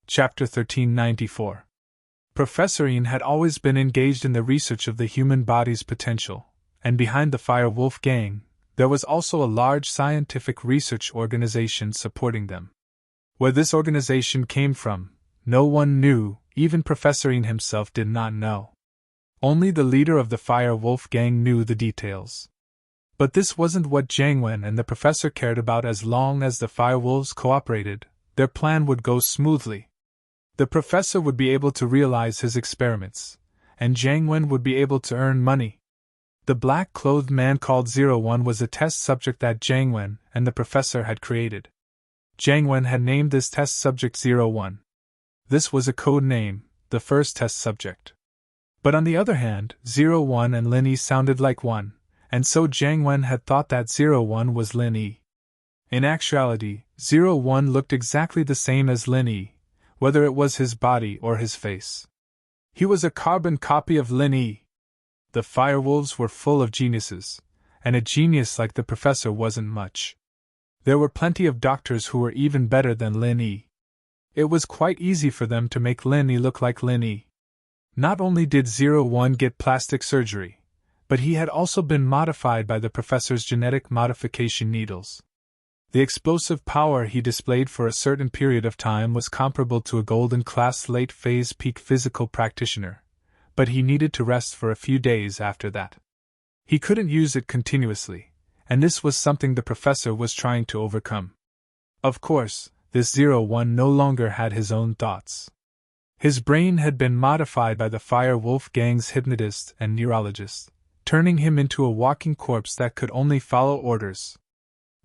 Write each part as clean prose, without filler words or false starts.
Chapter 1394. Professor Ian had always been engaged in the research of the human body's potential, and behind the Fire Wolf gang, there was also a large scientific research organization supporting them. Where this organization came from, no one knew, even Professor Ian himself did not know. Only the leader of the Fire Wolf gang knew the details. But this wasn't what Jiang Wen and the professor cared about. As long as the Fire Wolves cooperated, their plan would go smoothly. The professor would be able to realize his experiments, and Jiang Wen would be able to earn money. The black-clothed man called 01 was a test subject that Jiang Wen and the professor had created. Jiang Wen had named this test subject 01. This was a code name, the first test subject. But on the other hand, 01 and Lin Yi sounded like one, and so Jiang Wen had thought that 01 was Lin Yi. In actuality, 01 looked exactly the same as Lin Yi, whether it was his body or his face. He was a carbon copy of Lin Yi. The Firewolves were full of geniuses, and a genius like the professor wasn't much. There were plenty of doctors who were even better than Lin Yi. It was quite easy for them to make Lin Yi look like Lin Yi. Not only did 01 get plastic surgery, but he had also been modified by the professor's genetic modification needles. The explosive power he displayed for a certain period of time was comparable to a golden-class late-phase peak physical practitioner, but he needed to rest for a few days after that. He couldn't use it continuously, and this was something the professor was trying to overcome. Of course, this 01 no longer had his own thoughts. His brain had been modified by the Fire Wolf gang's hypnotist and neurologist, turning him into a walking corpse that could only follow orders.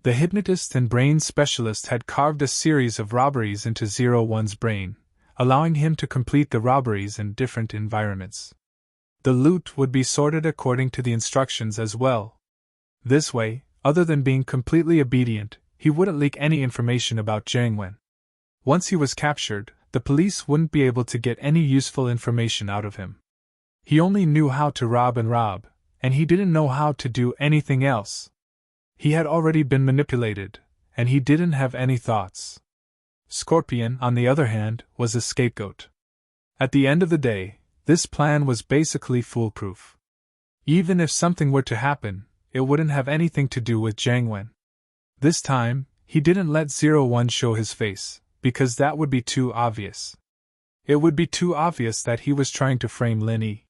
The hypnotist and brain specialist had carved a series of robberies into 01's brain, allowing him to complete the robberies in different environments. The loot would be sorted according to the instructions as well. This way, other than being completely obedient, he wouldn't leak any information about Jiang Wen. Once he was captured, the police wouldn't be able to get any useful information out of him. He only knew how to rob, and he didn't know how to do anything else. He had already been manipulated, and he didn't have any thoughts. Scorpion, on the other hand, was a scapegoat. At the end of the day, this plan was basically foolproof. Even if something were to happen, it wouldn't have anything to do with Jiang Wen. This time, he didn't let 01 show his face, because that would be too obvious. It would be too obvious that he was trying to frame Lin Yi.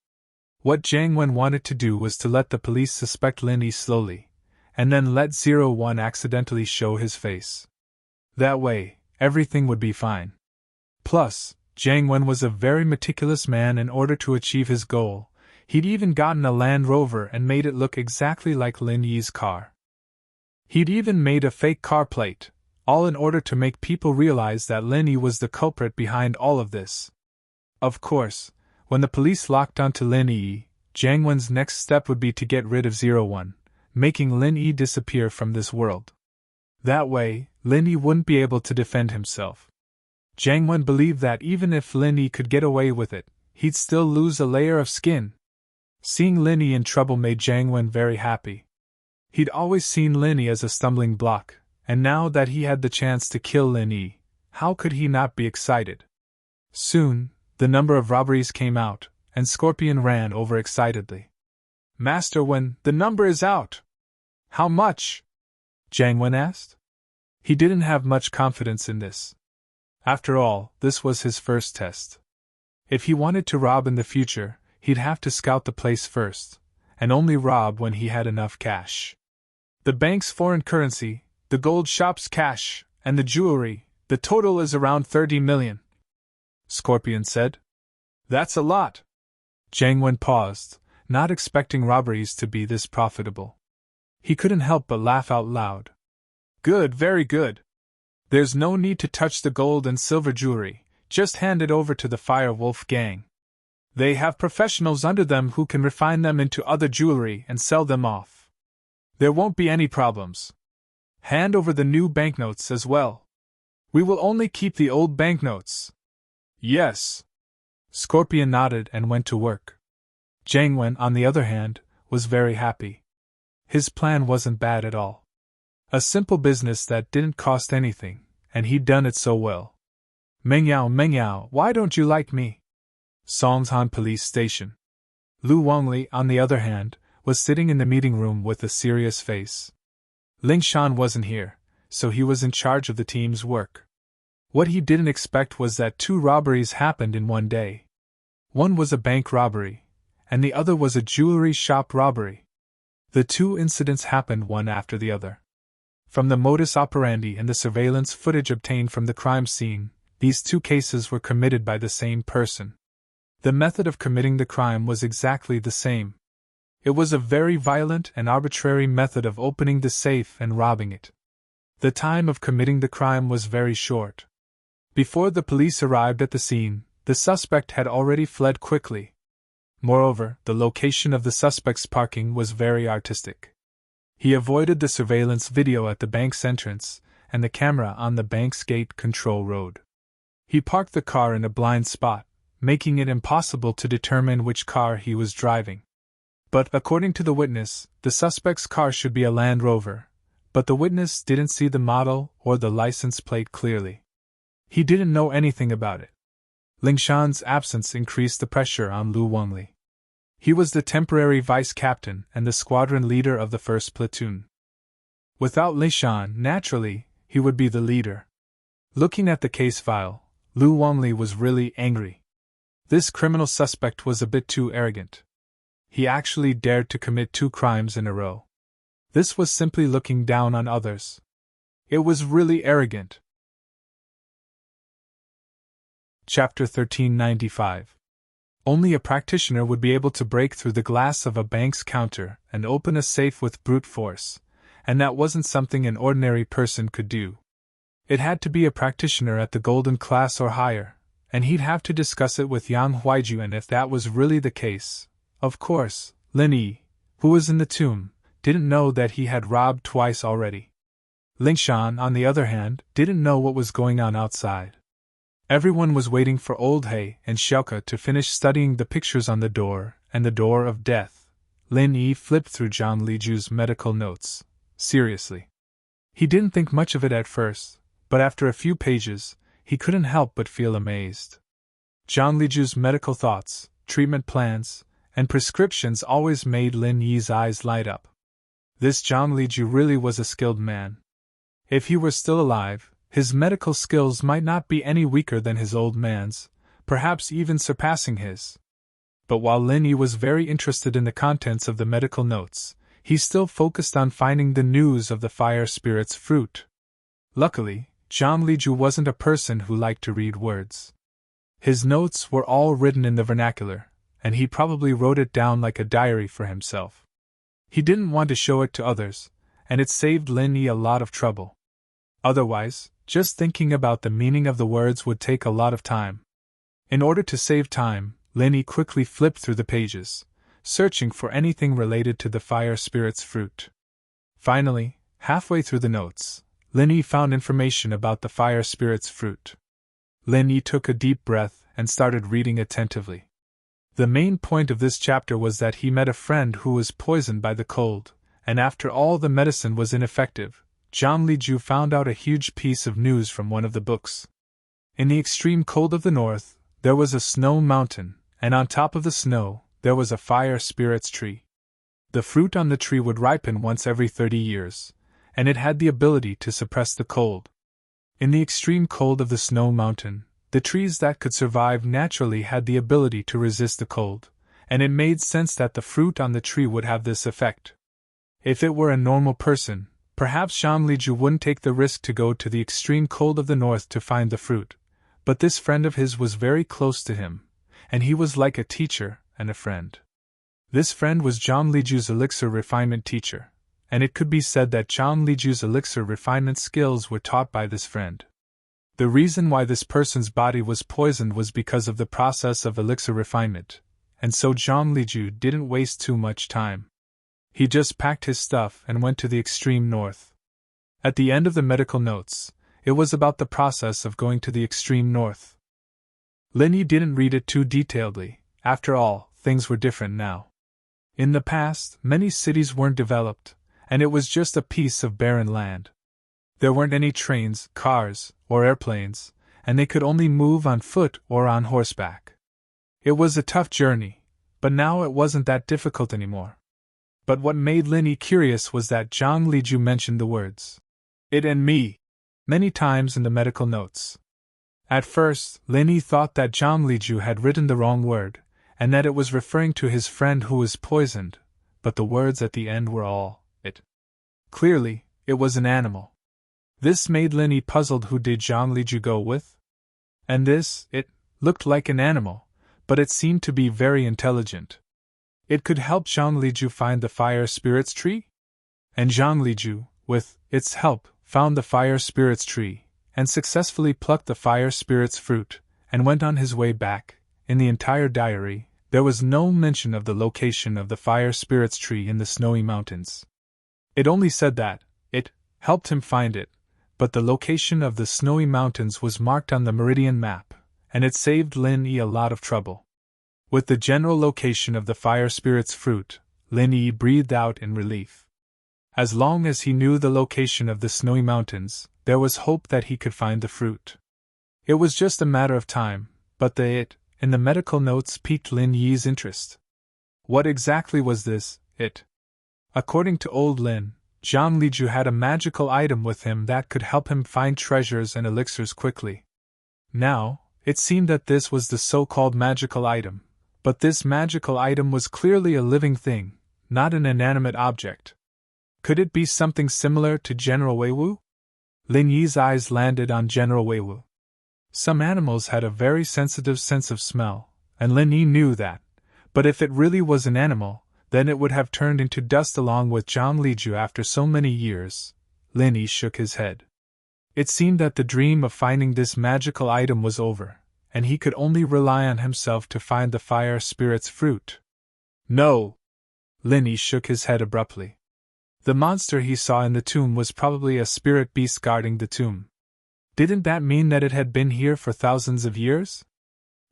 What Jiang Wen wanted to do was to let the police suspect Lin Yi slowly, and then let 01 accidentally show his face. That way, everything would be fine. Plus, Jiang Wen was a very meticulous man. In order to achieve his goal, he'd even gotten a Land Rover and made it look exactly like Lin Yi's car. He'd even made a fake car plate, all in order to make people realize that Lin Yi was the culprit behind all of this. Of course, when the police locked onto Lin Yi, Jiang Wen's next step would be to get rid of 01, making Lin Yi disappear from this world. That way, Lin Yi wouldn't be able to defend himself. Jiang Wen believed that even if Lin Yi could get away with it, he'd still lose a layer of skin. Seeing Lin Yi in trouble made Jiang Wen very happy. He'd always seen Lin Yi as a stumbling block, and now that he had the chance to kill Lin Yi, how could he not be excited? Soon, the number of robberies came out, and Scorpion ran over excitedly. "Master Wen, the number is out!" "How much?" Jiang Wen asked. He didn't have much confidence in this. After all, this was his first test. If he wanted to rob in the future, he'd have to scout the place first, and only rob when he had enough cash. The bank's foreign currency, the gold shop's cash, and the jewelry, the total is around 30 million. Scorpion said. "That's a lot." Jiang Wen paused, not expecting robberies to be this profitable. He couldn't help but laugh out loud. "Good, very good. There's no need to touch the gold and silver jewelry, just hand it over to the Fire Wolf gang. They have professionals under them who can refine them into other jewelry and sell them off. There won't be any problems. Hand over the new banknotes as well. We will only keep the old banknotes." "Yes." Scorpion nodded and went to work. Jiang Wen, on the other hand, was very happy. His plan wasn't bad at all. A simple business that didn't cost anything, and he'd done it so well. Mengyao, why don't you like me? Songhan Police Station. Lu Wangli, on the other hand, was sitting in the meeting room with a serious face. Ling Shan wasn't here, so he was in charge of the team's work. What he didn't expect was that 2 robberies happened in one day. One was a bank robbery, and the other was a jewelry shop robbery. The 2 incidents happened one after the other. From the modus operandi and the surveillance footage obtained from the crime scene, these 2 cases were committed by the same person. The method of committing the crime was exactly the same. It was a very violent and arbitrary method of opening the safe and robbing it. The time of committing the crime was very short. Before the police arrived at the scene, the suspect had already fled quickly. Moreover, the location of the suspect's parking was very artistic. He avoided the surveillance video at the bank's entrance and the camera on the bank's gate control road. He parked the car in a blind spot, making it impossible to determine which car he was driving. But according to the witness, the suspect's car should be a Land Rover, but the witness didn't see the model or the license plate clearly. He didn't know anything about it. Ling Shan's absence increased the pressure on Lu Wangli. He was the temporary vice captain and the squadron leader of the first platoon. Without Ling Shan, naturally, he would be the leader. Looking at the case file, Lu Wangli was really angry. This criminal suspect was a bit too arrogant. He actually dared to commit 2 crimes in a row. This was simply looking down on others. It was really arrogant. Chapter 1395. Only a practitioner would be able to break through the glass of a bank's counter and open a safe with brute force, and that wasn't something an ordinary person could do. It had to be a practitioner at the golden class or higher, and he'd have to discuss it with Yang Huaiju, and if that was really the case, of course, Lin Yi, who was in the tomb, didn't know that he had robbed twice already. Ling Shan, on the other hand, didn't know what was going on outside. Everyone was waiting for Old He and Xiaoke to finish studying the pictures on the door and the door of death. Lin Yi flipped through Zhang Liju's medical notes. Seriously. He didn't think much of it at first, but after a few pages, he couldn't help but feel amazed. Zhang Liju's medical thoughts, treatment plans, and prescriptions always made Lin Yi's eyes light up. This Zhang Liju really was a skilled man. If he were still alive, his medical skills might not be any weaker than his old man's, perhaps even surpassing his. But while Lin Yi was very interested in the contents of the medical notes, he still focused on finding the news of the fire spirit's fruit. Luckily, Zhang Liju wasn't a person who liked to read words. His notes were all written in the vernacular, and he probably wrote it down like a diary for himself. He didn't want to show it to others, and it saved Lin Yi a lot of trouble. Otherwise, just thinking about the meaning of the words would take a lot of time. In order to save time, Lin Yi quickly flipped through the pages, searching for anything related to the fire spirit's fruit. Finally, halfway through the notes, Lin Yi found information about the fire spirit's fruit. Lin Yi took a deep breath and started reading attentively. The main point of this chapter was that he met a friend who was poisoned by the cold, and after all the medicine was ineffective, Zhang Liju found out a huge piece of news from one of the books. In the extreme cold of the north, there was a snow mountain, and on top of the snow, there was a fire spirit's tree. The fruit on the tree would ripen once every 30 years, and it had the ability to suppress the cold. In the extreme cold of the snow mountain, the trees that could survive naturally had the ability to resist the cold, and it made sense that the fruit on the tree would have this effect. If it were a normal person, perhaps Zhang Liju wouldn't take the risk to go to the extreme cold of the north to find the fruit, but this friend of his was very close to him, and he was like a teacher and a friend. This friend was Zhang Liju's elixir refinement teacher, and it could be said that Zhang Liju's elixir refinement skills were taught by this friend. The reason why this person's body was poisoned was because of the process of elixir refinement, and so Zhang Liju didn't waste too much time. He just packed his stuff and went to the extreme north. At the end of the medical notes, it was about the process of going to the extreme north. Lin Yi didn't read it too detailedly. After all, things were different now. In the past, many cities weren't developed, and it was just a piece of barren land. There weren't any trains, cars, or airplanes, and they could only move on foot or on horseback. It was a tough journey, but now it wasn't that difficult anymore. But what made Linny curious was that Zhang Liju mentioned the words, "it and me," many times in the medical notes. At first, Linny thought that Zhang Liju had written the wrong word, and that it was referring to his friend who was poisoned, but the words at the end were all, "it." Clearly, it was an animal. This made Linny puzzled. Who did Zhang Liju go with? And this, it, looked like an animal, but it seemed to be very intelligent. It could help Zhang Liju find the fire spirit's tree? And Zhang Liju, with its help, found the fire spirit's tree, and successfully plucked the fire spirit's fruit, and went on his way back. In the entire diary, there was no mention of the location of the fire spirit's tree in the snowy mountains. It only said that it helped him find it, but the location of the snowy mountains was marked on the meridian map, and it saved Lin Yi a lot of trouble. With the general location of the fire spirit's fruit, Lin Yi breathed out in relief. As long as he knew the location of the snowy mountains, there was hope that he could find the fruit. It was just a matter of time, but the "it" in the medical notes piqued Lin Yi's interest. What exactly was this "it"? According to old Lin, Zhang Liju had a magical item with him that could help him find treasures and elixirs quickly. Now, it seemed that this was the so-called magical item, but this magical item was clearly a living thing, not an inanimate object. Could it be something similar to General Weiwu? Lin Yi's eyes landed on General Weiwu. Some animals had a very sensitive sense of smell, and Lin Yi knew that, but if it really was an animal, then it would have turned into dust along with Zhang Liju after so many years. Lin Yi shook his head. It seemed that the dream of finding this magical item was over, and he could only rely on himself to find the fire spirit's fruit. No! Lin Yi shook his head abruptly. The monster he saw in the tomb was probably a spirit beast guarding the tomb. Didn't that mean that it had been here for thousands of years?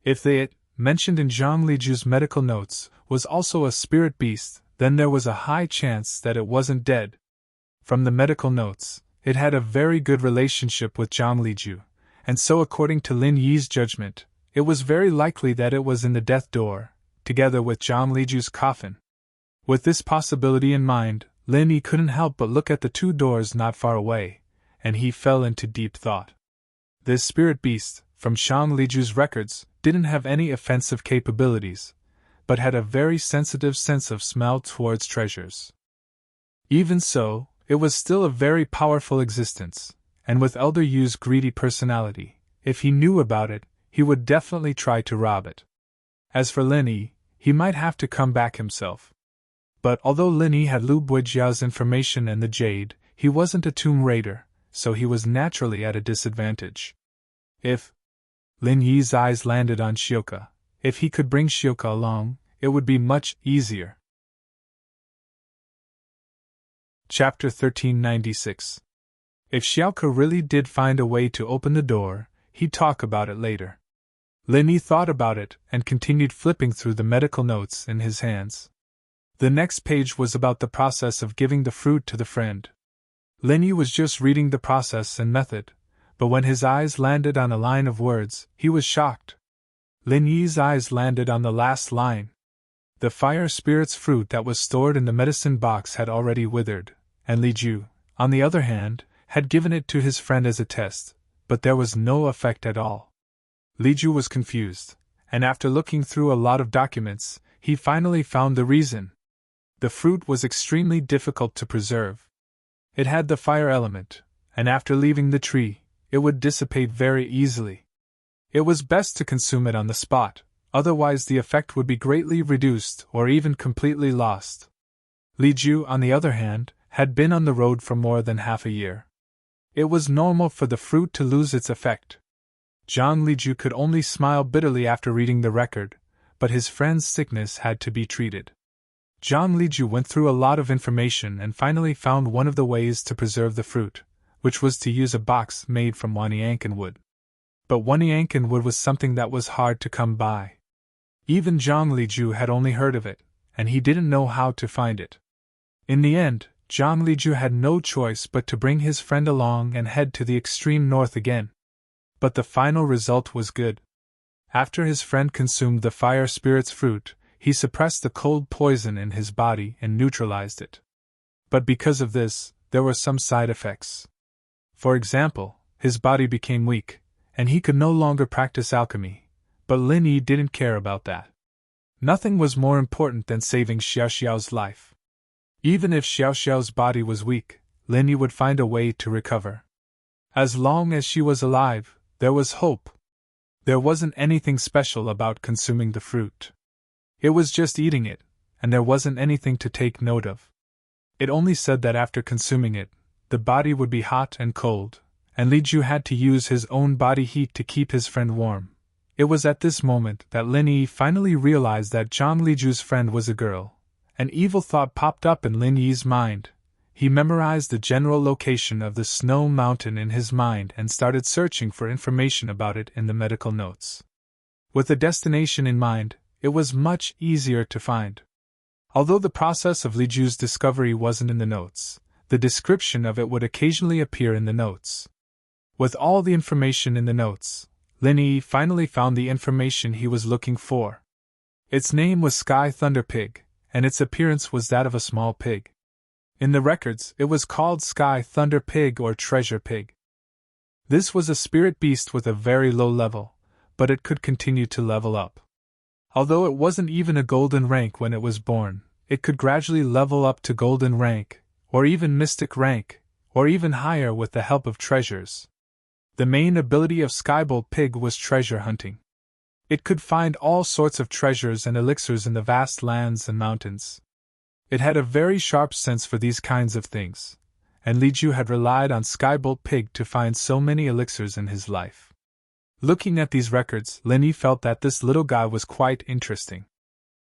If the "it" mentioned in Zhang Liju's medical notes was also a spirit beast, then there was a high chance that it wasn't dead. From the medical notes, it had a very good relationship with Zhang Liju, and so according to Lin Yi's judgment, it was very likely that it was in the death door, together with Zhang Liju's coffin. With this possibility in mind, Lin Yi couldn't help but look at the two doors not far away, and he fell into deep thought. This spirit beast, from Zhang Liju's records, didn't have any offensive capabilities, but had a very sensitive sense of smell towards treasures. Even so, it was still a very powerful existence, and with Elder Yu's greedy personality, if he knew about it, he would definitely try to rob it. As for Lin Yi, he might have to come back himself. But although Lin Yi had Lu Buijiao's information and the jade, he wasn't a tomb raider, so he was naturally at a disadvantage. If Lin Yi's eyes landed on Xiuke, if he could bring Xiuke along, it would be much easier. Chapter 1396. If Xiuke really did find a way to open the door, he'd talk about it later. Lin Yi thought about it and continued flipping through the medical notes in his hands. The next page was about the process of giving the fruit to the friend. Lin Yi was just reading the process and method, but when his eyes landed on a line of words, he was shocked. Lin Yi's eyes landed on the last line. The fire spirit's fruit that was stored in the medicine box had already withered, and Li Ju, on the other hand, had given it to his friend as a test, but there was no effect at all. Li Ju was confused, and after looking through a lot of documents, he finally found the reason. The fruit was extremely difficult to preserve. It had the fire element, and after leaving the tree, it would dissipate very easily. It was best to consume it on the spot, otherwise the effect would be greatly reduced or even completely lost. Li Ju, on the other hand, had been on the road for more than half a year. It was normal for the fruit to lose its effect. Zhang Liju could only smile bitterly after reading the record, but his friend's sickness had to be treated. Zhang Liju went through a lot of information and finally found one of the ways to preserve the fruit, which was to use a box made from Waniankan wood. But Waniankan wood was something that was hard to come by. Even Zhang Liju had only heard of it, and he didn't know how to find it. In the end, Zhang Liju had no choice but to bring his friend along and head to the extreme north again. but the final result was good. After his friend consumed the fire spirit's fruit, he suppressed the cold poison in his body and neutralized it. But because of this, there were some side effects. For example, his body became weak, and he could no longer practice alchemy, but Lin Yi didn't care about that. Nothing was more important than saving Xiaoxiao's life. Even if Xiaoxiao's body was weak, Lin Yi would find a way to recover. As long as she was alive, there was hope. There wasn't anything special about consuming the fruit. It was just eating it, and there wasn't anything to take note of. It only said that after consuming it, the body would be hot and cold, and Li Ju had to use his own body heat to keep his friend warm. It was at this moment that Lin Yi finally realized that Zhang Liju's friend was a girl. An evil thought popped up in Lin Yi's mind. He memorized the general location of the snow mountain in his mind and started searching for information about it in the medical notes. With the destination in mind, it was much easier to find. Although the process of Li Ju's discovery wasn't in the notes, the description of it would occasionally appear in the notes. With all the information in the notes, Lin Yi finally found the information he was looking for. Its name was Sky Thunder Pig, and its appearance was that of a small pig. In the records, it was called Sky Thunder Pig or Treasure Pig. This was a spirit beast with a very low level, but it could continue to level up. Although it wasn't even a golden rank when it was born, it could gradually level up to golden rank, or even mystic rank, or even higher with the help of treasures. The main ability of Skybolt Pig was treasure hunting. It could find all sorts of treasures and elixirs in the vast lands and mountains. It had a very sharp sense for these kinds of things, and Li Ju had relied on Skybolt Pig to find so many elixirs in his life. Looking at these records, Lin Yi felt that this little guy was quite interesting.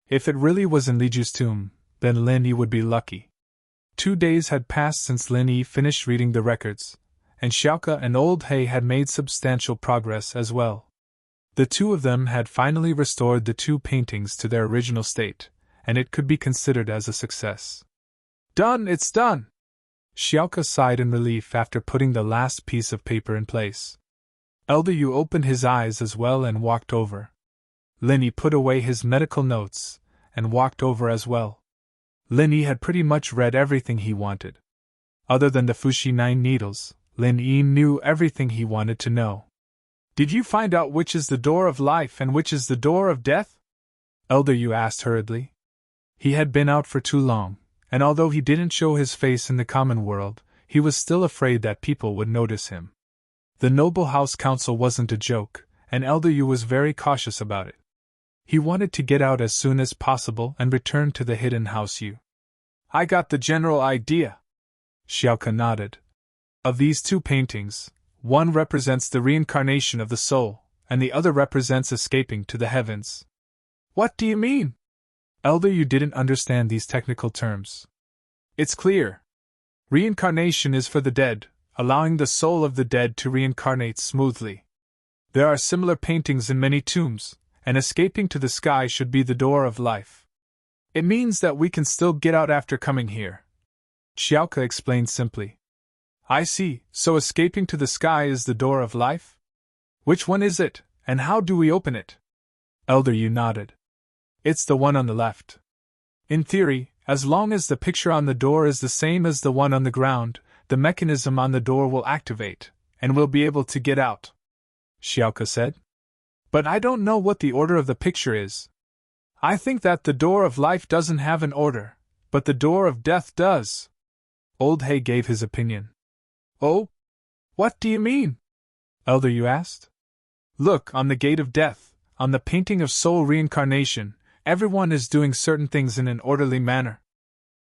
If it really was in Li Ju's tomb, then Lin Yi would be lucky. 2 days had passed since Lin Yi finished reading the records, and Xiaoke and Old He had made substantial progress as well. The two of them had finally restored the 2 paintings to their original state, and it could be considered as a success. "Done, it's done!" Xiaoke sighed in relief after putting the last piece of paper in place. Elder Yu opened his eyes as well and walked over. Lin Yi put away his medical notes and walked over as well. Lin Yi had pretty much read everything he wanted. Other than the Fuxi 9 needles, Lin Yi knew everything he wanted to know. "Did you find out which is the door of life and which is the door of death?" Elder Yu asked hurriedly. He had been out for too long, and although he didn't show his face in the common world, he was still afraid that people would notice him. The Noble House Council wasn't a joke, and Elder Yu was very cautious about it. He wanted to get out as soon as possible and return to the Hidden House Yu. "I got the general idea." Xiaoke nodded. "Of these 2 paintings, one represents the reincarnation of the soul, and the other represents escaping to the heavens." "What do you mean?" Elder Yu didn't understand these technical terms. "It's clear. Reincarnation is for the dead, allowing the soul of the dead to reincarnate smoothly. There are similar paintings in many tombs, and escaping to the sky should be the door of life. It means that we can still get out after coming here." Xiaoke explained simply. "I see, so escaping to the sky is the door of life? Which one is it, and how do we open it?" Elder Yu nodded. "It's the one on the left. In theory, as long as the picture on the door is the same as the one on the ground, the mechanism on the door will activate, and we'll be able to get out," Xiaoke said. "But I don't know what the order of the picture is. I think that the door of life doesn't have an order, but the door of death does." Old He gave his opinion. "Oh? What do you mean?" Elder Yu asked. "Look, on the gate of death, on the painting of soul reincarnation, everyone is doing certain things in an orderly manner.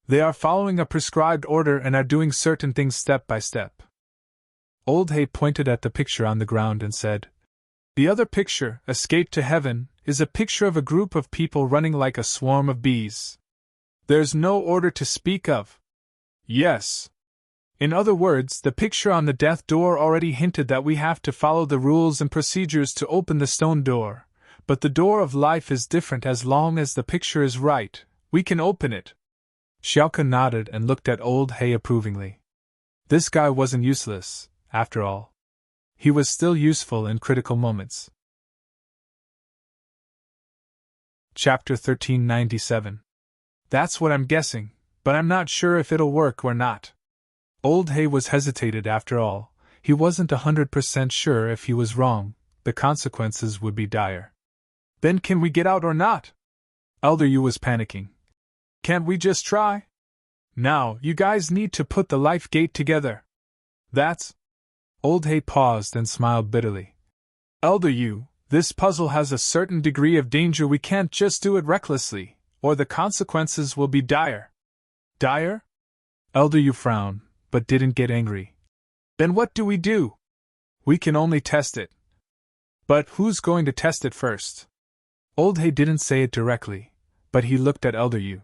They are following a prescribed order and are doing certain things step by step." Old He pointed at the picture on the ground and said, "The other picture, Escape to Heaven, is a picture of a group of people running like a swarm of bees. There's no order to speak of." "Yes. In other words, the picture on the death door already hinted that we have to follow the rules and procedures to open the stone door, but the door of life is different. As long as the picture is right, we can open it." Xiaoke nodded and looked at Old He approvingly. This guy wasn't useless, after all. he was still useful in critical moments. Chapter 1397. That's what I'm guessing, but I'm not sure if it'll work or not. Old Hay was hesitated after all. He wasn't 100% sure if he was wrong. The consequences would be dire. Then can we get out or not? Elder Yu was panicking. Can't we just try? Now, you guys need to put the life gate together. That's... Old Hay paused and smiled bitterly. Elder Yu, this puzzle has a certain degree of danger. We can't just do it recklessly, or the consequences will be dire. Dire? Elder Yu frowned, but didn't get angry. Then what do we do? We can only test it. But who's going to test it first? Old Hay didn't say it directly, but he looked at Elder Yu.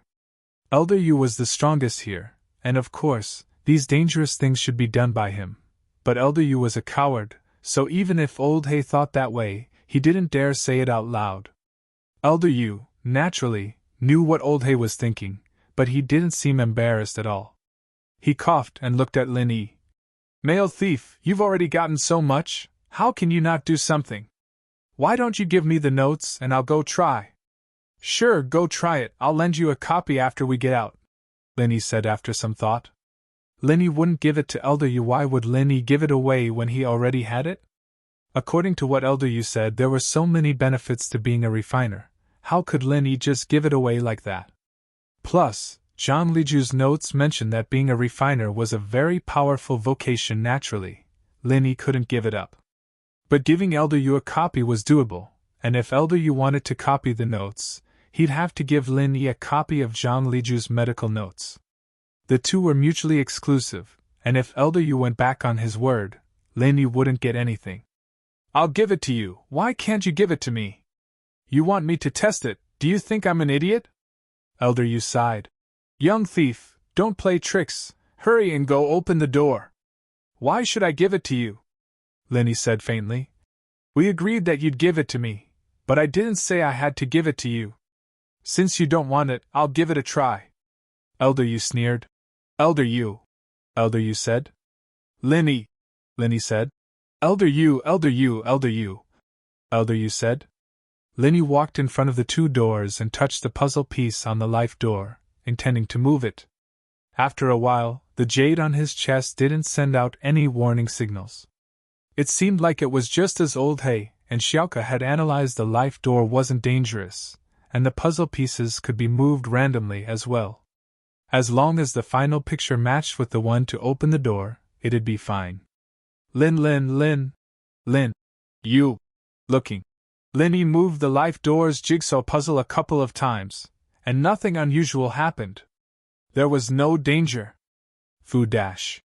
Elder Yu was the strongest here, and of course, these dangerous things should be done by him. But Elder Yu was a coward, so even if Old Hay thought that way, he didn't dare say it out loud. Elder Yu, naturally, knew what Old Hay was thinking, but he didn't seem embarrassed at all. He coughed and looked at Lin Yi. Male thief, you've already gotten so much, how can you not do something? Why don't you give me the notes and I'll go try? Sure, go try it, I'll lend you a copy after we get out, Lin Yi said after some thought. Lin Yi wouldn't give it to Elder Yu. Why would Lin Yi give it away when he already had it? According to what Elder Yu said, there were so many benefits to being a refiner. How could Lin Yi just give it away like that? Plus, Zhang Liju's notes mentioned that being a refiner was a very powerful vocation naturally. Lin Yi couldn't give it up. But giving Elder Yu a copy was doable, and if Elder Yu wanted to copy the notes, he'd have to give Lin Yi a copy of Zhang Liju's medical notes. The two were mutually exclusive, and if Elder Yu went back on his word, Lin Yi wouldn't get anything. I'll give it to you. Why can't you give it to me? You want me to test it? Do you think I'm an idiot? Elder Yu sighed. Young thief, don't play tricks. Hurry and go open the door. Why should I give it to you? Lin Yi said faintly. We agreed that you'd give it to me, but I didn't say I had to give it to you. Since you don't want it, I'll give it a try. Elder Yu sneered. Elder Yu, Elder Yu said. Lin Yi said. Elder Yu, Elder Yu, Elder Yu, Elder Yu said. Lin Yi walked in front of the two doors and touched the puzzle piece on the life door, intending to move it. After a while, the jade on his chest didn't send out any warning signals. It seemed like it was just as Old Hay and Xiaoka had analyzed. The life door wasn't dangerous, and the puzzle pieces could be moved randomly as well. As long as the final picture matched with the one to open the door, it'd be fine. Lin, you. Looking. Lin Yi moved the life door's jigsaw puzzle a couple of times, and nothing unusual happened. There was no danger. Fu dash.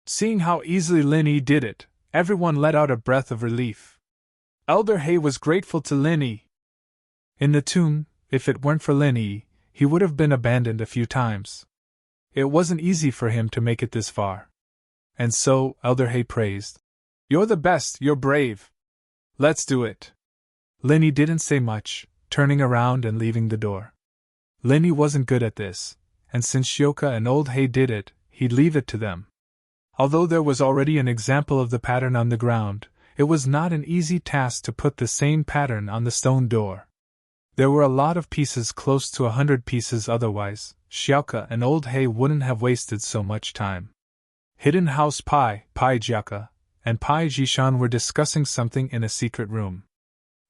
Seeing how easily Lin Yi did it, everyone let out a breath of relief. Elder Hay was grateful to Lin Yi. In the tomb, if it weren't for Lin Yi, he would have been abandoned a few times. It wasn't easy for him to make it this far. And so, Elder Hay praised. You're the best, you're brave. Let's do it. Lin Yi didn't say much, turning around and leaving the door. Lin Yi wasn't good at this, and since Xiaoka and Old Hay did it, he'd leave it to them. Although there was already an example of the pattern on the ground, it was not an easy task to put the same pattern on the stone door. There were a lot of pieces, close to 100 pieces, otherwise Xiaoka and Old Hay wouldn't have wasted so much time. Hidden House Pai Jiaka, and Pai Jishan were discussing something in a secret room.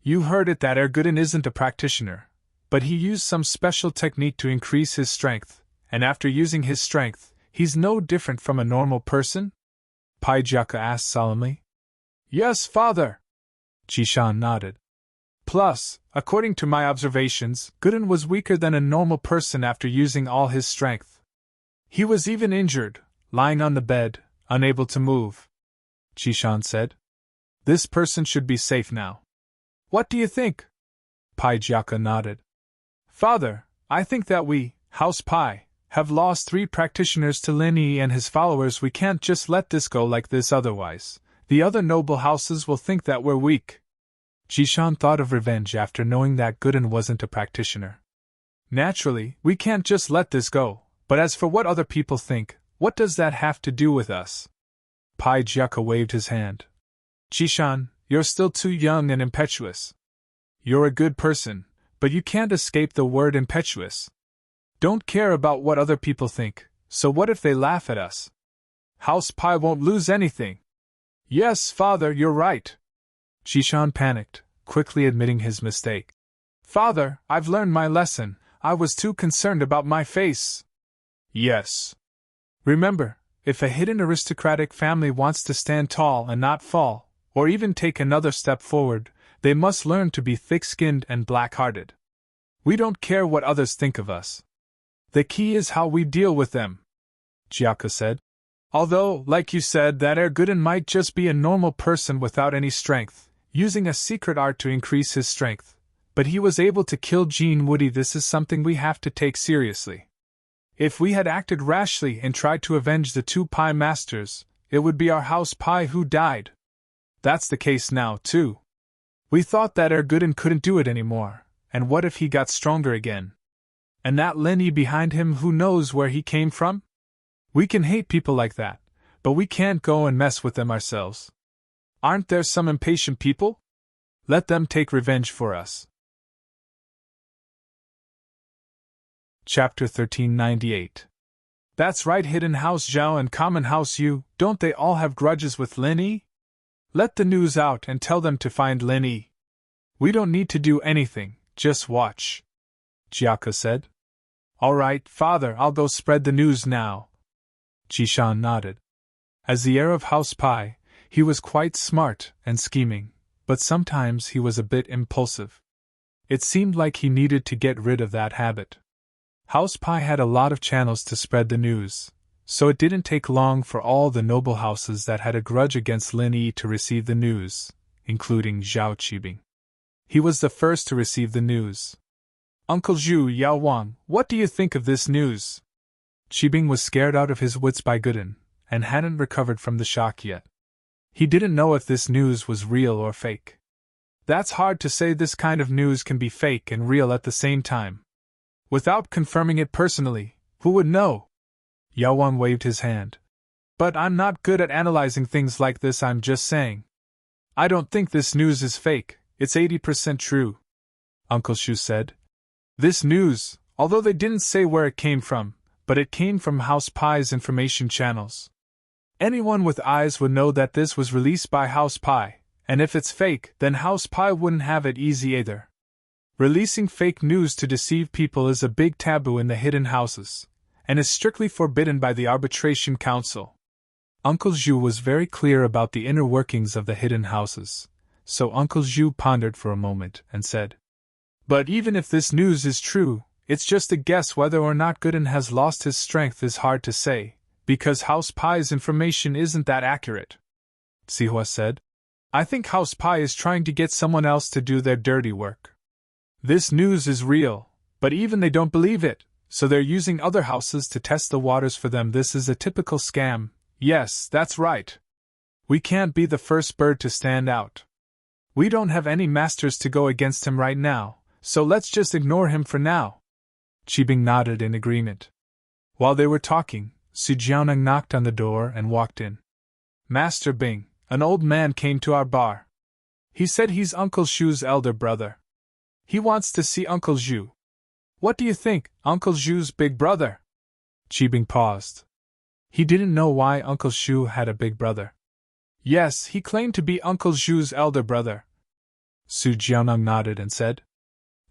You heard it that Erguden isn't a practitioner, but he used some special technique to increase his strength, and after using his strength, he's no different from a normal person? Pai Jiaka asked solemnly. Yes, father. Jishan nodded. Plus, according to my observations, Guden was weaker than a normal person after using all his strength. He was even injured, lying on the bed, unable to move. Jishan said. This person should be safe now. What do you think? Pai Jiaka nodded. Father, I think that we, House Pai, have lost 3 practitioners to Lin Yi and his followers. We can't just let this go like this, otherwise the other noble houses will think that we're weak. Jishan thought of revenge after knowing that Guden wasn't a practitioner. Naturally, we can't just let this go, but as for what other people think, what does that have to do with us? Pai Jiaka waved his hand. Jishan, you're still too young and impetuous. You're a good person, but you can't escape the word impetuous. Don't care about what other people think, so what if they laugh at us? House Pi won't lose anything. Yes, father, you're right. Jishan panicked, quickly admitting his mistake. Father, I've learned my lesson. I was too concerned about my face. Yes. Remember, if a hidden aristocratic family wants to stand tall and not fall, or even take another step forward, they must learn to be thick-skinned and black-hearted. We don't care what others think of us. The key is how we deal with them, Jiaka said. Although, like you said, that Erguden might just be a normal person without any strength, using a secret art to increase his strength, but he was able to kill Jean Woody. This is something we have to take seriously. If we had acted rashly and tried to avenge the two Pi Masters, it would be our House Pi who died. That's the case now, too. We thought that Erguden couldn't do it anymore, and what if he got stronger again? And that Lenny behind him, who knows where he came from? We can hate people like that, but we can't go and mess with them ourselves. Aren't there some impatient people? Let them take revenge for us. Chapter 1398. That's right, Hidden House Zhao and Common House Yu, don't they all have grudges with Lin Yi? Let the news out and tell them to find Lin Yi. We don't need to do anything, just watch, Jiaka said. All right, father, I'll go spread the news now. Jishan nodded. As the heir of House Pi, he was quite smart and scheming, but sometimes he was a bit impulsive. It seemed like he needed to get rid of that habit. House Pi had a lot of channels to spread the news, so it didn't take long for all the noble houses that had a grudge against Lin Yi to receive the news, including Zhao Qibing. He was the first to receive the news. Uncle Zhu Yao Wang, what do you think of this news? Qibing was scared out of his wits by Guden, and hadn't recovered from the shock yet. He didn't know if this news was real or fake. That's hard to say. This kind of news can be fake and real at the same time. Without confirming it personally, who would know? Yao Wang waved his hand. But I'm not good at analyzing things like this, I'm just saying. I don't think this news is fake, it's 80% true, Uncle Shu said. This news, although they didn't say where it came from, but it came from House Pi's information channels. Anyone with eyes would know that this was released by House Pi, and if it's fake, then House Pi wouldn't have it easy either. Releasing fake news to deceive people is a big taboo in the hidden houses, and is strictly forbidden by the Arbitration Council. Uncle Zhu was very clear about the inner workings of the hidden houses, so Uncle Zhu pondered for a moment and said, But even if this news is true, it's just a guess. Whether or not Guden has lost his strength is hard to say, because House Pi's information isn't that accurate. Sihua said, I think House Pi is trying to get someone else to do their dirty work. This news is real, but even they don't believe it, so they're using other houses to test the waters for them. This is a typical scam. Yes, that's right. We can't be the first bird to stand out. We don't have any masters to go against him right now, so let's just ignore him for now. Qibing nodded in agreement. While they were talking, Su Jiaoneng knocked on the door and walked in. Master Bing, an old man came to our bar. He said he's Uncle Zhu's elder brother. He wants to see Uncle Zhu. What do you think, Uncle Zhu's big brother? Qibing paused. He didn't know why Uncle Zhu had a big brother. Yes, he claimed to be Uncle Zhu's elder brother. Su Jiaoneng nodded and said.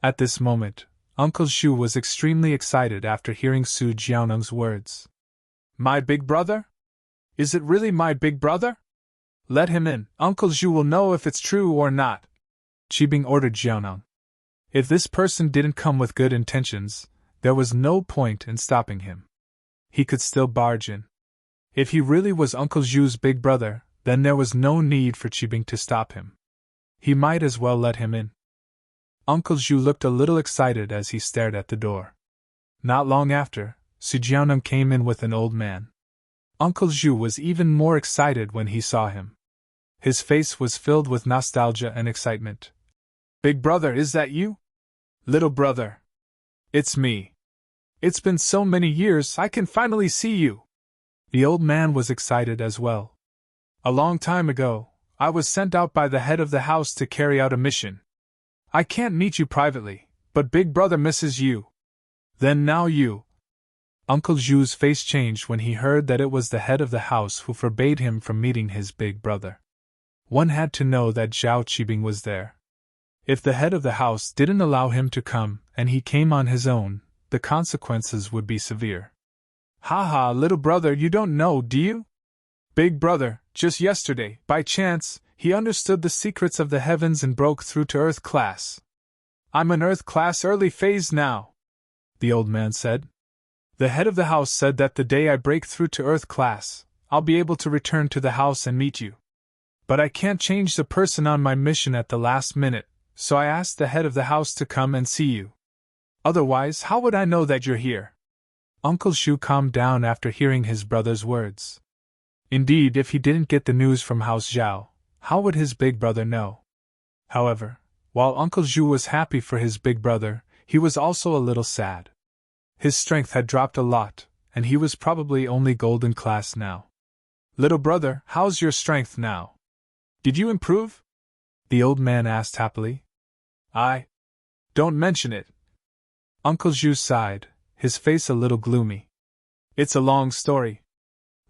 At this moment, Uncle Zhu was extremely excited after hearing Su Jiaoneng's words. My big brother? Is it really my big brother? Let him in. Uncle Zhu will know if it's true or not, Qibing ordered Jiaoneng. If this person didn't come with good intentions, there was no point in stopping him. He could still barge in. If he really was Uncle Zhu's big brother, then there was no need for Qibing to stop him. He might as well let him in. Uncle Zhu looked a little excited as he stared at the door. Not long after, Su Jiaoneng came in with an old man. Uncle Zhu was even more excited when he saw him. His face was filled with nostalgia and excitement. Big brother, is that you? Little brother. It's me. It's been so many years, I can finally see you. The old man was excited as well. A long time ago, I was sent out by the head of the house to carry out a mission. I can't meet you privately, but Big Brother misses you. Then now you. Uncle Zhu's face changed when he heard that it was the head of the house who forbade him from meeting his big brother. One had to know that Zhao Qibing was there. If the head of the house didn't allow him to come and he came on his own, the consequences would be severe. Haha, little brother, you don't know, do you? Big brother, just yesterday, by chance, he understood the secrets of the heavens and broke through to Earth class. I'm an Earth class early phase now, the old man said. The head of the house said that the day I break through to Earth class, I'll be able to return to the house and meet you. But I can't change the person on my mission at the last minute, so I asked the head of the house to come and see you. Otherwise, how would I know that you're here? Uncle Zhu calmed down after hearing his brother's words. Indeed, if he didn't get the news from House Zhao, how would his big brother know? However, while Uncle Zhu was happy for his big brother, he was also a little sad. His strength had dropped a lot, and he was probably only golden class now. Little brother, how's your strength now? Did you improve? The old man asked happily. Don't mention it. Uncle Zhu sighed, his face a little gloomy. It's a long story.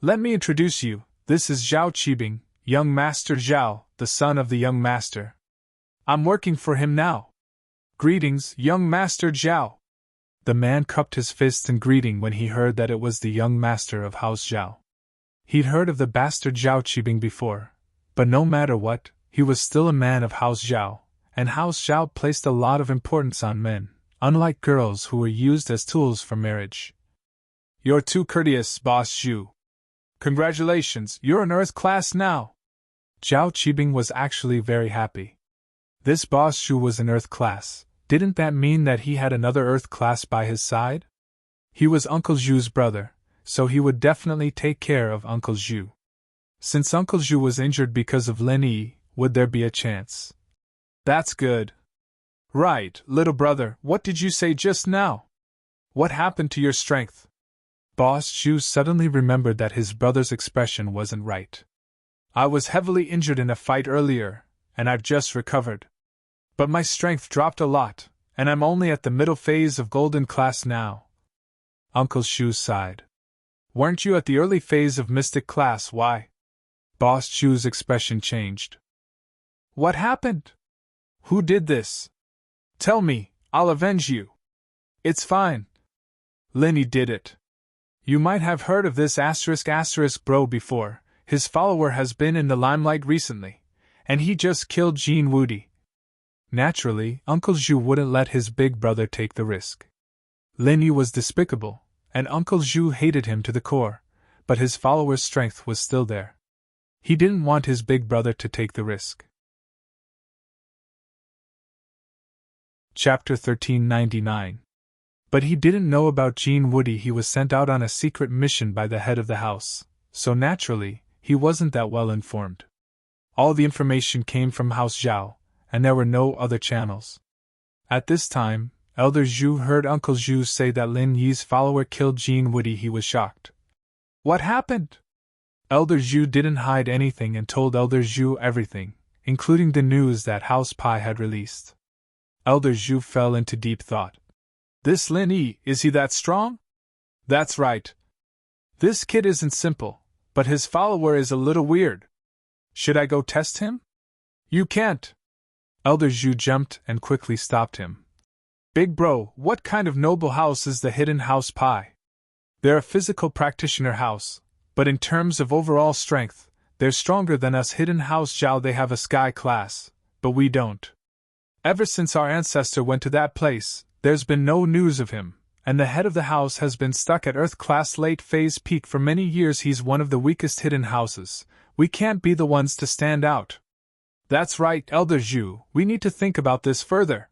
Let me introduce you, this is Zhao Qibing, young Master Zhao, the son of the young master. I'm working for him now. Greetings, young Master Zhao. The man cupped his fist in greeting when he heard that it was the young master of House Zhao. He'd heard of the bastard Zhao Qibing before, but no matter what, he was still a man of House Zhao, and House Zhao placed a lot of importance on men, unlike girls who were used as tools for marriage. You're too courteous, Boss Zhu. Congratulations, you're an Earth class now. Zhao Qibing was actually very happy. This Boss Zhu was an Earth class. Didn't that mean that he had another Earth class by his side? He was Uncle Zhu's brother, so he would definitely take care of Uncle Zhu. Since Uncle Zhu was injured because of Lin Yi, would there be a chance? That's good. Right, little brother, what did you say just now? What happened to your strength? Boss Zhu suddenly remembered that his brother's expression wasn't right. I was heavily injured in a fight earlier, and I've just recovered. But my strength dropped a lot, and I'm only at the middle phase of golden class now. Uncle Zhu sighed. Weren't you at the early phase of mystic class? Why? Boss Zhu's expression changed. What happened? Who did this? Tell me, I'll avenge you. It's fine. Linny did it. You might have heard of this *** bro before. His follower has been in the limelight recently, and he just killed Jean Woody. Naturally, Uncle Zhu wouldn't let his big brother take the risk. Lin Yi was despicable, and Uncle Zhu hated him to the core, but his follower's strength was still there. He didn't want his big brother to take the risk. Chapter 1399. But he didn't know about Jean Woody. He was sent out on a secret mission by the head of the house, so naturally, he wasn't that well informed. All the information came from House Zhao, and there were no other channels. At this time, Elder Zhu heard Uncle Zhu say that Lin Yi's follower killed Jean Woody. He was shocked. What happened? Elder Zhu didn't hide anything and told Elder Zhu everything, including the news that House Pai had released. Elder Zhu fell into deep thought. This Lin Yi, is he that strong? That's right. This kid isn't simple, but his follower is a little weird. Should I go test him? You can't. Elder Zhu jumped and quickly stopped him. Big bro, what kind of noble house is the hidden House Pai? They're a physical practitioner house, but in terms of overall strength, they're stronger than us hidden House Zhao. They have a sky class, but we don't. Ever since our ancestor went to that place, there's been no news of him, and the head of the house has been stuck at Earth class late phase peak for many years. He's one of the weakest hidden houses. We can't be the ones to stand out. That's right, Elder Zhu, we need to think about this further.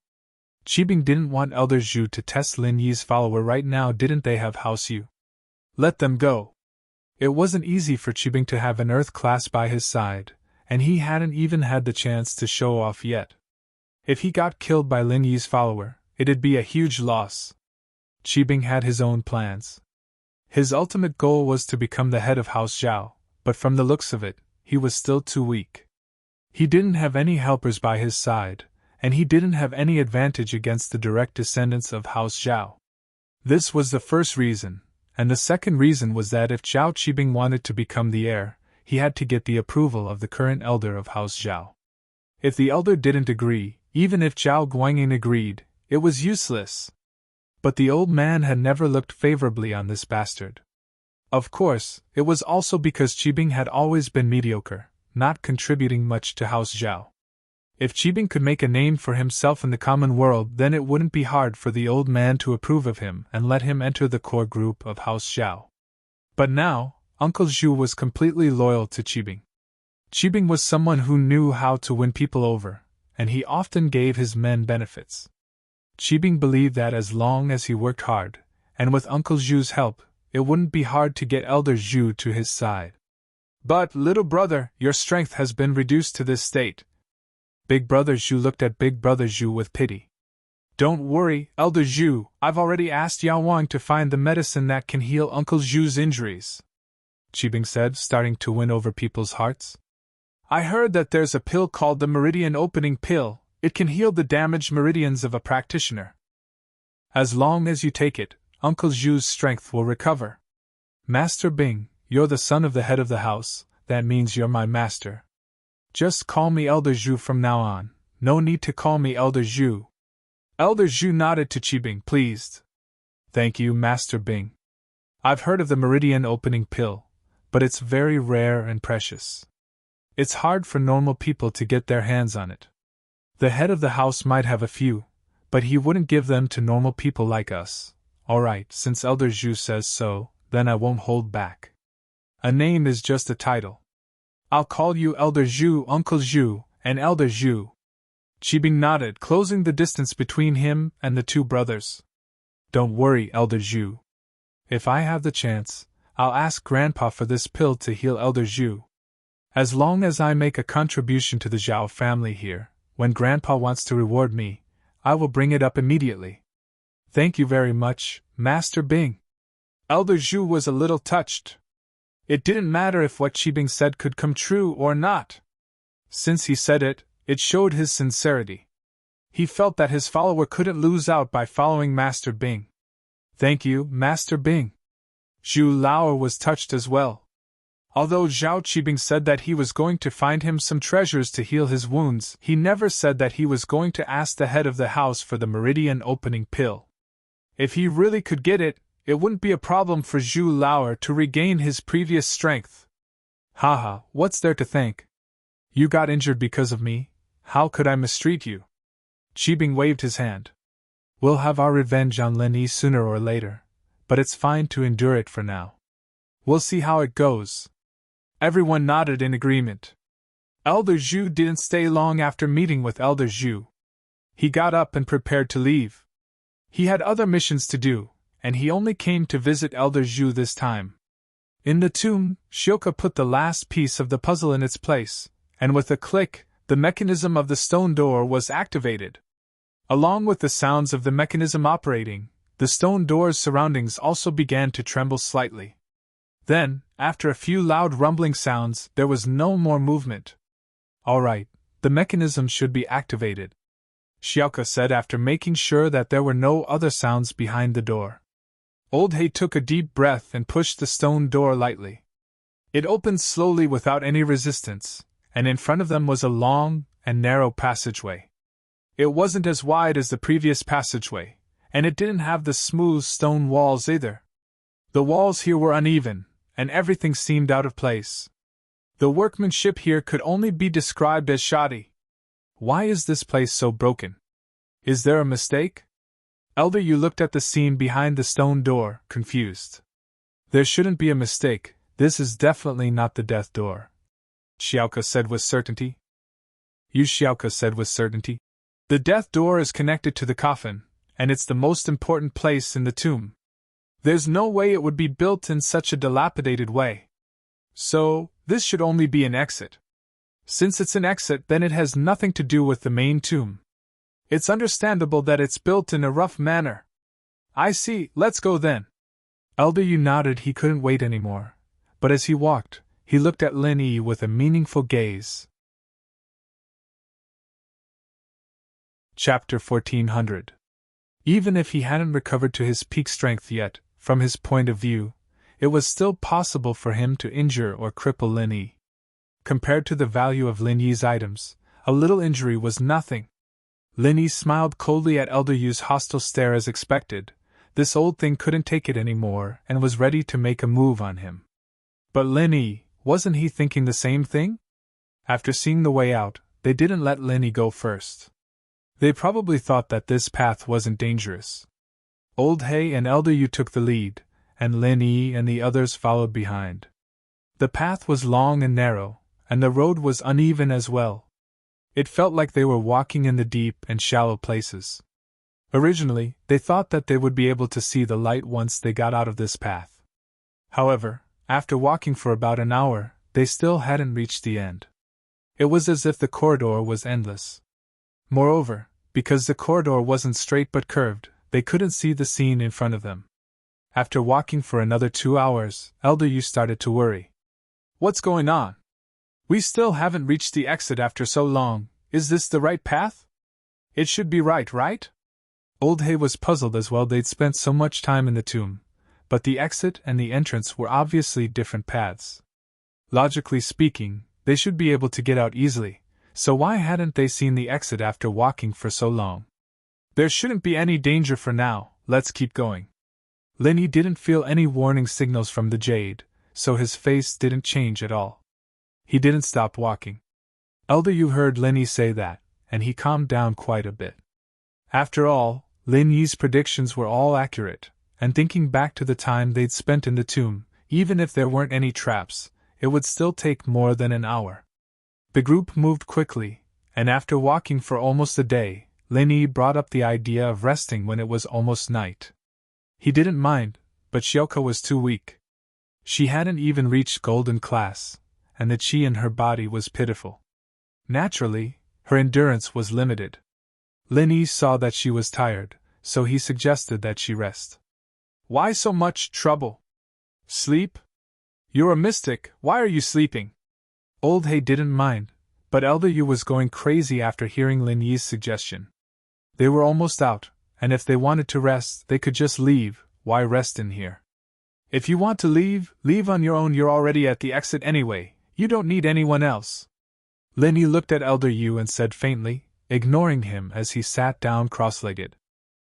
Qibing didn't want Elder Zhu to test Lin Yi's follower right now. Didn't they have House Yu? Let them go. It wasn't easy for Qibing to have an Earth class by his side, and he hadn't even had the chance to show off yet. If he got killed by Lin Yi's follower, it'd be a huge loss. Qibing had his own plans. His ultimate goal was to become the head of House Zhao, but from the looks of it, he was still too weak. He didn't have any helpers by his side, and he didn't have any advantage against the direct descendants of House Zhao. This was the first reason, and the second reason was that if Zhao Qibing wanted to become the heir, he had to get the approval of the current elder of House Zhao. If the elder didn't agree, even if Zhao Guangying agreed, it was useless. But the old man had never looked favorably on this bastard. Of course, it was also because Qibing had always been mediocre, not contributing much to House Zhao. If Qibing could make a name for himself in the common world, then it wouldn't be hard for the old man to approve of him and let him enter the core group of House Zhao. But now, Uncle Zhu was completely loyal to Qibing. Qibing was someone who knew how to win people over, and he often gave his men benefits. Qibing believed that as long as he worked hard, and with Uncle Zhu's help, it wouldn't be hard to get Elder Zhu to his side. But, little brother, your strength has been reduced to this state. Big Brother Zhu looked at Big Brother Zhu with pity. Don't worry, Elder Zhu, I've already asked Yao Wang to find the medicine that can heal Uncle Zhu's injuries, Qibing said, starting to win over people's hearts. I heard that there's a pill called the Meridian Opening Pill. It can heal the damaged meridians of a practitioner. As long as you take it, Uncle Zhu's strength will recover. Master Bing, you're the son of the head of the house, that means you're my master. Just call me Elder Zhu from now on, no need to call me Elder Zhu. Elder Zhu nodded to Qibing, pleased. Thank you, Master Bing. I've heard of the Meridian Opening Pill, but it's very rare and precious. It's hard for normal people to get their hands on it. The head of the house might have a few, but he wouldn't give them to normal people like us. Alright, since Elder Zhu says so, then I won't hold back. A name is just a title. I'll call you Elder Zhu, Uncle Zhu, and Elder Zhu. Qibing nodded, closing the distance between him and the two brothers. Don't worry, Elder Zhu. If I have the chance, I'll ask Grandpa for this pill to heal Elder Zhu. As long as I make a contribution to the Zhao family here, when Grandpa wants to reward me, I will bring it up immediately. Thank you very much, Master Bing. Elder Zhu was a little touched. It didn't matter if what Qibing said could come true or not. Since he said it, it showed his sincerity. He felt that his follower couldn't lose out by following Master Bing. Thank you, Master Bing. Zhu Lao was touched as well. Although Zhao Qibing said that he was going to find him some treasures to heal his wounds, he never said that he was going to ask the head of the house for the Meridian Opening Pill. If he really could get it, it wouldn't be a problem for Zhu Lao to regain his previous strength. Haha, what's there to thank? You got injured because of me, how could I mistreat you? Qibing waved his hand. We'll have our revenge on Lin Yi sooner or later, but it's fine to endure it for now. We'll see how it goes. Everyone nodded in agreement. Elder Zhu didn't stay long after meeting with Elder Zhu. He got up and prepared to leave. He had other missions to do, and he only came to visit Elder Zhu this time. In the tomb, Shioka put the last piece of the puzzle in its place, and with a click, the mechanism of the stone door was activated. Along with the sounds of the mechanism operating, the stone door's surroundings also began to tremble slightly. Then, after a few loud rumbling sounds, there was no more movement. Alright, the mechanism should be activated, Xiaoka said after making sure that there were no other sounds behind the door. Old He took a deep breath and pushed the stone door lightly. It opened slowly without any resistance, and in front of them was a long and narrow passageway. It wasn't as wide as the previous passageway, and it didn't have the smooth stone walls either. The walls here were uneven, and everything seemed out of place. The workmanship here could only be described as shoddy. Why is this place so broken? Is there a mistake? Elder Yu looked at the scene behind the stone door, confused. There shouldn't be a mistake, this is definitely not the death door, Xiaoka said with certainty. Xiaoka said with certainty. The death door is connected to the coffin, and it's the most important place in the tomb. There's no way it would be built in such a dilapidated way. So, this should only be an exit. Since it's an exit, then it has nothing to do with the main tomb. It's understandable that it's built in a rough manner. I see, let's go then. Elder Yu nodded. He couldn't wait anymore, but as he walked, he looked at Lin Yi with a meaningful gaze. Chapter 1400. Even if he hadn't recovered to his peak strength yet, from his point of view, it was still possible for him to injure or cripple Lin Yi. Compared to the value of Lin Yi's items, a little injury was nothing. Lin Yi smiled coldly at Elder Yu's hostile stare as expected. This old thing couldn't take it anymore and was ready to make a move on him. But Lin Yi, wasn't he thinking the same thing? After seeing the way out, they didn't let Lin Yi go first. They probably thought that this path wasn't dangerous. Old Hay and Elder Yu took the lead, and Lin Yi and the others followed behind. The path was long and narrow, and the road was uneven as well. It felt like they were walking in the deep and shallow places. Originally, they thought that they would be able to see the light once they got out of this path. However, after walking for about an hour, they still hadn't reached the end. It was as if the corridor was endless. Moreover, because the corridor wasn't straight but curved, they couldn't see the scene in front of them. After walking for another 2 hours, Elder Yu started to worry. What's going on? We still haven't reached the exit after so long. Is this the right path? It should be right? Old Hay was puzzled as well. They'd spent so much time in the tomb, but the exit and the entrance were obviously different paths. Logically speaking, they should be able to get out easily, so why hadn't they seen the exit after walking for so long? There shouldn't be any danger for now, let's keep going. Lin Yi didn't feel any warning signals from the jade, so his face didn't change at all. He didn't stop walking. Elder Yu heard Lin Yi say that, and he calmed down quite a bit. After all, Lin Yi's predictions were all accurate, and thinking back to the time they'd spent in the tomb, even if there weren't any traps, it would still take more than an hour. The group moved quickly, and after walking for almost a day, Lin Yi brought up the idea of resting when it was almost night. He didn't mind, but Xiaoka was too weak. She hadn't even reached golden class, and the qi in her body was pitiful. Naturally, her endurance was limited. Lin Yi saw that she was tired, so he suggested that she rest. Why so much trouble? Sleep? You're a mystic, why are you sleeping? Old Hay didn't mind, but Elder Yu was going crazy after hearing Lin Yi's suggestion. They were almost out, and if they wanted to rest, they could just leave. Why rest in here? If you want to leave, leave on your own. You're already at the exit anyway. You don't need anyone else. Lin Yi looked at Elder Yu and said faintly, ignoring him as he sat down cross-legged.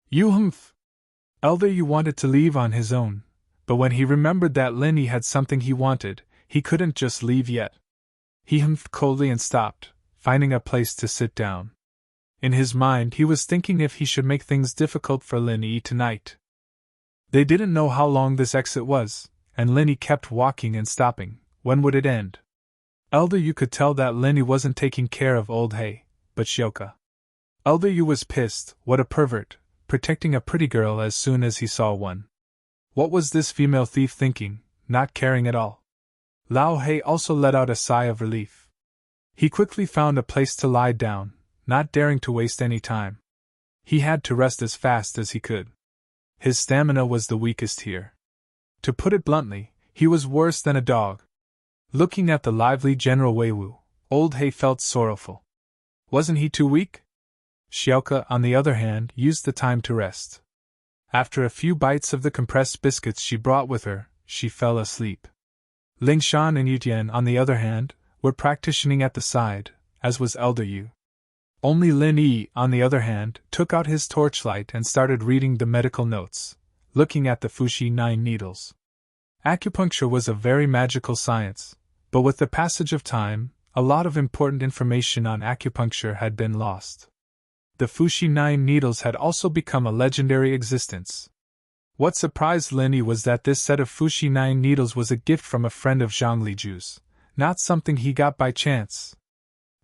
You humph. Elder Yu wanted to leave on his own, but when he remembered that Lin Yi had something he wanted, he couldn't just leave yet. He humphed coldly and stopped, finding a place to sit down. In his mind, he was thinking if he should make things difficult for Lin Yi tonight. They didn't know how long this exit was, and Lin Yi kept walking and stopping. When would it end? Elder Yu could tell that Lin Yi wasn't taking care of Old Hay, but Xiaoka. Elder Yu was pissed. What a pervert, protecting a pretty girl as soon as he saw one. What was this female thief thinking, not caring at all? Lao He also let out a sigh of relief. He quickly found a place to lie down, not daring to waste any time. He had to rest as fast as he could. His stamina was the weakest here. To put it bluntly, he was worse than a dog. Looking at the lively General Weiwu, Old Hay felt sorrowful. Wasn't he too weak? Xiaoka, on the other hand, used the time to rest. After a few bites of the compressed biscuits she brought with her, she fell asleep. Lingshan and Yutian, on the other hand, were practicing at the side, as was Elder Yu. Only Lin Yi, on the other hand, took out his torchlight and started reading the medical notes, looking at the Fuxi 9 needles. Acupuncture was a very magical science, but with the passage of time, a lot of important information on acupuncture had been lost. The Fuxi 9 needles had also become a legendary existence. What surprised Lin Yi was that this set of Fuxi 9 needles was a gift from a friend of Zhang Liju's, not something he got by chance.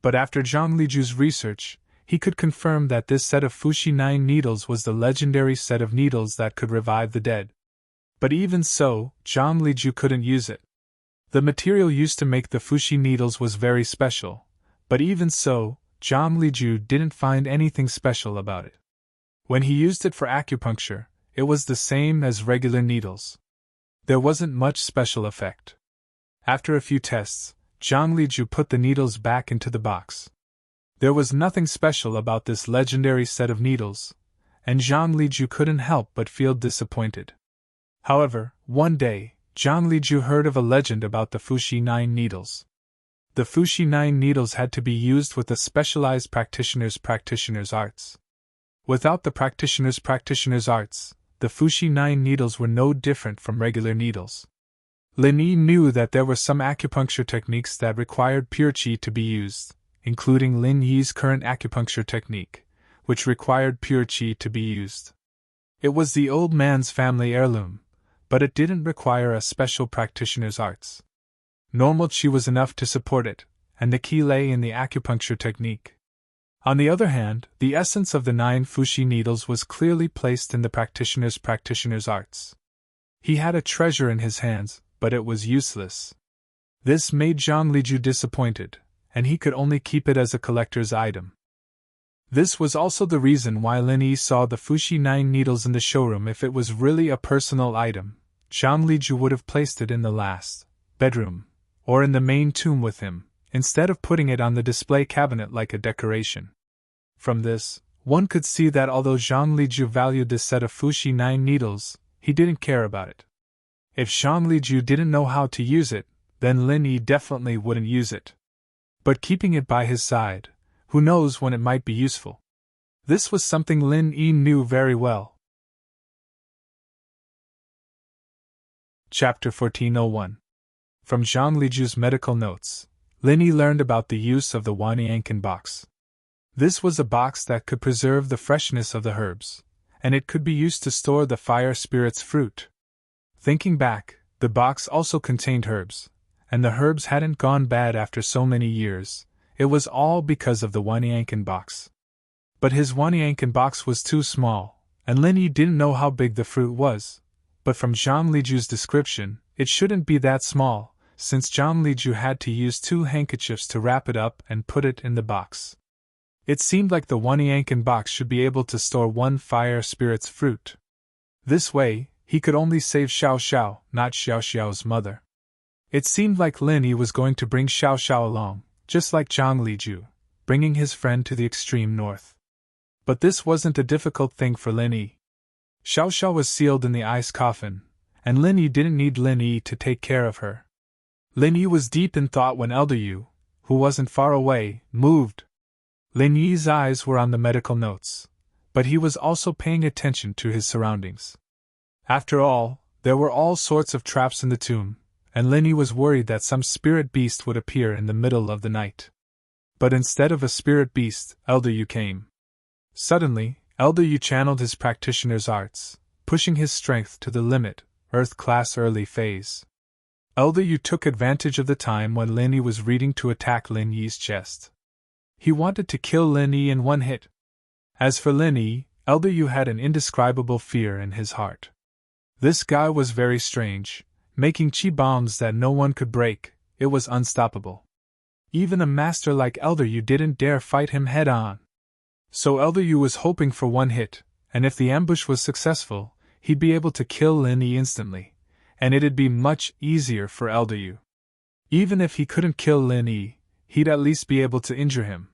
But after Zhang Liju's research, he could confirm that this set of Fuxi 9 needles was the legendary set of needles that could revive the dead. But even so, Zhang Liju couldn't use it. The material used to make the Fuxi needles was very special, but even so, Zhang Liju didn't find anything special about it. When he used it for acupuncture, it was the same as regular needles. There wasn't much special effect. After a few tests, Zhang Liju put the needles back into the box. There was nothing special about this legendary set of needles, and Zhang Liju couldn't help but feel disappointed. However, one day, Zhang Liju heard of a legend about the Fuxi 9 needles. The Fuxi 9 needles had to be used with a specialized practitioner's arts. Without the practitioner's arts, the Fuxi 9 needles were no different from regular needles. Lin Yi knew that there were some acupuncture techniques that required pure qi to be used, including Lin Yi's current acupuncture technique, which required pure qi to be used. It was the old man's family heirloom, but it didn't require a special practitioner's arts. Normal qi was enough to support it, and the key lay in the acupuncture technique. On the other hand, the essence of the 9 Fuxi needles was clearly placed in the practitioner's arts. He had a treasure in his hands, but it was useless. This made Zhang Liju disappointed, and he could only keep it as a collector's item. This was also the reason why Lin Yi saw the Fuxi 9 needles in the showroom. If it was really a personal item, Zhang Liju would have placed it in the last bedroom, or in the main tomb with him, instead of putting it on the display cabinet like a decoration. From this, one could see that although Zhang Liju valued this set of Fuxi 9 needles, he didn't care about it. If Zhang Liju didn't know how to use it, then Lin Yi definitely wouldn't use it. But keeping it by his side, who knows when it might be useful? This was something Lin Yi knew very well. Chapter 1401. From Zhang Liju's medical notes, Lin Yi learned about the use of the Wanyankin box. This was a box that could preserve the freshness of the herbs, and it could be used to store the fire spirit's fruit. Thinking back, the box also contained herbs, and the herbs hadn't gone bad after so many years. It was all because of the Wanyankin box. But his Wanyankin box was too small, and Lin Yi didn't know how big the fruit was. But from Zhang Liju's description, it shouldn't be that small, since Zhang Liju had to use 2 handkerchiefs to wrap it up and put it in the box. It seemed like the Wanyankin box should be able to store 1 fire spirit's fruit. This way, he could only save Xiao Xiao, not Xiao Xiao's mother. It seemed like Lin Yi was going to bring Xiao Xiao along, just like Zhang Liju, bringing his friend to the extreme north. But this wasn't a difficult thing for Lin Yi. Xiao Xiao was sealed in the ice coffin, and Lin Yi didn't need Lin Yi to take care of her. Lin Yi was deep in thought when Elder Yu, who wasn't far away, moved. Lin Yi's eyes were on the medical notes, but he was also paying attention to his surroundings. After all, there were all sorts of traps in the tomb, and Lin Yi was worried that some spirit beast would appear in the middle of the night. But instead of a spirit beast, Elder Yu came. Suddenly, Elder Yu channeled his practitioner's arts, pushing his strength to the limit, Earth Class Early Phase. Elder Yu took advantage of the time when Lin Yi was reading to attack Lin Yi's chest. He wanted to kill Lin Yi in one hit. As for Lin Yi, Elder Yu had an indescribable fear in his heart. This guy was very strange, making qi bombs that no one could break. It was unstoppable. Even a master like Elder Yu didn't dare fight him head-on. So Elder Yu was hoping for one hit, and if the ambush was successful, he'd be able to kill Lin Yi instantly, and it'd be much easier for Elder Yu. Even if he couldn't kill Lin Yi, he'd at least be able to injure him.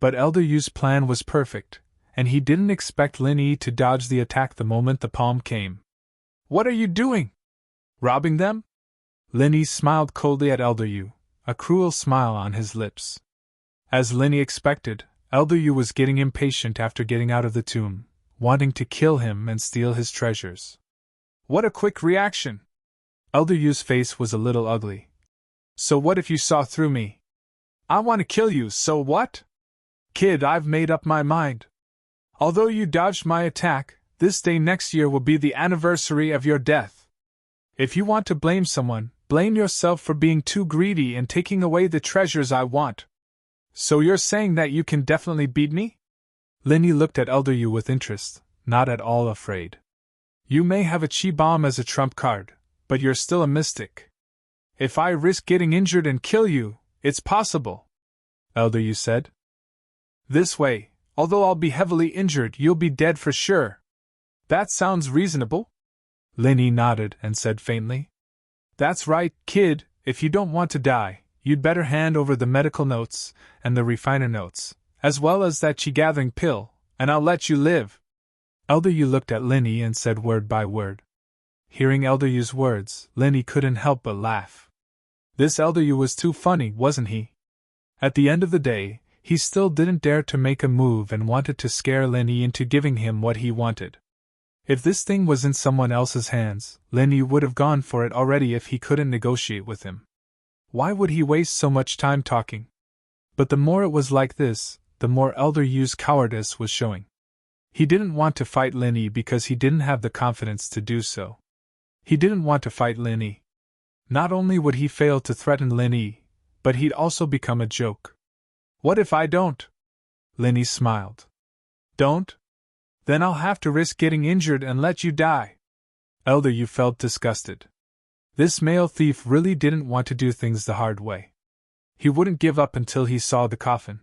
But Elder Yu's plan was perfect, and he didn't expect Lin Yi to dodge the attack the moment the palm came. "What are you doing? Robbing them?" Lin Yi smiled coldly at Elder Yu, a cruel smile on his lips. As Lin Yi expected, Elder Yu was getting impatient after getting out of the tomb, wanting to kill him and steal his treasures. "What a quick reaction!" Elder Yu's face was a little ugly. "So what if you saw through me? I want to kill you, so what? Kid, I've made up my mind. Although you dodged my attack, this day next year will be the anniversary of your death. If you want to blame someone, blame yourself for being too greedy and taking away the treasures I want. So you're saying that you can definitely beat me?" Lin Yi looked at Elder Yu with interest, not at all afraid. "You may have a qi bomb as a trump card, but you're still a mystic. If I risk getting injured and kill you, it's possible," Elder Yu said. "This way, although I'll be heavily injured, you'll be dead for sure. That sounds reasonable?" Lin Yi nodded and said faintly. "That's right, kid, if you don't want to die, you'd better hand over the medical notes and the refiner notes, As well as that chi-gathering pill, and I'll let you live. Elder Yu looked at Linny and said word by word. Hearing Elder Yu's words, Linny couldn't help but laugh. This Elder Yu was too funny, wasn't he? At the end of the day, he still didn't dare to make a move and wanted to scare Linny into giving him what he wanted. If this thing was in someone else's hands, Linny would have gone for it already if he couldn't negotiate with him. Why would he waste so much time talking? But the more it was like this, the more Elder Yu's cowardice was showing. He didn't want to fight Linny because he didn't have the confidence to do so. He didn't want to fight Linny. Not only would he fail to threaten Linny, but he'd also become a joke. What if I don't? Linny smiled. Don't? Then I'll have to risk getting injured and let you die. Elder Yu felt disgusted. This male thief really didn't want to do things the hard way. He wouldn't give up until he saw the coffin.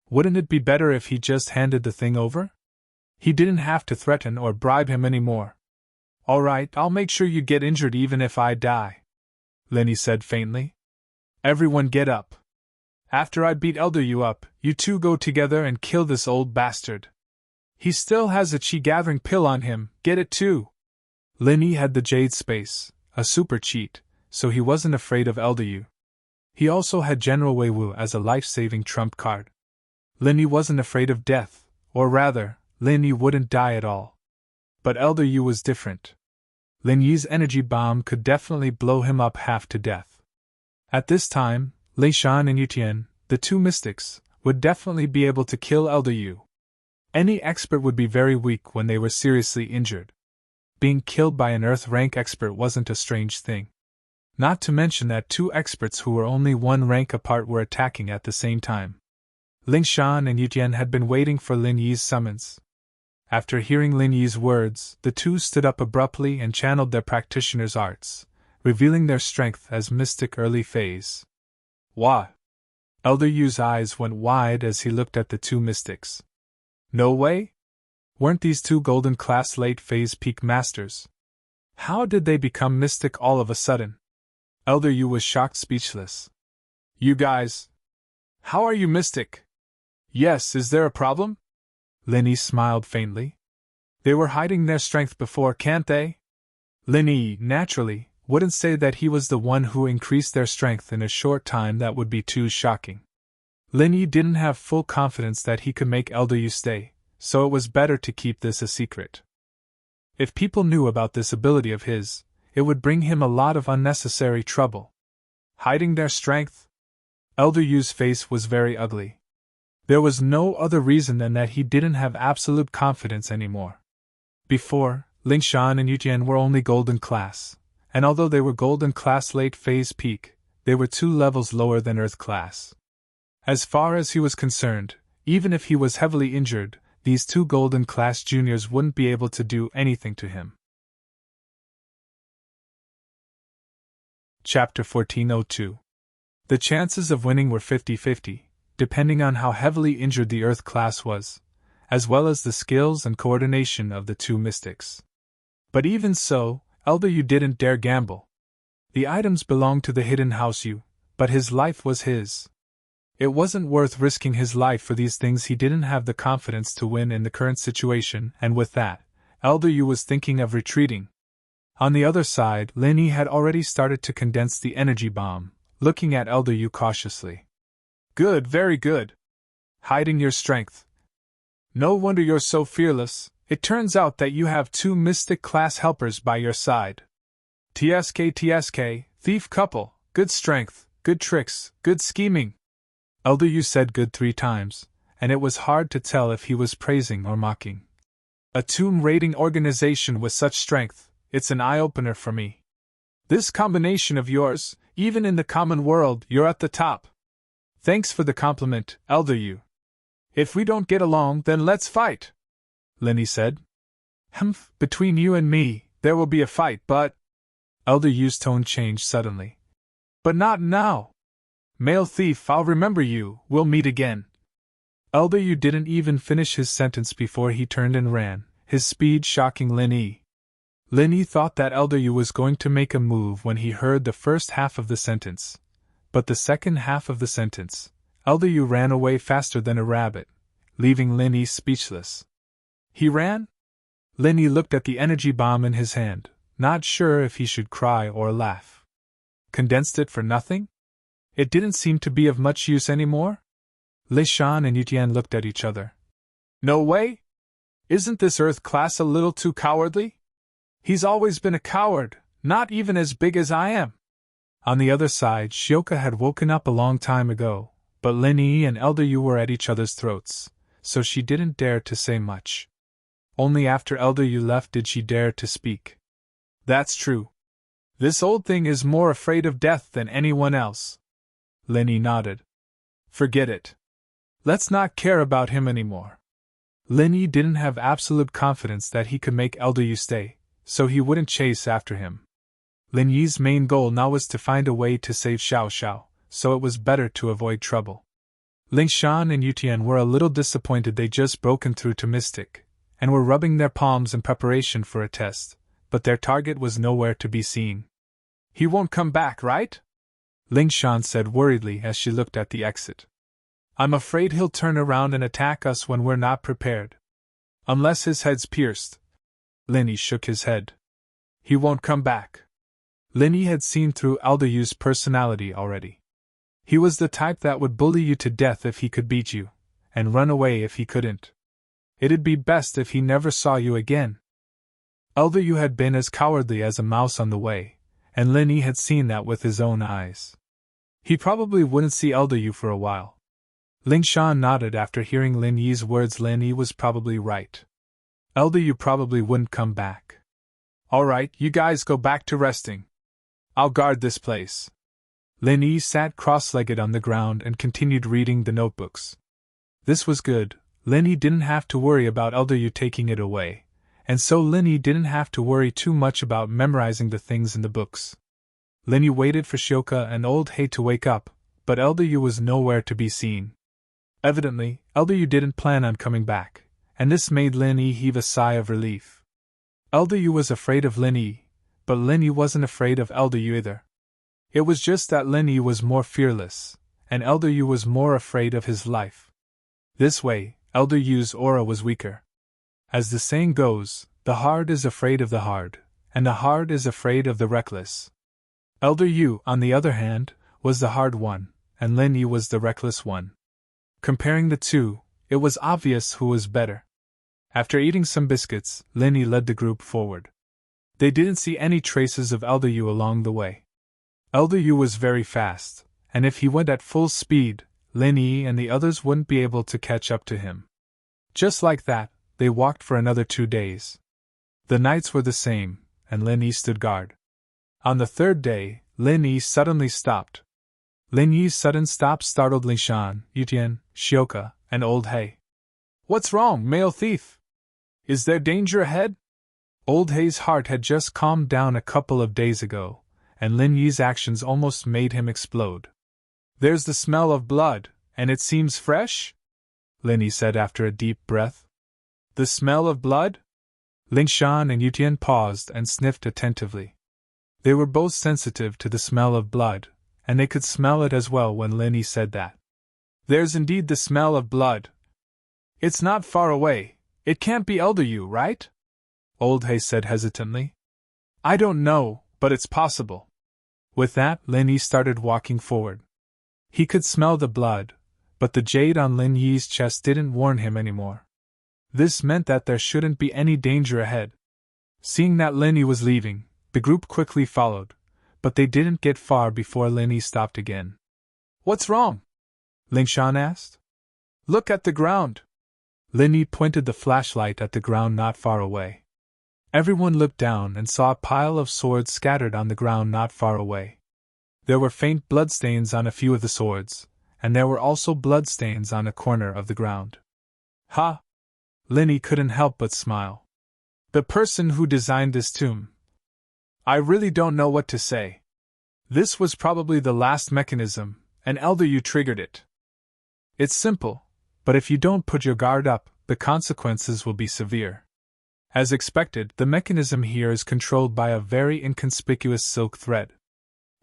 Wouldn't it be better if he just handed the thing over? He didn't have to threaten or bribe him anymore. All right, I'll make sure you get injured even if I die, Linny said faintly. Everyone get up. After I beat Elder Yu up, you two go together and kill this old bastard. He still has a chi-gathering pill on him, get it too. Linny had the Jade Space, a super cheat, so he wasn't afraid of Elder Yu. He also had General Weiwu as a life-saving trump card. Linny wasn't afraid of death, or rather, Linny wouldn't die at all. But Elder Yu was different. Lin Yi's energy bomb could definitely blow him up half to death. At this time, Lei Shan and Yutian, the two mystics, would definitely be able to kill Elder Yu. Any expert would be very weak when they were seriously injured. Being killed by an Earth-rank expert wasn't a strange thing. Not to mention that two experts who were only one rank apart were attacking at the same time. Ling Shan and Yutian had been waiting for Lin Yi's summons. After hearing Lin Yi's words, the two stood up abruptly and channeled their practitioner's arts, revealing their strength as mystic early phase. What? Elder Yu's eyes went wide as he looked at the two mystics. No way? Weren't these two golden class late phase peak masters? How did they become mystic all of a sudden? Elder Yu was shocked, speechless. You guys. How are you mystic? Yes, is there a problem? Linny smiled faintly. They were hiding their strength before, can't they? Linny, naturally, wouldn't say that he was the one who increased their strength in a short time. That would be too shocking. Linny didn't have full confidence that he could make Elder Yu stay, so it was better to keep this a secret. If people knew about this ability of his, it would bring him a lot of unnecessary trouble. Hiding their strength? Elder Yu's face was very ugly. There was no other reason than that he didn't have absolute confidence anymore. Before, Ling Shan and Yutian were only golden class, and although they were golden class late phase peak, they were 2 levels lower than Earth class. As far as he was concerned, even if he was heavily injured, these 2 golden class juniors wouldn't be able to do anything to him. Chapter 1402. The chances of winning were 50-50, depending on how heavily injured the Earth class was, as well as the skills and coordination of the 2 mystics. But even so, Elder Yu didn't dare gamble. The items belonged to the hidden house Yu, but his life was his. It wasn't worth risking his life for these things he didn't have the confidence to win in the current situation, and with that, Elder Yu was thinking of retreating. On the other side, Lin Yi had already started to condense the energy bomb, looking at Elder Yu cautiously. Good, very good. Hiding your strength. No wonder you're so fearless. It turns out that you have 2 mystic class helpers by your side. TSK, thief couple, good strength, good tricks, good scheming. Elder Yu said good 3 times, and it was hard to tell if he was praising or mocking. A tomb raiding organization with such strength, it's an eye-opener for me. This combination of yours, even in the common world, you're at the top. Thanks for the compliment, Elder Yu. If we don't get along, then let's fight, Linny said. Humph, between you and me, there will be a fight, but... Elder Yu's tone changed suddenly. But not now. Male thief, I'll remember you, we'll meet again. Elder Yu didn't even finish his sentence before he turned and ran, his speed shocking Lin Yi. Lin Yi thought that Elder Yu was going to make a move when he heard the first half of the sentence. But the second half of the sentence, Elder Yu ran away faster than a rabbit, leaving Lin Yi speechless. He ran? Lin Yi looked at the energy bomb in his hand, not sure if he should cry or laugh. Condensed it for nothing? It didn't seem to be of much use anymore? Li Shan and Yutian looked at each other. No way? Isn't this Earth class a little too cowardly? He's always been a coward, not even as big as I am. On the other side, Shioka had woken up a long time ago, but Lin Yi and Elder Yu were at each other's throats, so she didn't dare to say much. Only after Elder Yu left did she dare to speak. That's true. This old thing is more afraid of death than anyone else. Lin Yi nodded. Forget it. Let's not care about him anymore. Lin Yi didn't have absolute confidence that he could make Elder Yu stay, so he wouldn't chase after him. Lin Yi's main goal now was to find a way to save Xiao Xiao, so it was better to avoid trouble. Ling Shan and Yutian were a little disappointed they'd just broken through to Mystic, and were rubbing their palms in preparation for a test, but their target was nowhere to be seen. He won't come back, right? Ling Shan said worriedly as she looked at the exit. I'm afraid he'll turn around and attack us when we're not prepared. Unless his head's pierced. Lin Yi shook his head. He won't come back. Lin Yi had seen through Elder Yu's personality already. He was the type that would bully you to death if he could beat you, and run away if he couldn't. It'd be best if he never saw you again. Elder Yu had been as cowardly as a mouse on the way, and Lin Yi had seen that with his own eyes. He probably wouldn't see Elder Yu for a while. Ling Shan nodded after hearing Lin Yi's words. Lin Yi was probably right. Elder Yu probably wouldn't come back. All right, you guys go back to resting. I'll guard this place. Lin Yi sat cross-legged on the ground and continued reading the notebooks. This was good. Lin Yi didn't have to worry about Elder Yu taking it away, and so Lin Yi didn't have to worry too much about memorizing the things in the books. Lin Yi waited for Shioka and Old Hei to wake up, but Elder Yu was nowhere to be seen. Evidently, Elder Yu didn't plan on coming back, and this made Lin Yi heave a sigh of relief. Elder Yu was afraid of Lin Yi, but Lin Yi wasn't afraid of Elder Yu either. It was just that Lin Yi was more fearless, and Elder Yu was more afraid of his life. This way, Elder Yu's aura was weaker. As the saying goes, the hard is afraid of the hard, and the hard is afraid of the reckless. Elder Yu, on the other hand, was the hard one, and Lin Yi was the reckless one. Comparing the two, it was obvious who was better. After eating some biscuits, Lin Yi led the group forward. They didn't see any traces of Elder Yu along the way. Elder Yu was very fast, and if he went at full speed, Lin Yi and the others wouldn't be able to catch up to him. Just like that, they walked for another 2 days. The nights were the same, and Lin Yi stood guard. On the third day, Lin Yi suddenly stopped. Lin Yi's sudden stop startled Ling Shan, Yutian, Shioka, and Old Hei. What's wrong, male thief? Is there danger ahead? Old Hei's heart had just calmed down a couple of days ago, and Lin Yi's actions almost made him explode. There's the smell of blood, and it seems fresh? Lin Yi said after a deep breath. The smell of blood? Ling Shan and Yutian paused and sniffed attentively. They were both sensitive to the smell of blood, and they could smell it as well when Lin Yi said that. There's indeed the smell of blood. It's not far away. It can't be Elder Yu, right? Old Hei said hesitantly. I don't know, but it's possible. With that, Lin Yi started walking forward. He could smell the blood, but the jade on Lin Yi's chest didn't warn him anymore. This meant that there shouldn't be any danger ahead. Seeing that Lin Yi was leaving, the group quickly followed, but they didn't get far before Lin Yi stopped again. What's wrong? Ling Shan asked. Look at the ground. Lin Yi pointed the flashlight at the ground not far away. Everyone looked down and saw a pile of swords scattered on the ground not far away. There were faint bloodstains on a few of the swords, and there were also bloodstains on a corner of the ground. Ha! Lin Yi couldn't help but smile. The person who designed this tomb. I really don't know what to say. This was probably the last mechanism, and Elder Yu triggered it. It's simple, but if you don't put your guard up, the consequences will be severe. As expected, the mechanism here is controlled by a very inconspicuous silk thread.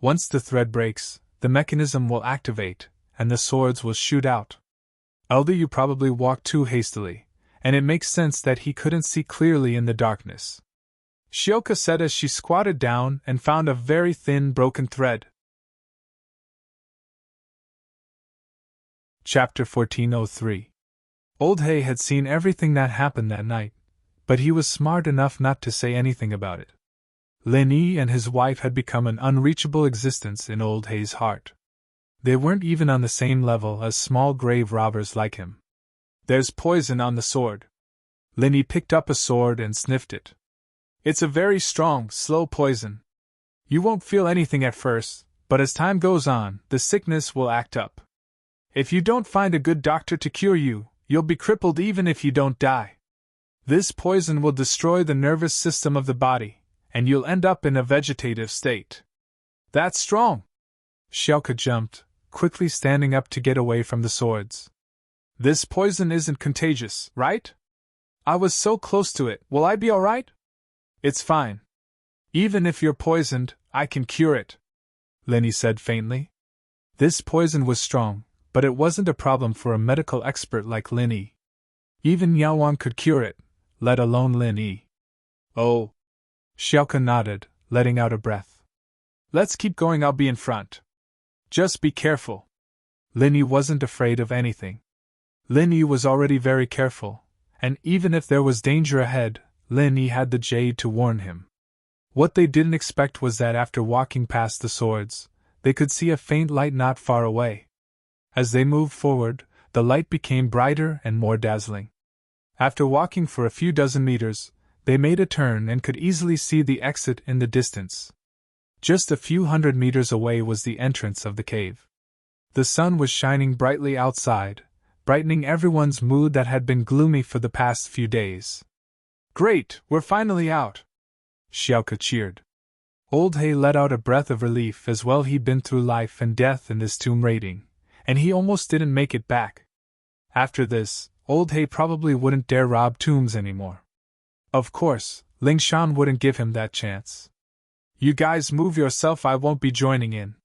Once the thread breaks, the mechanism will activate, and the swords will shoot out. Elder, you probably walked too hastily, and it makes sense that he couldn't see clearly in the darkness," Shioka said as she squatted down and found a very thin, broken thread. Chapter 1403. Old Hay had seen everything that happened that night, but he was smart enough not to say anything about it. Lin Yi and his wife had become an unreachable existence in Old Hay's heart. They weren't even on the same level as small grave robbers like him. "There's poison on the sword." Lin Yi picked up a sword and sniffed it. "It's a very strong, slow poison. You won't feel anything at first, but as time goes on, the sickness will act up. If you don't find a good doctor to cure you, you'll be crippled even if you don't die. This poison will destroy the nervous system of the body, and you'll end up in a vegetative state." "That's strong!" Xiaoka jumped, quickly standing up to get away from the swords. "This poison isn't contagious, right? I was so close to it, will I be alright?" "It's fine. Even if you're poisoned, I can cure it," Lin Yi said faintly. This poison was strong, but it wasn't a problem for a medical expert like Lin Yi. Even Yao Wang could cure it, let alone Lin Yi. "Oh." Xiaoka nodded, letting out a breath. "Let's keep going, I'll be in front. Just be careful." Lin Yi wasn't afraid of anything. Lin Yi was already very careful, and even if there was danger ahead, Lin Yi had the jade to warn him. What they didn't expect was that after walking past the swords, they could see a faint light not far away. As they moved forward, the light became brighter and more dazzling. After walking for a few dozen meters, they made a turn and could easily see the exit in the distance. Just a few hundred meters away was the entrance of the cave. The sun was shining brightly outside, brightening everyone's mood that had been gloomy for the past few days. "Great, we're finally out!" Xiaoka cheered. Old Hay let out a breath of relief as well. He'd been through life and death in this tomb raiding, and he almost didn't make it back. After this, Old Hay probably wouldn't dare rob tombs anymore. Of course, Ling Shan wouldn't give him that chance. "You guys move yourself, I won't be joining in,"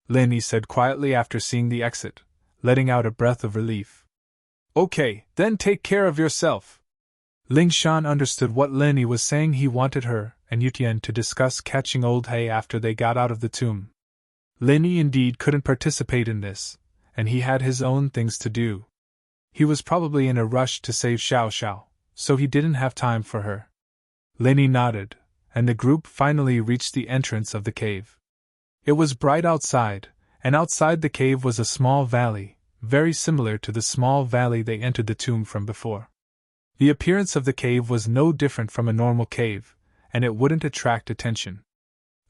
Lin Yi said quietly after seeing the exit, letting out a breath of relief. "Okay, then take care of yourself." Ling Shan understood what Lin Yi was saying. He wanted her and Yutian to discuss catching Old Hay after they got out of the tomb. Lin Yi indeed couldn't participate in this, and he had his own things to do. He was probably in a rush to save Xiao Xiao, so he didn't have time for her. Lin Yi nodded, and the group finally reached the entrance of the cave. It was bright outside, and outside the cave was a small valley, very similar to the small valley they entered the tomb from before. The appearance of the cave was no different from a normal cave, and it wouldn't attract attention.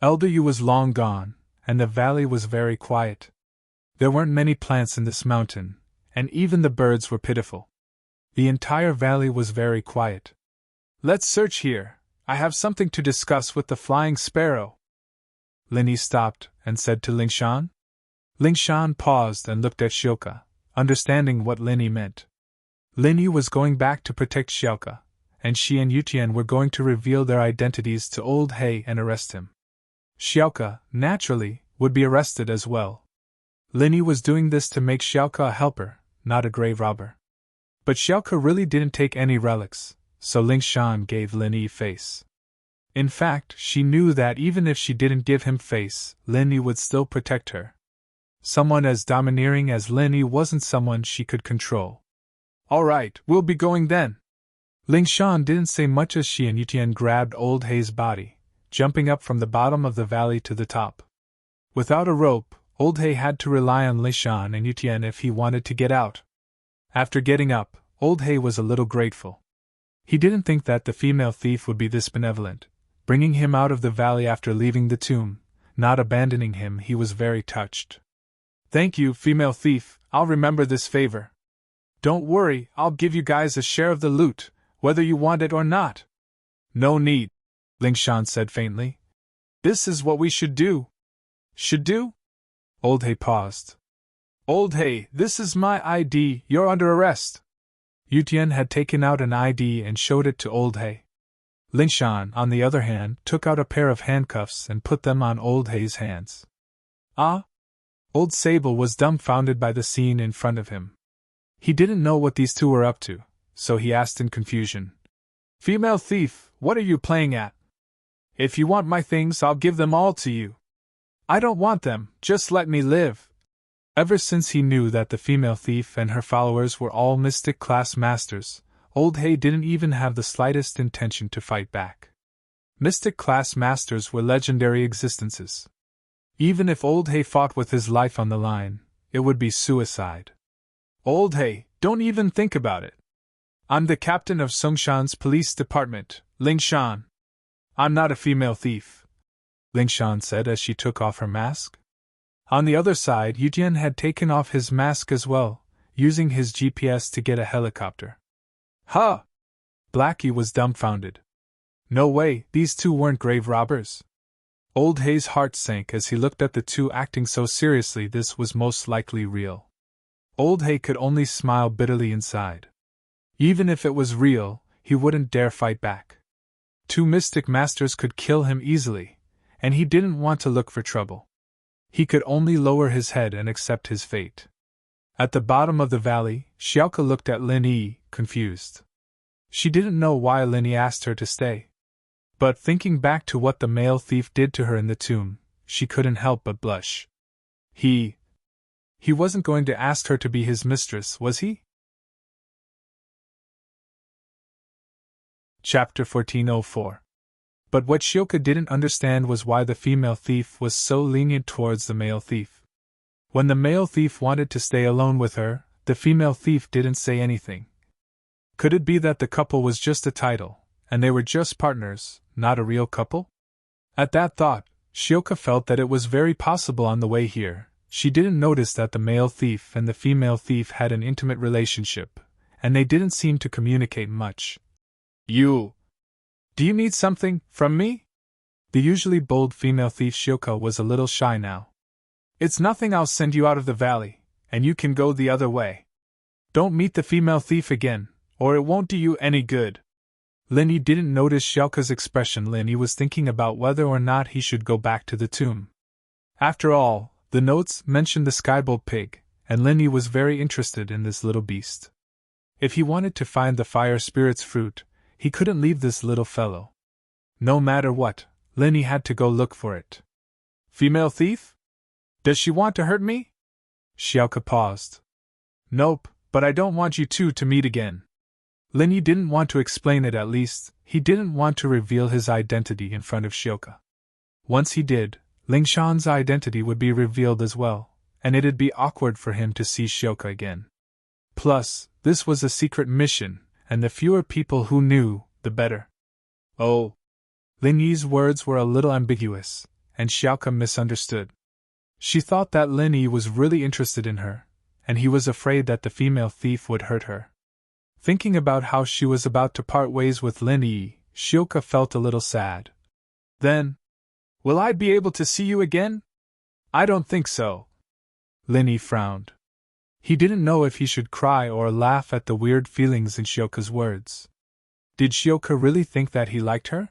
Elder Yu was long gone, and the valley was very quiet. There weren't many plants in this mountain, and even the birds were pitiful. The entire valley was very quiet. "Let's search here. I have something to discuss with the flying sparrow." Lin Yi stopped and said to Ling Shan. Ling Shan paused and looked at Shioka, understanding what Lin Yi meant. Lin Yi was going back to protect Xiaoka, and she and Yutian were going to reveal their identities to Old Hay and arrest him. Xiaoka, naturally, would be arrested as well. Lin Yi was doing this to make Xiaoka a helper, not a grave robber. But Xiaoka really didn't take any relics, so Ling Shan gave Lin Yi face. In fact, she knew that even if she didn't give him face, Lin Yi would still protect her. Someone as domineering as Lin Yi wasn't someone she could control. "All right, we'll be going then." Ling Shan didn't say much as she and Yutian grabbed Old Hay's body, jumping up from the bottom of the valley to the top. Without a rope, Old Hay had to rely on Ling Shan and Yutian if he wanted to get out. After getting up, Old Hay was a little grateful. He didn't think that the female thief would be this benevolent, bringing him out of the valley after leaving the tomb, not abandoning him. He was very touched. "Thank you, female thief, I'll remember this favor. Don't worry, I'll give you guys a share of the loot, whether you want it or not." "No need," Ling Shan said faintly. "This is what we should do." "Should do?" Old Hay paused. "Old Hay, this is my ID, you're under arrest." Yutian had taken out an ID and showed it to Old Hay. Ling Shan, on the other hand, took out a pair of handcuffs and put them on Old Hay's hands. "Ah?" Old Sable was dumbfounded by the scene in front of him. He didn't know what these two were up to, so he asked in confusion. Female thief, what are you playing at? If you want my things, I'll give them all to you. I don't want them, just let me live. Ever since he knew that the female thief and her followers were all mystic class masters, Old Hay didn't even have the slightest intention to fight back. Mystic class masters were legendary existences. Even if Old Hay fought with his life on the line, it would be suicide. Old Hay, don't even think about it. I'm the captain of Songshan's police department, Ling Shan. I'm not a female thief, Ling Shan said as she took off her mask. On the other side, Yutian had taken off his mask as well, using his GPS to get a helicopter. Huh! Blackie was dumbfounded. No way, these two weren't grave robbers. Old Hay's heart sank as he looked at the two acting so seriously. This was most likely real. Old Hay could only smile bitterly inside. Even if it was real, he wouldn't dare fight back. Two mystic masters could kill him easily, and he didn't want to look for trouble. He could only lower his head and accept his fate. At the bottom of the valley, Xiaoke looked at Lin Yi, confused. She didn't know why Lin Yi asked her to stay. But thinking back to what the male thief did to her in the tomb, she couldn't help but blush. He wasn't going to ask her to be his mistress, was he? Chapter 1404. But what Xiaoke didn't understand was why the female thief was so lenient towards the male thief. When the male thief wanted to stay alone with her, the female thief didn't say anything. Could it be that the couple was just a title, and they were just partners, not a real couple? At that thought, Xiaoke felt that it was very possible on the way here. She didn't notice that the male thief and the female thief had an intimate relationship, and they didn't seem to communicate much. Do you need something from me? The usually bold female thief Xiaoke was a little shy now. It's nothing. I'll send you out of the valley, and you can go the other way. Don't meet the female thief again, or it won't do you any good. Lin Yi didn't notice Xiaoke's expression. Lin Yi was thinking about whether or not he should go back to the tomb. After all, the notes mentioned the skybolt pig, and Lin Yi was very interested in this little beast. If he wanted to find the fire spirit's fruit, he couldn't leave this little fellow. No matter what, Lin Yi had to go look for it. Female thief? Does she want to hurt me? Xiaoke paused. Nope, but I don't want you two to meet again. Lin Yi didn't want to explain it. At least, he didn't want to reveal his identity in front of Xiaoke. Once he did, Ling Shan's identity would be revealed as well, and it'd be awkward for him to see Xiaoke again. Plus, this was a secret mission, and the fewer people who knew, the better. Oh. Lin Yi's words were a little ambiguous, and Xiaoke misunderstood. She thought that Lin Yi was really interested in her, and he was afraid that the female thief would hurt her. Thinking about how she was about to part ways with Lin Yi, Xiaoke felt a little sad. Then, will I be able to see you again? I don't think so. Lin Yi frowned. He didn't know if he should cry or laugh at the weird feelings in Xiaoke's words. Did Xiaoke really think that he liked her?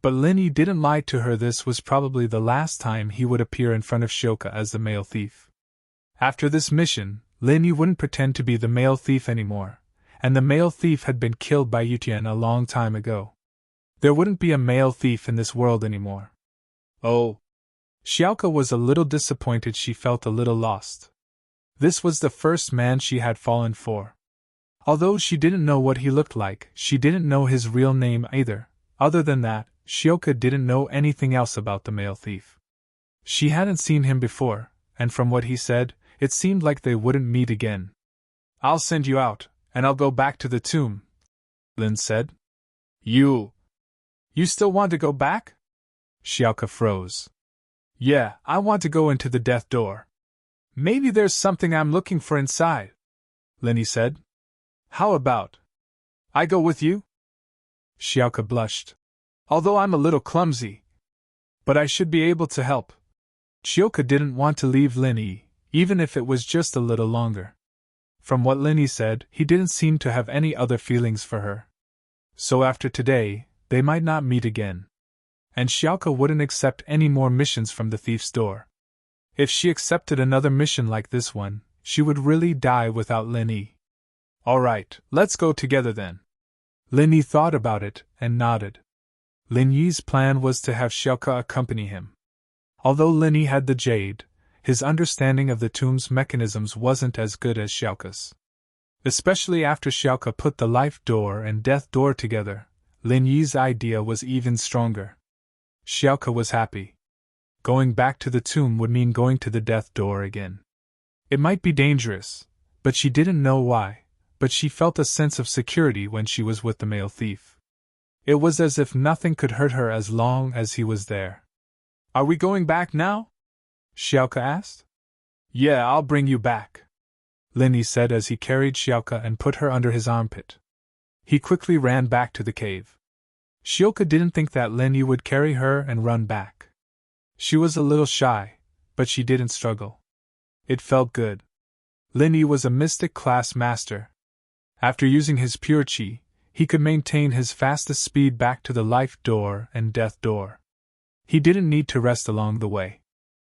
But Lin Yi didn't lie to her. This was probably the last time he would appear in front of Xiaoke as the male thief. After this mission, Lin Yi wouldn't pretend to be the male thief anymore, and the male thief had been killed by Yutian a long time ago. There wouldn't be a male thief in this world anymore. Oh. Xiaoke was a little disappointed. She felt a little lost. This was the first man she had fallen for. Although she didn't know what he looked like, she didn't know his real name either. Other than that, Xiaoke didn't know anything else about the male thief. She hadn't seen him before, and from what he said, it seemed like they wouldn't meet again. I'll send you out, and I'll go back to the tomb, Lin said. You still want to go back? Xiaoke froze. Yeah, I want to go into the death door. Maybe there's something I'm looking for inside, Lin Yi said. How about I go with you? Xiaoke blushed. Although I'm a little clumsy. But I should be able to help. Xiaoke didn't want to leave Lin Yi, even if it was just a little longer. From what Lin Yi said, he didn't seem to have any other feelings for her. So after today, they might not meet again. And Xiaoke wouldn't accept any more missions from the thief's door. If she accepted another mission like this one, she would really die without Lin Yi. All right, let's go together then. Lin Yi thought about it and nodded. Lin Yi's plan was to have Xiaoke accompany him. Although Lin Yi had the jade, his understanding of the tomb's mechanisms wasn't as good as Xiaoke's. Especially after Xiaoke put the life door and death door together, Lin Yi's idea was even stronger. Xiaoke was happy. Going back to the tomb would mean going to the death door again. It might be dangerous, but she didn't know why, but she felt a sense of security when she was with the male thief. It was as if nothing could hurt her as long as he was there. Are we going back now? Xiaoke asked. Yeah, I'll bring you back, Lin Yi said as he carried Xiaoke and put her under his armpit. He quickly ran back to the cave. Xiaoke didn't think that Lin Yi would carry her and run back. She was a little shy, but she didn't struggle. It felt good. Lin Yi was a mystic class master. After using his pure qi, he could maintain his fastest speed back to the life door and death door. He didn't need to rest along the way.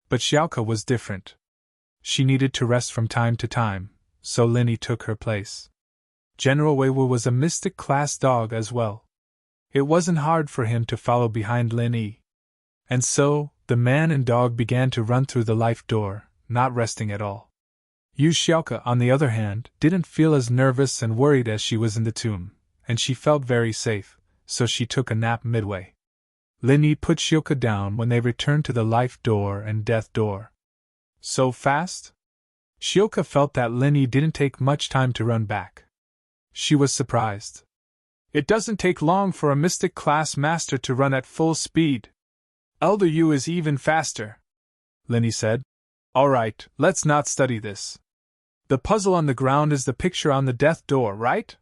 But Xiaoke was different. She needed to rest from time to time, so Lin Yi took her place. General Weiwu was a mystic class dog as well. It wasn't hard for him to follow behind Lin Yi. And so, the man and dog began to run through the life door, not resting at all. Yu Xiaoke, on the other hand, didn't feel as nervous and worried as she was in the tomb, and she felt very safe, so she took a nap midway. Lin Yi put Xiaoke down when they returned to the life door and death door. So fast? Xiaoke felt that Lin Yi didn't take much time to run back. She was surprised. It doesn't take long for a mystic class master to run at full speed. Elder Yu is even faster, Lin Yi said. All right, let's not study this. The puzzle on the ground is the picture on the death door, right?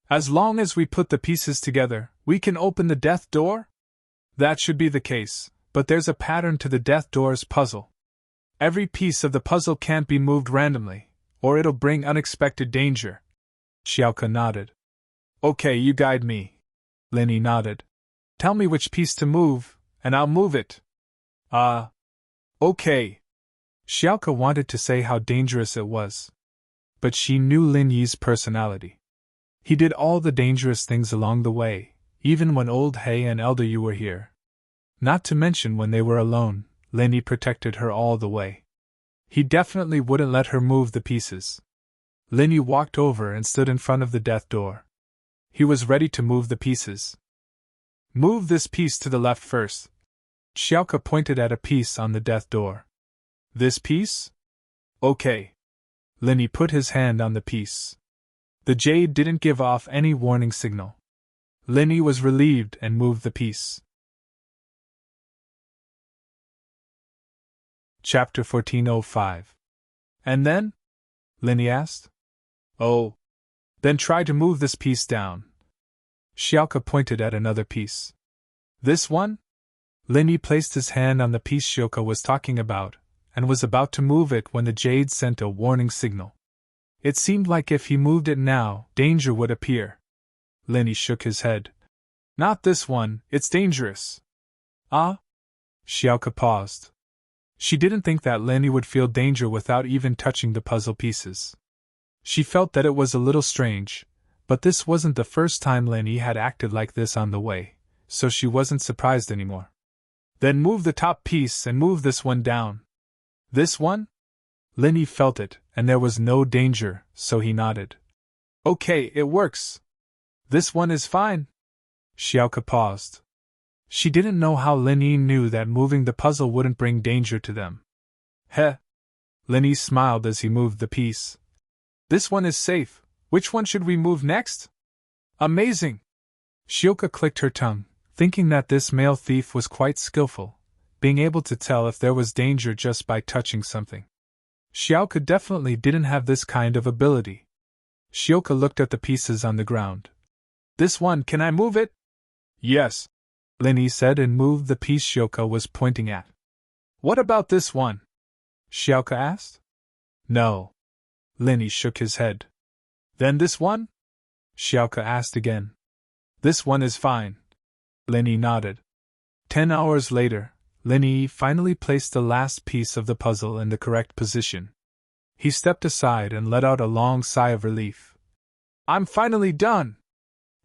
As long as we put the pieces together, we can open the death door? That should be the case, but there's a pattern to the death door's puzzle. Every piece of the puzzle can't be moved randomly, or it'll bring unexpected danger. Xiaoke nodded. Okay, you guide me. Lin Yi nodded. Tell me which piece to move, and I'll move it. Okay. Xiaoke wanted to say how dangerous it was. But she knew Lin Yi's personality. He did all the dangerous things along the way, even when Old He and Elder Yu were here. Not to mention when they were alone, Lin Yi protected her all the way. He definitely wouldn't let her move the pieces. Lin Yi walked over and stood in front of the death door. He was ready to move the pieces. Move this piece to the left first. Xiaoke pointed at a piece on the death door. This piece? Okay. Lin Yi put his hand on the piece. The jade didn't give off any warning signal. Lin Yi was relieved and moved the piece. Chapter 1405. And then? Lin Yi asked. Oh. Then try to move this piece down. Xiaoke pointed at another piece. This one? Lin Yi placed his hand on the piece Xiaoke was talking about, and was about to move it when the jade sent a warning signal. It seemed like if he moved it now, danger would appear. Lin Yi shook his head. Not this one, it's dangerous. Ah? Xiaoke paused. She didn't think that Lin Yi would feel danger without even touching the puzzle pieces. She felt that it was a little strange, but this wasn't the first time Lin Yi had acted like this on the way, so she wasn't surprised anymore. Then move the top piece and move this one down. This one? Lin Yi felt it, and there was no danger, so he nodded. Okay, it works. This one is fine. Xiaoke paused. She didn't know how Lin Yi knew that moving the puzzle wouldn't bring danger to them. Heh. Lin Yi smiled as he moved the piece. This one is safe. Which one should we move next? Amazing! Xiaoke clicked her tongue, thinking that this male thief was quite skillful, being able to tell if there was danger just by touching something. Xiaoke definitely didn't have this kind of ability. Xiaoke looked at the pieces on the ground. This one, can I move it? Yes, Lin Yi said and moved the piece Xiaoke was pointing at. What about this one? Xiaoke asked. No. Lin Yi shook his head. Then this one? Xiaoke asked again. This one is fine. Lin Yi nodded. 10 hours later, Lin Yi finally placed the last piece of the puzzle in the correct position. He stepped aside and let out a long sigh of relief. I'm finally done!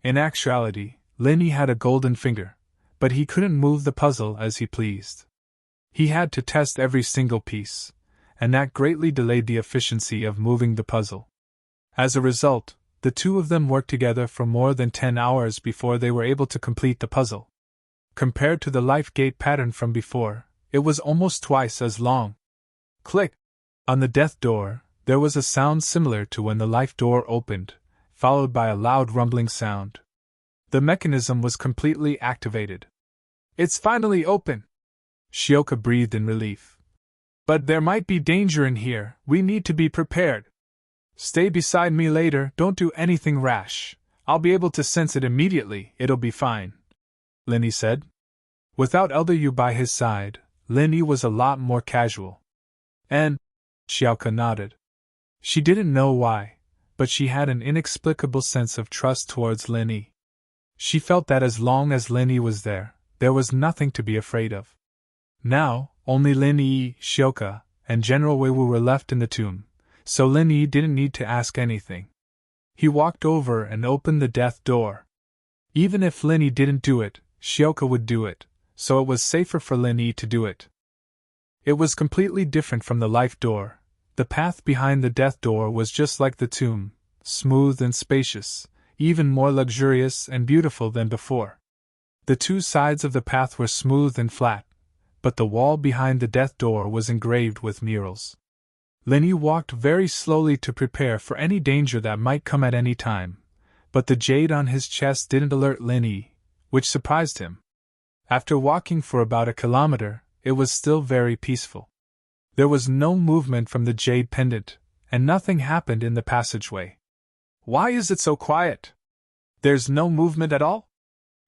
In actuality, Linny had a golden finger, but he couldn't move the puzzle as he pleased. He had to test every single piece, and that greatly delayed the efficiency of moving the puzzle. As a result, the two of them worked together for more than 10 hours before they were able to complete the puzzle. Compared to the life gate pattern from before, it was almost twice as long. Click! On the death door, there was a sound similar to when the life door opened, followed by a loud rumbling sound. The mechanism was completely activated. It's finally open! Shioka breathed in relief. But there might be danger in here, we need to be prepared. Stay beside me later, don't do anything rash. I'll be able to sense it immediately, it'll be fine, Linny said. Without Elder Yu by his side, Linny was a lot more casual. And Xiaoka nodded. She didn't know why, but she had an inexplicable sense of trust towards Linny. She felt that as long as Linny was there was nothing to be afraid of. Now, only Linny, Xiaoka, and General Weiwu were left in the tomb, so Linny didn't need to ask anything. He walked over and opened the death door. Even if Linny didn't do it, Xiaoka would do it, so it was safer for Linny to do it. It was completely different from the life door. The path behind the death door was just like the tomb, smooth and spacious, even more luxurious and beautiful than before. The two sides of the path were smooth and flat, but the wall behind the death door was engraved with murals. Linny walked very slowly to prepare for any danger that might come at any time, but the jade on his chest didn't alert Linny, which surprised him. After walking for about a kilometer, it was still very peaceful. There was no movement from the jade pendant, and nothing happened in the passageway. Why is it so quiet? There's no movement at all?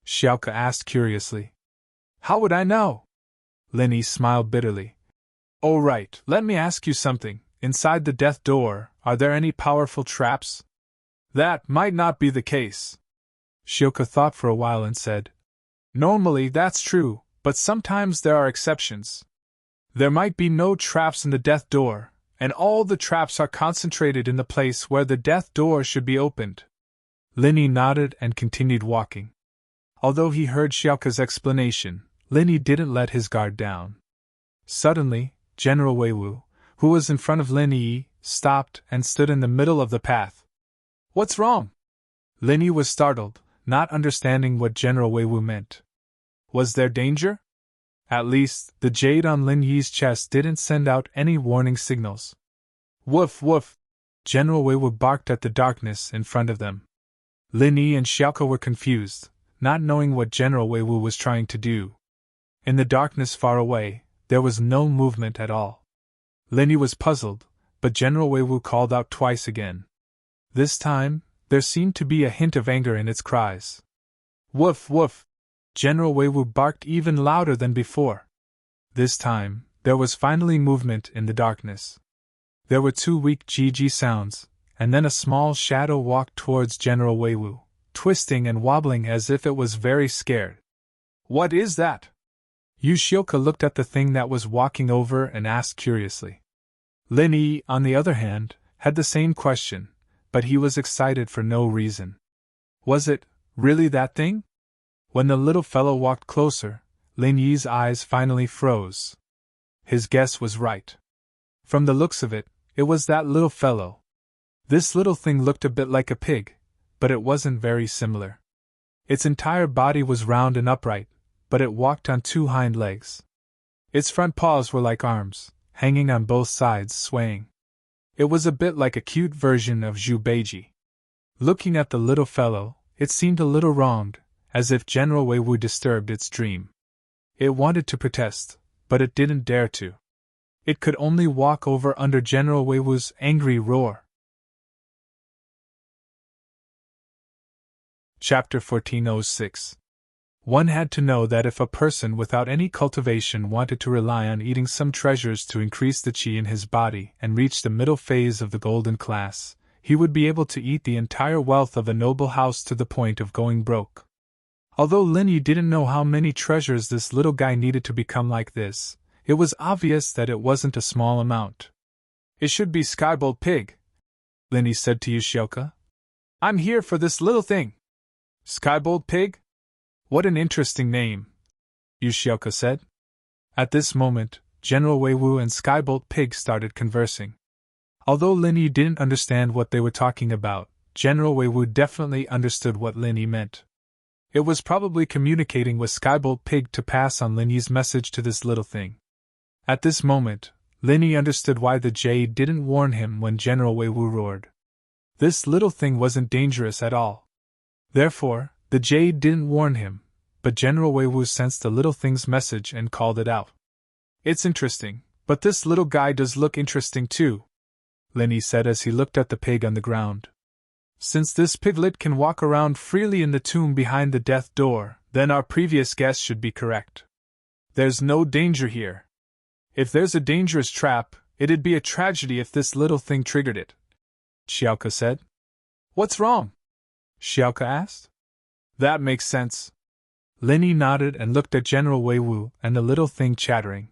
Xiaoka asked curiously. How would I know? Linny smiled bitterly. Oh right, let me ask you something. Inside the death door, are there any powerful traps? That might not be the case. Xiaoka thought for a while and said, Normally that's true, but sometimes there are exceptions. There might be no traps in the death door, and all the traps are concentrated in the place where the death door should be opened. Linny nodded and continued walking. Although he heard Xiaoka's explanation, Linny didn't let his guard down. Suddenly, General Weiwu, who was in front of Linny, stopped and stood in the middle of the path. What's wrong? Linny was startled, not understanding what General Weiwu meant. Was there danger? At least, the jade on Lin Yi's chest didn't send out any warning signals. Woof woof! General Weiwu barked at the darkness in front of them. Lin Yi and Xiaoka were confused, not knowing what General Weiwu was trying to do. In the darkness far away, there was no movement at all. Lin Yi was puzzled, but General Weiwu called out twice again. This time, there seemed to be a hint of anger in its cries. Woof woof! General Weiwu barked even louder than before. This time, there was finally movement in the darkness. There were two weak GG sounds, and then a small shadow walked towards General Weiwu, twisting and wobbling as if it was very scared. What is that? Yu Shioka looked at the thing that was walking over and asked curiously. Lin Yi, on the other hand, had the same question, but he was excited for no reason. Was it really that thing? When the little fellow walked closer, Lin Yi's eyes finally froze. His guess was right. From the looks of it, it was that little fellow. This little thing looked a bit like a pig, but it wasn't very similar. Its entire body was round and upright, but it walked on two hind legs. Its front paws were like arms, hanging on both sides, swaying. It was a bit like a cute version of Zhu Beiji. Looking at the little fellow, it seemed a little wronged, as if General Weiwu disturbed its dream. It wanted to protest, but it didn't dare to. It could only walk over under General Weiwu's angry roar. Chapter 1406. One had to know that if a person without any cultivation wanted to rely on eating some treasures to increase the qi in his body and reach the middle phase of the golden class, he would be able to eat the entire wealth of a noble house to the point of going broke. Although Lin Yi didn't know how many treasures this little guy needed to become like this, it was obvious that it wasn't a small amount. It should be Skybolt Pig, Lin Yi said to Yoshioka. I'm here for this little thing. Skybolt Pig? What an interesting name, Xiaoka said. At this moment, General Weiwu and Skybolt Pig started conversing. Although Lin Yi didn't understand what they were talking about, General Weiwu definitely understood what Lin Yi meant. It was probably communicating with Skybolt Pig to pass on Lin Yi's message to this little thing. At this moment, Lin Yi understood why the jade didn't warn him when General Weiwu roared. This little thing wasn't dangerous at all. Therefore, the jade didn't warn him, but General Weiwu sensed the little thing's message and called it out. It's interesting, but this little guy does look interesting too, Lin Yi said as he looked at the pig on the ground. Since this piglet can walk around freely in the tomb behind the death door, then our previous guess should be correct. There's no danger here. If there's a dangerous trap, it'd be a tragedy if this little thing triggered it, Xiaoka said. What's wrong? Xiaoka asked. That makes sense. Lin Yi nodded and looked at General Weiwu and the little thing chattering.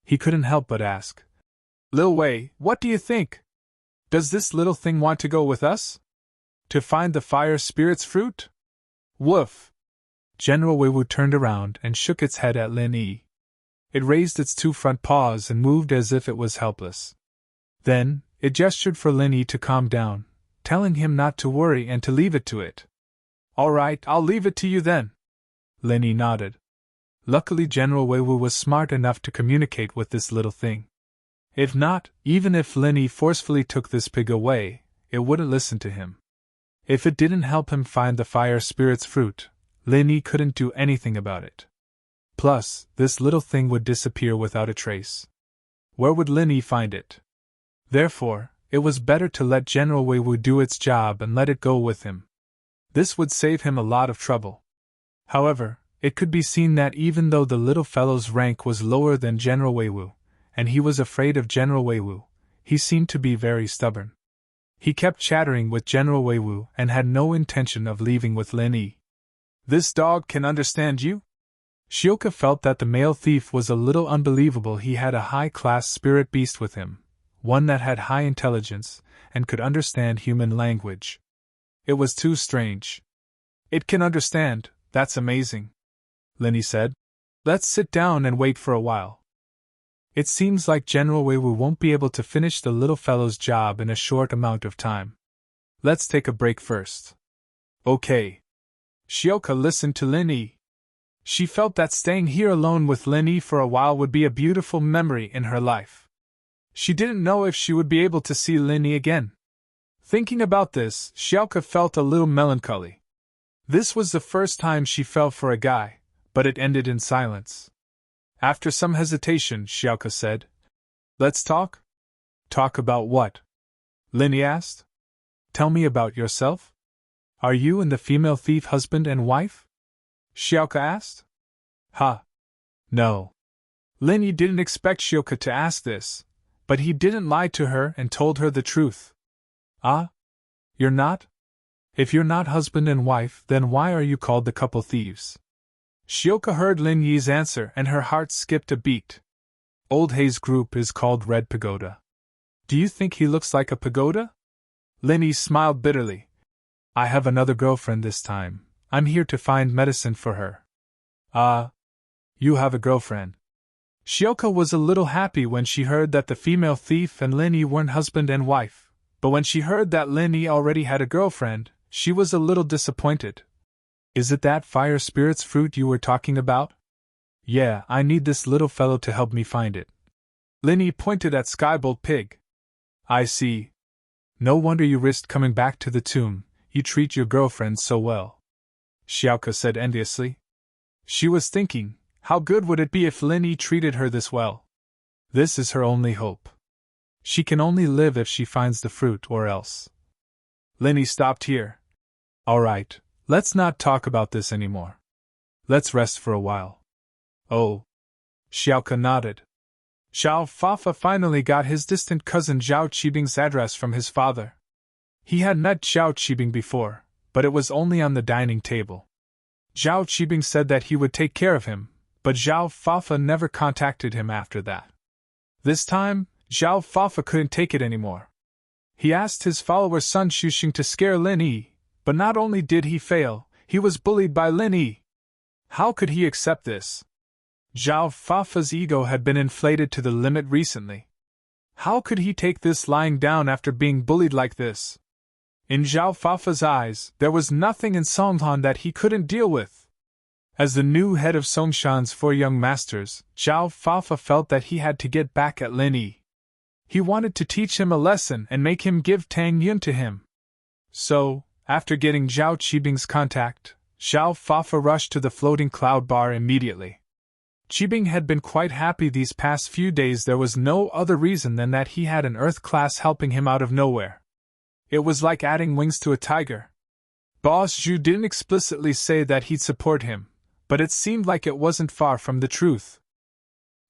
He couldn't help but ask, Lil Wei, what do you think? Does this little thing want to go with us? To find the fire spirit's fruit? Woof! General Weiwu turned around and shook its head at Lin Yi. It raised its two front paws and moved as if it was helpless. Then, it gestured for Lin Yi to calm down, telling him not to worry and to leave it to it. All right, I'll leave it to you then. Lin Yi nodded. Luckily General Weiwu was smart enough to communicate with this little thing. If not, even if Lin Yi forcefully took this pig away, it wouldn't listen to him. If it didn't help him find the fire spirit's fruit, Lin Yi couldn't do anything about it. Plus, this little thing would disappear without a trace. Where would Lin Yi find it? Therefore, it was better to let General Weiwu do its job and let it go with him. This would save him a lot of trouble. However, it could be seen that even though the little fellow's rank was lower than General Weiwu, and he was afraid of General Weiwu, he seemed to be very stubborn. He kept chattering with General Weiwu and had no intention of leaving with Lin Yi. This dog can understand you? Xiaoka felt that the male thief was a little unbelievable. He had a high-class spirit beast with him, one that had high intelligence and could understand human language. It was too strange. It can understand, that's amazing, Lin Yi said. Let's sit down and wait for a while. It seems like General Weiwu won't be able to finish the little fellow's job in a short amount of time. Let's take a break first. Okay. Xiaoka listened to Lin Yi. She felt that staying here alone with Lin Yi for a while would be a beautiful memory in her life. She didn't know if she would be able to see Lin Yi again. Thinking about this, Xiaoka felt a little melancholy. This was the first time she fell for a guy, but it ended in silence. After some hesitation, Xiaoka said, Let's talk? Talk about what? Lin Yi asked. Tell me about yourself. Are you and the female thief husband and wife? Xiaoka asked. No. Lin Yi didn't expect Xiaoka to ask this, but he didn't lie to her and told her the truth. Ah? You're not? If you're not husband and wife, then why are you called the couple thieves? Xiaoka heard Lin Yi's answer and her heart skipped a beat. Old Hei's group is called Red Pagoda. Do you think he looks like a pagoda? Lin Yi smiled bitterly. I have another girlfriend this time. I'm here to find medicine for her. Ah, you have a girlfriend. Xiaoka was a little happy when she heard that the female thief and Lin Yi weren't husband and wife, but when she heard that Lin Yi already had a girlfriend, she was a little disappointed. Is it that fire spirit's fruit you were talking about? Yeah, I need this little fellow to help me find it. Lin Yi pointed at Skybolt Pig. I see. No wonder you risked coming back to the tomb, you treat your girlfriend so well, Xiaoka said enviously. She was thinking, how good would it be if Lin Yi treated her this well? This is her only hope. She can only live if she finds the fruit or else. Lin Yi stopped here. All right, let's not talk about this anymore. Let's rest for a while. Oh. Xiaoka nodded. Zhao Fafa finally got his distant cousin Zhao Qibing's address from his father. He had met Zhao Qibing before, but it was only on the dining table. Zhao Qibing said that he would take care of him, but Zhao Fafa never contacted him after that. This time, Zhao Fafa couldn't take it anymore. He asked his follower Sun Shuxing to scare Lin Yi, But not only did he fail, he was bullied by Lin Yi. How could he accept this? Zhao Fafa's ego had been inflated to the limit recently. How could he take this lying down after being bullied like this? In Zhao Fafa's eyes, there was nothing in Songhan that he couldn't deal with. As the new head of Songshan's 4 young masters, Zhao Fafa felt that he had to get back at Lin Yi. He wanted to teach him a lesson and make him give Tang Yun to him. So, after getting Zhao Qibing's contact, Zhao Fafa rushed to the floating cloud bar immediately. Qibing had been quite happy these past few days. There was no other reason than that he had an Earth class helping him out of nowhere. It was like adding wings to a tiger. Boss Zhu didn't explicitly say that he'd support him, but it seemed like it wasn't far from the truth.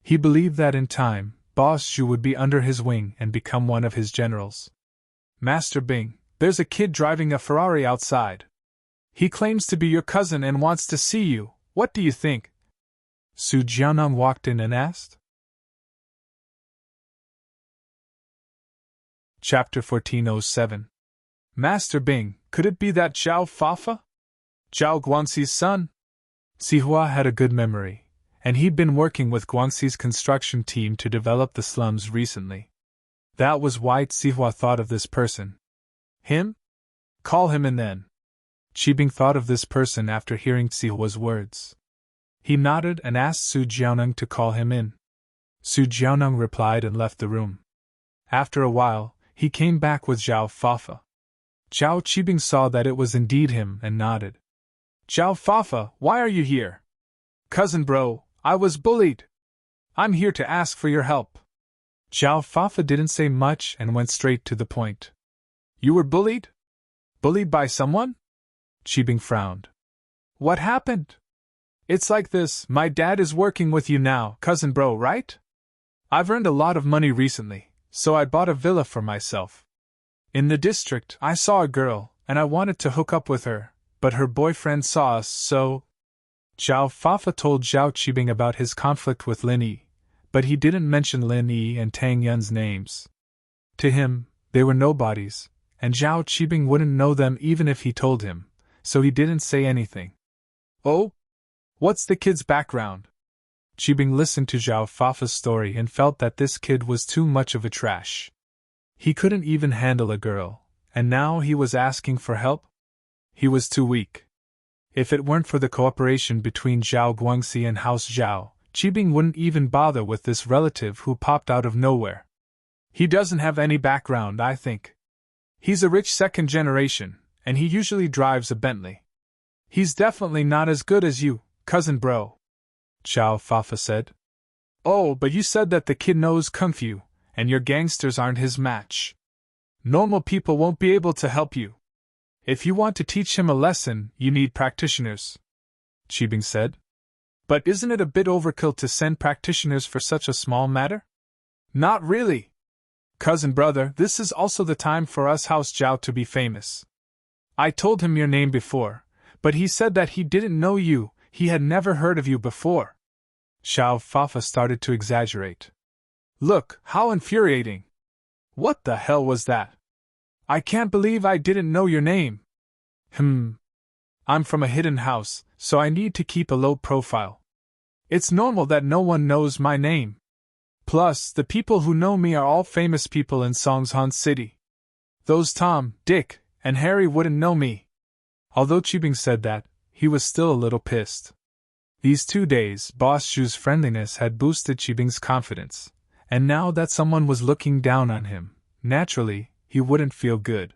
He believed that in time, Boss Zhu would be under his wing and become one of his generals. Master Bing, there's a kid driving a Ferrari outside. He claims to be your cousin and wants to see you. What do you think? Su Jianong walked in and asked. Chapter 1407. Master Bing, could it be that Zhao Fafa? Zhao Guangxi's son? Sihua had a good memory, and he'd been working with Guangxi's construction team to develop the slums recently. That was why Sihua thought of this person. Him? Call him in then. Qibing thought of this person after hearing Sihua's words. He nodded and asked Su Jianong to call him in. Su Jianong replied and left the room. After a while, he came back with Zhao Fafa. Zhao Qibing saw that it was indeed him and nodded. Zhao Fafa, why are you here? Cousin bro, I was bullied. I'm here to ask for your help. Zhao Fafa didn't say much and went straight to the point. You were bullied? Bullied by someone? Qibing frowned. What happened? It's like this, my dad is working with you now, cousin bro, right? I've earned a lot of money recently, so I bought a villa for myself. In the district, I saw a girl, and I wanted to hook up with her, but her boyfriend saw us, so… Zhao Fafa told Zhao Qibing about his conflict with Lin Yi, but he didn't mention Lin Yi and Tang Yun's names. To him, they were nobodies, and Zhao Qibing wouldn't know them even if he told him, so he didn't say anything. Oh? What's the kid's background? Qibing listened to Zhao Fafa's story and felt that this kid was too much of a trash. He couldn't even handle a girl, and now he was asking for help? He was too weak. If it weren't for the cooperation between Zhao Guangxi and House Zhao, Qibing wouldn't even bother with this relative who popped out of nowhere. He doesn't have any background, I think. He's a rich second generation, and he usually drives a Bentley. He's definitely not as good as you, cousin bro, Zhao Fafa said. Oh, but you said that the kid knows Kung Fu, and your gangsters aren't his match. Normal people won't be able to help you. If you want to teach him a lesson, you need practitioners, Qibing said. But isn't it a bit overkill to send practitioners for such a small matter? Not really. Cousin brother, this is also the time for us House Zhao to be famous. I told him your name before, but he said that he didn't know you, he had never heard of you before. Zhao Fafa started to exaggerate. Look, how infuriating. What the hell was that? I can't believe I didn't know your name. I'm from a hidden house, so I need to keep a low profile. It's normal that no one knows my name. Plus, the people who know me are all famous people in Songshan City. Those Tom, Dick, and Harry wouldn't know me. Although Qibing said that, he was still a little pissed. These 2 days, Boss Zhu's friendliness had boosted Qibing's confidence, and now that someone was looking down on him, naturally, he wouldn't feel good.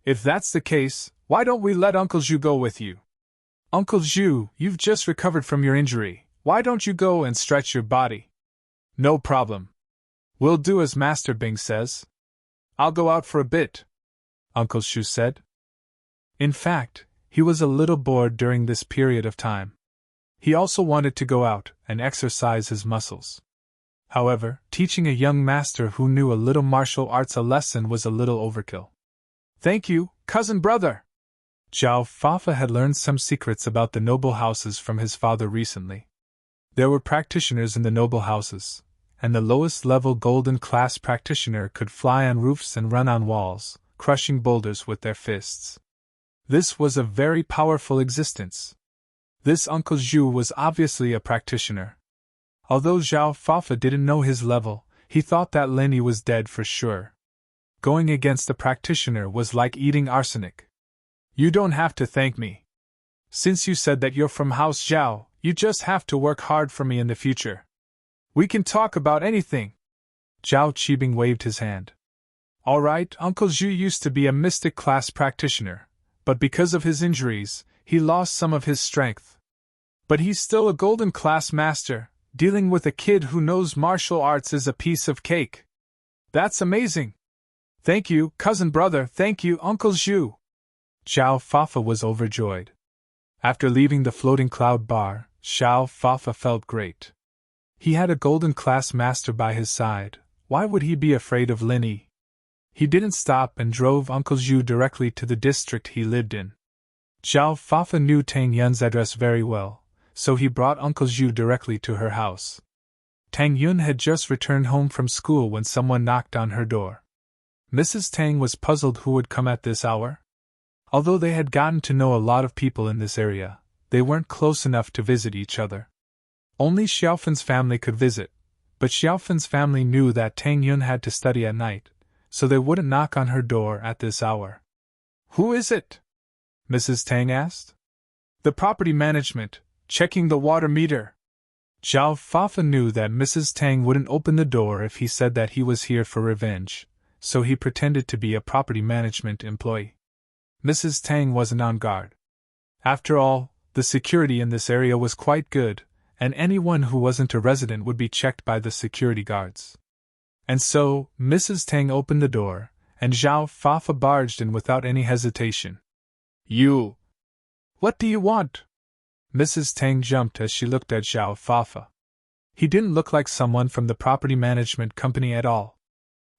If that's the case, why don't we let Uncle Zhu go with you? Uncle Zhu, you've just recovered from your injury, why don't you go and stretch your body? No problem. We'll do as Master Bing says. I'll go out for a bit, Uncle Zhu said. In fact, he was a little bored during this period of time. He also wanted to go out and exercise his muscles. However, teaching a young master who knew a little martial arts a lesson was a little overkill. Thank you, cousin brother! Zhao Fafa had learned some secrets about the noble houses from his father recently. There were practitioners in the noble houses, and the lowest level golden class practitioner could fly on roofs and run on walls, crushing boulders with their fists. This was a very powerful existence. This Uncle Zhu was obviously a practitioner. Although Zhao Fafa didn't know his level, he thought that Lin Yi was dead for sure. Going against a practitioner was like eating arsenic. You don't have to thank me. Since you said that you're from House Zhao, you just have to work hard for me in the future. We can talk about anything. Zhao Qibing waved his hand. Alright, Uncle Zhu used to be a mystic class practitioner, but because of his injuries, he lost some of his strength. But he's still a golden class master. Dealing with a kid who knows martial arts is a piece of cake. That's amazing. Thank you, cousin brother, thank you, Uncle Zhu. Zhao Fafa was overjoyed. After leaving the floating cloud bar, Zhao Fafa felt great. He had a golden class master by his side. Why would he be afraid of Lin Yi? He didn't stop and drove Uncle Zhu directly to the district he lived in. Zhao Fafa knew Tang Yun's address very well, so he brought Uncle Zhu directly to her house. Tang Yun had just returned home from school when someone knocked on her door. Mrs. Tang was puzzled who would come at this hour. Although they had gotten to know a lot of people in this area, they weren't close enough to visit each other. Only Xiaofen's family could visit, but Xiaofen's family knew that Tang Yun had to study at night, so they wouldn't knock on her door at this hour. Who is it? Mrs. Tang asked. The property management, checking the water meter. Zhao Fafa knew that Mrs. Tang wouldn't open the door if he said that he was here for revenge, so he pretended to be a property management employee. Mrs. Tang wasn't on guard. After all, the security in this area was quite good, and anyone who wasn't a resident would be checked by the security guards. And so, Mrs. Tang opened the door, and Zhao Fafa barged in without any hesitation. You! What do you want? Mrs. Tang jumped as she looked at Zhao Fafa. He didn't look like someone from the property management company at all.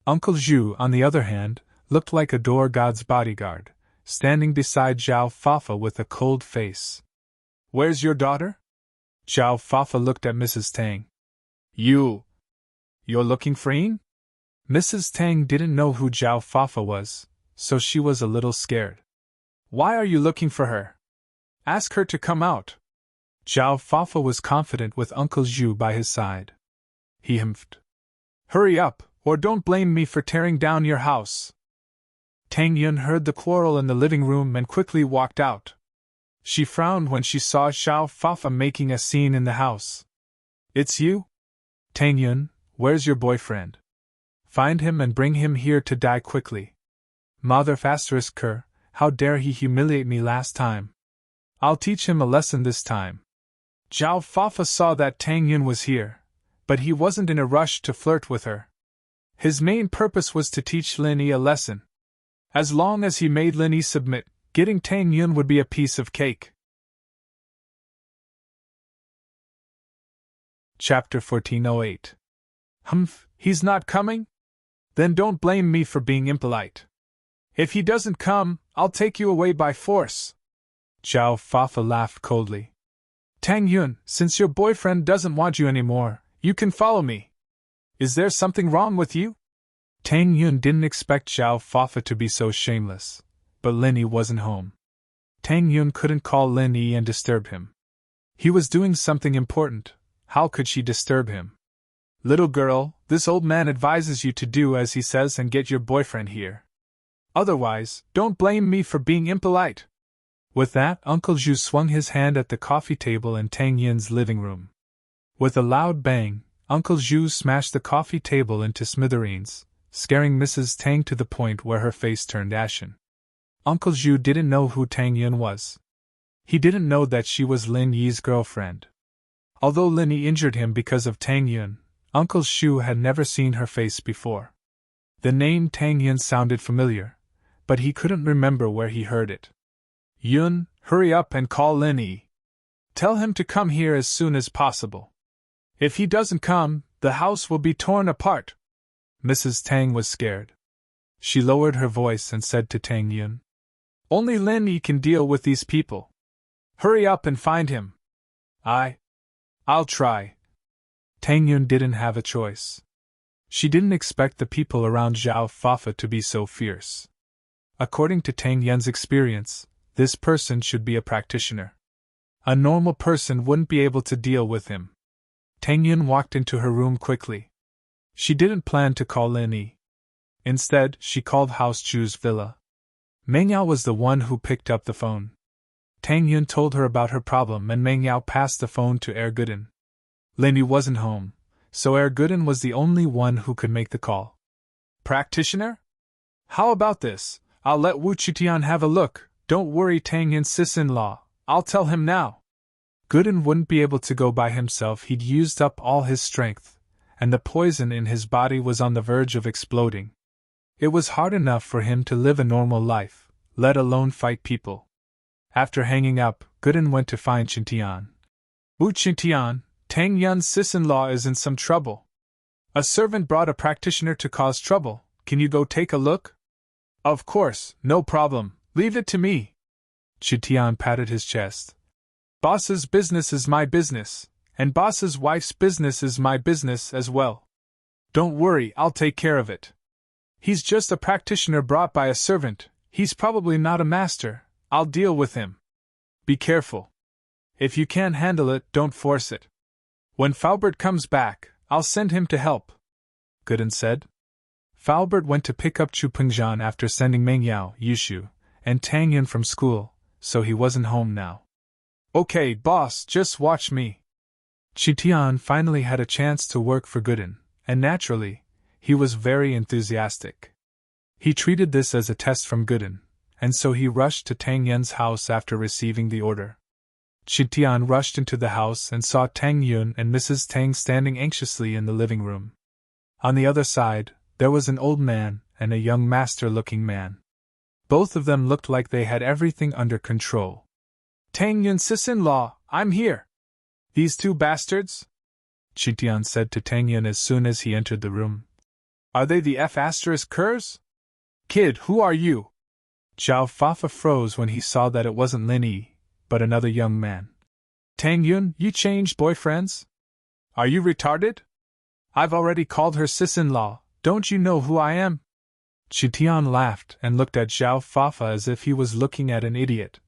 Uncle Zhu, on the other hand, looked like a door god's bodyguard, standing beside Zhao Fafa with a cold face. Where's your daughter? Zhao Fafa looked at Mrs. Tang. You're looking for Yin? Mrs. Tang didn't know who Zhao Fafa was, so she was a little scared. Why are you looking for her? Ask her to come out. Zhao Fafa was confident with Uncle Zhu by his side. He humphed. Hurry up, or don't blame me for tearing down your house. Tang Yun heard the quarrel in the living room and quickly walked out. She frowned when she saw Zhao Fafa making a scene in the house. It's you? Tang Yun, where's your boyfriend? Find him and bring him here to die quickly. Mother ***, how dare he humiliate me last time? I'll teach him a lesson this time. Zhao Fafa saw that Tang Yun was here, but he wasn't in a rush to flirt with her. His main purpose was to teach Lin Yi a lesson. As long as he made Lin Yi submit, getting Tang Yun would be a piece of cake. Chapter 1408. Humph, he's not coming? Then don't blame me for being impolite. If he doesn't come, I'll take you away by force. Zhao Fafa laughed coldly. Tang Yun, since your boyfriend doesn't want you anymore, you can follow me. Is there something wrong with you? Tang Yun didn't expect Zhao Fafa to be so shameless, but Lin Yi wasn't home. Tang Yun couldn't call Lin Yi and disturb him. He was doing something important. How could she disturb him? Little girl, this old man advises you to do as he says and get your boyfriend here. Otherwise, don't blame me for being impolite. With that, Uncle Zhu swung his hand at the coffee table in Tang Yun's living room. With a loud bang, Uncle Zhu smashed the coffee table into smithereens, scaring Mrs. Tang to the point where her face turned ashen. Uncle Zhu didn't know who Tang Yun was. He didn't know that she was Lin Yi's girlfriend. Although Lin Yi injured him because of Tang Yun, Uncle Zhu had never seen her face before. The name Tang Yun sounded familiar, but he couldn't remember where he heard it. Yun, hurry up and call Lin Yi. Tell him to come here as soon as possible. If he doesn't come, the house will be torn apart. Mrs. Tang was scared. She lowered her voice and said to Tang Yun, Only Lin Yi can deal with these people. Hurry up and find him. I'll try. Tang Yun didn't have a choice. She didn't expect the people around Zhao Fafa to be so fierce. According to Tang Yun's experience, This person should be a practitioner. A normal person wouldn't be able to deal with him. Tang Yun walked into her room quickly. She didn't plan to call Lin Yi. Instead, she called House Chu's villa. Meng Yao was the one who picked up the phone. Tang Yun told her about her problem and Meng Yao passed the phone to Er Gooden. Lin Yi wasn't home, so Er Gooden was the only one who could make the call. Practitioner? How about this? I'll let Wu Chutian have a look. Don't worry, Tang Yun's sis-in-law. I'll tell him now. Gooden wouldn't be able to go by himself. He'd used up all his strength, and the poison in his body was on the verge of exploding. It was hard enough for him to live a normal life, let alone fight people. After hanging up, Gooden went to find Chintian. Wu Chintian, Tang Yun's sis-in-law is in some trouble. A servant brought a practitioner to cause trouble. Can you go take a look? Of course, no problem. Leave it to me. Chintian patted his chest. Boss's business is my business, and boss's wife's business is my business as well. Don't worry, I'll take care of it. He's just a practitioner brought by a servant. He's probably not a master. I'll deal with him. Be careful. If you can't handle it, don't force it. When Faubert comes back, I'll send him to help, Gooden said. Faubert went to pick up Chu Pengzhan after sending Meng Yao, Yushu, and Tang Yun from school, so he wasn't home now. Okay, boss, just watch me. Chitian finally had a chance to work for Gooden, and naturally, he was very enthusiastic. He treated this as a test from Gooden, and so he rushed to Tang Yun's house after receiving the order. Chitian rushed into the house and saw Tang Yun and Mrs. Tang standing anxiously in the living room. On the other side, there was an old man and a young master-looking man. Both of them looked like they had everything under control. Tang Yun's sis-in-law, I'm here. These two bastards? Chitian said to Tang Yun as soon as he entered the room. Are they the F***ers? Kid, who are you? Zhao Fafa froze when he saw that it wasn't Lin Yi, but another young man. Tang Yun, you changed boyfriends? Are you retarded? I've already called her sis-in-law, don't you know who I am? Chitian laughed and looked at Zhao Fafa as if he was looking at an idiot.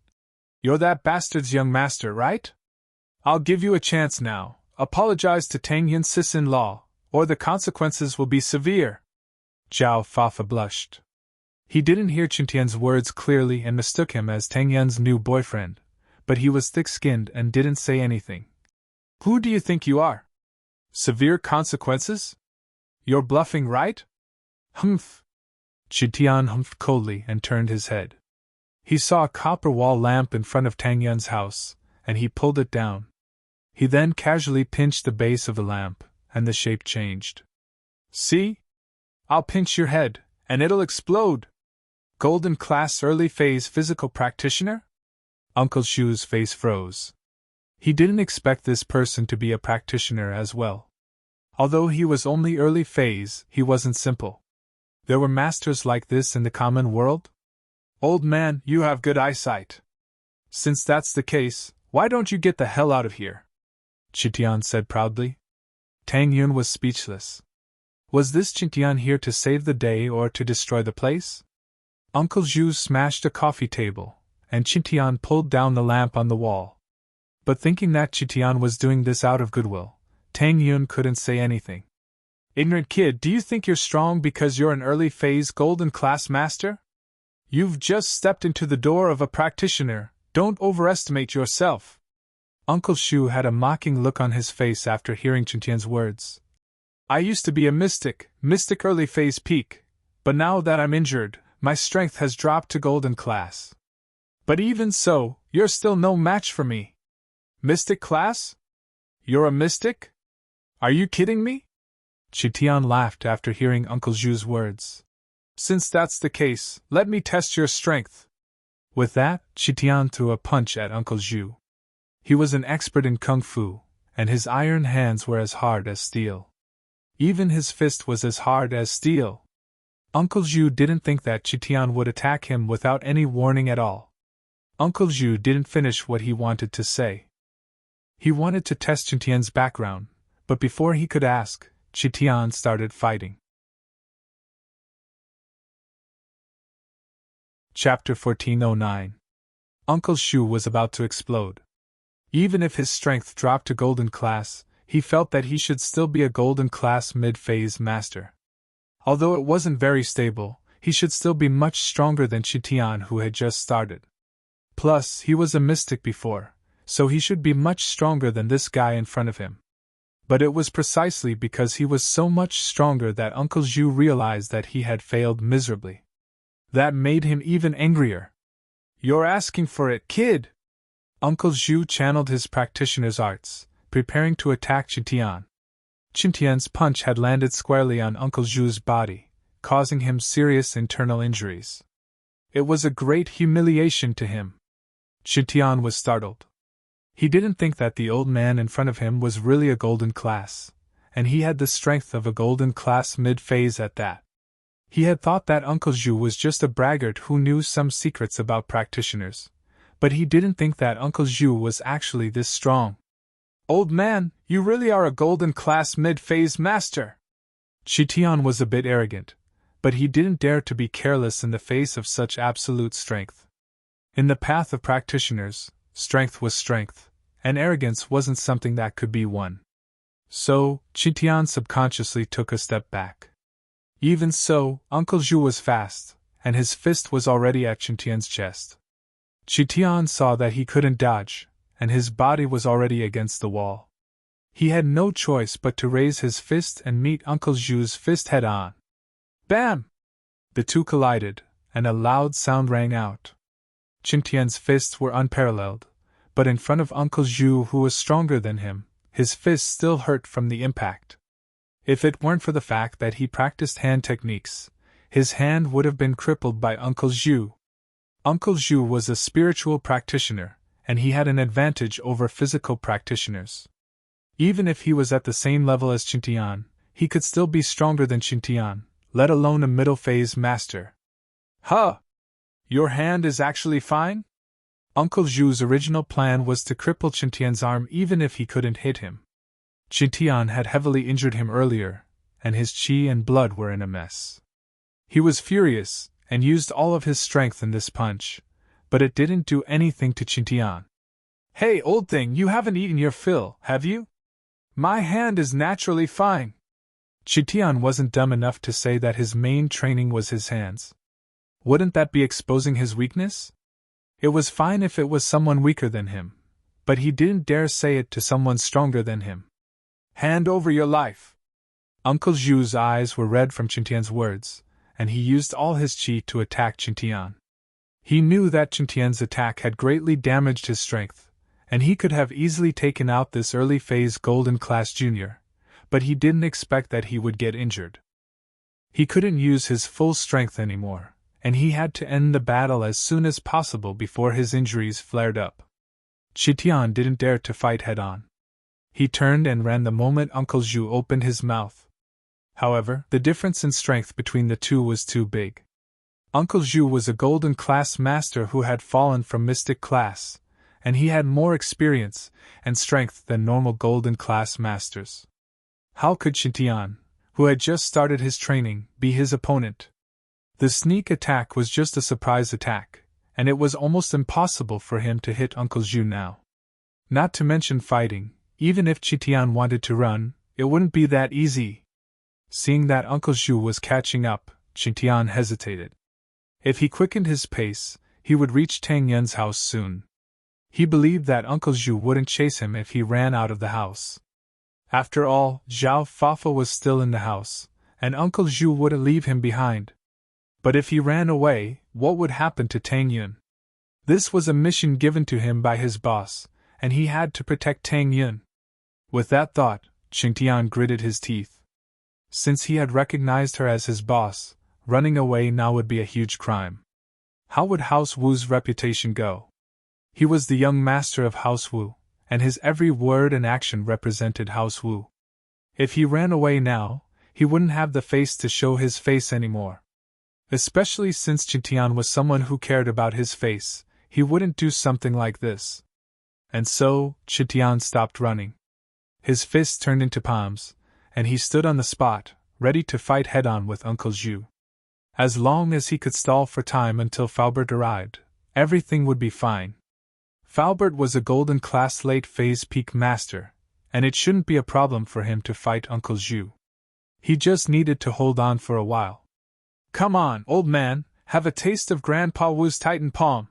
You're that bastard's young master, right? I'll give you a chance now. Apologize to Tang Yun's sis-in-law, or the consequences will be severe. Zhao Fafa blushed. He didn't hear Chintian's words clearly and mistook him as Tang Yun's new boyfriend, but he was thick-skinned and didn't say anything. Who do you think you are? Severe consequences? You're bluffing, right? Humph. Chitian humphed coldly and turned his head. He saw a copper wall lamp in front of Tang Yun's house, and he pulled it down. He then casually pinched the base of the lamp, and the shape changed. See? I'll pinch your head, and it'll explode. Golden class early phase physical practitioner? Uncle Shu's face froze. He didn't expect this person to be a practitioner as well. Although he was only early phase, he wasn't simple. There were masters like this in the common world? Old man, you have good eyesight. Since that's the case, why don't you get the hell out of here? Chitian said proudly. Tang Yun was speechless. Was this Chitian here to save the day or to destroy the place? Uncle Zhu smashed a coffee table, and Chitian pulled down the lamp on the wall. But thinking that Chitian was doing this out of goodwill, Tang Yun couldn't say anything. Ignorant kid, do you think you're strong because you're an early phase golden class master? You've just stepped into the door of a practitioner, don't overestimate yourself. Uncle Shu had a mocking look on his face after hearing Chitian's words. I used to be a mystic early phase peak, but now that I'm injured, my strength has dropped to golden class. But even so, you're still no match for me. Mystic class? You're a mystic? Are you kidding me? Chitian laughed after hearing Uncle Zhu's words. Since that's the case, let me test your strength. With that, Chitian threw a punch at Uncle Zhu. He was an expert in kung fu, and his iron hands were as hard as steel. Even his fist was as hard as steel. Uncle Zhu didn't think that Chitian would attack him without any warning at all. Uncle Zhu didn't finish what he wanted to say. He wanted to test Chitian's background, but before he could ask, Chitian started fighting. Chapter 1409. Uncle Shu was about to explode. Even if his strength dropped to golden class, he felt that he should still be a golden class mid-phase master. Although it wasn't very stable, he should still be much stronger than Qitian, who had just started. Plus, he was a mystic before, so he should be much stronger than this guy in front of him. But it was precisely because he was so much stronger that Uncle Zhu realized that he had failed miserably. That made him even angrier. "You're asking for it, kid!" Uncle Zhu channeled his practitioner's arts, preparing to attack Qitian. Qitian's punch had landed squarely on Uncle Zhu's body, causing him serious internal injuries. It was a great humiliation to him. Qitian was startled. He didn't think that the old man in front of him was really a golden class, and he had the strength of a golden class mid-phase at that. He had thought that Uncle Zhu was just a braggart who knew some secrets about practitioners, but he didn't think that Uncle Zhu was actually this strong. "Old man, you really are a golden class mid-phase master!" Qitian was a bit arrogant, but he didn't dare to be careless in the face of such absolute strength. In the path of practitioners, strength was strength, and arrogance wasn't something that could be won. So, Qitian subconsciously took a step back. Even so, Uncle Zhu was fast, and his fist was already at Qitian's chest. Qitian saw that he couldn't dodge, and his body was already against the wall. He had no choice but to raise his fist and meet Uncle Zhu's fist head-on. Bam! The two collided, and a loud sound rang out. Qitian's fists were unparalleled, but in front of Uncle Zhu, who was stronger than him, his fists still hurt from the impact. If it weren't for the fact that he practiced hand techniques, his hand would have been crippled by Uncle Zhu. Uncle Zhu was a spiritual practitioner, and he had an advantage over physical practitioners. Even if he was at the same level as Qitian, he could still be stronger than Qitian, let alone a middle-phase master. "Huh! Your hand is actually fine?" Uncle Zhu's original plan was to cripple Qitian's arm even if he couldn't hit him. Qitian had heavily injured him earlier, and his qi and blood were in a mess. He was furious, and used all of his strength in this punch, but it didn't do anything to Qitian. "Hey, old thing, you haven't eaten your fill, have you? My hand is naturally fine." Qitian wasn't dumb enough to say that his main training was his hands. Wouldn't that be exposing his weakness? It was fine if it was someone weaker than him, but he didn't dare say it to someone stronger than him. "Hand over your life." Uncle Zhu's eyes were red from Qitian's words, and he used all his qi to attack Qitian. He knew that Qitian's attack had greatly damaged his strength, and he could have easily taken out this early-phase Golden Class Junior, but he didn't expect that he would get injured. He couldn't use his full strength anymore, and he had to end the battle as soon as possible before his injuries flared up. Qitian didn't dare to fight head-on. He turned and ran the moment Uncle Zhu opened his mouth. However, the difference in strength between the two was too big. Uncle Zhu was a golden class master who had fallen from mystic class, and he had more experience and strength than normal golden class masters. How could Qitian, who had just started his training, be his opponent? The sneak attack was just a surprise attack, and it was almost impossible for him to hit Uncle Zhu now. Not to mention fighting, even if Qitian wanted to run, it wouldn't be that easy. Seeing that Uncle Zhu was catching up, Qitian hesitated. If he quickened his pace, he would reach Tang Yun's house soon. He believed that Uncle Zhu wouldn't chase him if he ran out of the house. After all, Zhao Fafa was still in the house, and Uncle Zhu wouldn't leave him behind. But if he ran away, what would happen to Tang Yun? This was a mission given to him by his boss, and he had to protect Tang Yun. With that thought, Qitian gritted his teeth. Since he had recognized her as his boss, running away now would be a huge crime. How would House Wu's reputation go? He was the young master of House Wu, and his every word and action represented House Wu. If he ran away now, he wouldn't have the face to show his face anymore. Especially since Qitian was someone who cared about his face, he wouldn't do something like this. And so, Qitian stopped running. His fists turned into palms, and he stood on the spot, ready to fight head-on with Uncle Zhu. As long as he could stall for time until Faubert arrived, everything would be fine. Falbert was a golden class late phase peak master, and it shouldn't be a problem for him to fight Uncle Zhu. He just needed to hold on for a while. Come on, old man, have a taste of Grandpa Wu's Titan palm,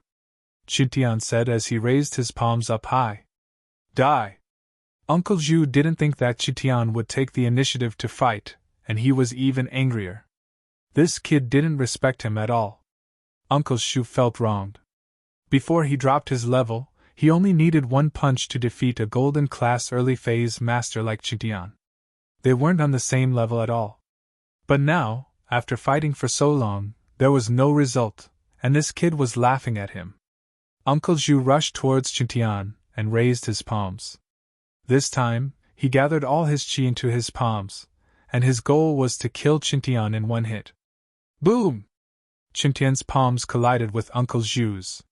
Qitian said as he raised his palms up high. Die! Uncle Zhu didn't think that Qitian would take the initiative to fight, and he was even angrier. This kid didn't respect him at all. Uncle Zhu felt wronged. Before he dropped his level, he only needed one punch to defeat a golden class early phase master like Qitian. They weren't on the same level at all. But now, after fighting for so long, there was no result, and this kid was laughing at him. Uncle Zhu rushed towards Qitian and raised his palms. This time, he gathered all his qi into his palms, and his goal was to kill Qitian in one hit. Boom! Qitian's palms collided with Uncle Zhu's.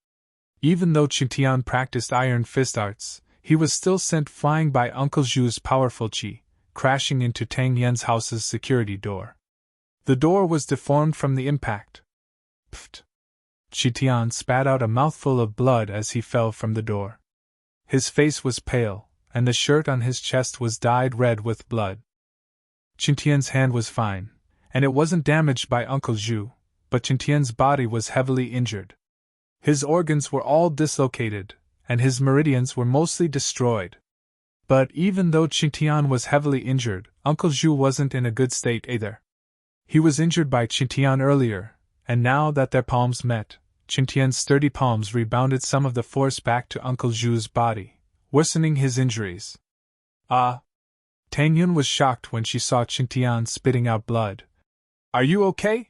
Even though Qitian practiced iron fist arts, he was still sent flying by Uncle Zhu's powerful qi, crashing into Tang Yan's house's security door. The door was deformed from the impact. Pfft! Qitian spat out a mouthful of blood as he fell from the door. His face was pale, and the shirt on his chest was dyed red with blood. Qitian's hand was fine, and it wasn't damaged by Uncle Zhu, but Qitian's body was heavily injured. His organs were all dislocated, and his meridians were mostly destroyed. But even though Qitian was heavily injured, Uncle Zhu wasn't in a good state either. He was injured by Qitian earlier, and now that their palms met, Qitian's sturdy palms rebounded some of the force back to Uncle Zhu's body, worsening his injuries. Ah! Tang Yun was shocked when she saw Qitian spitting out blood. Are you okay?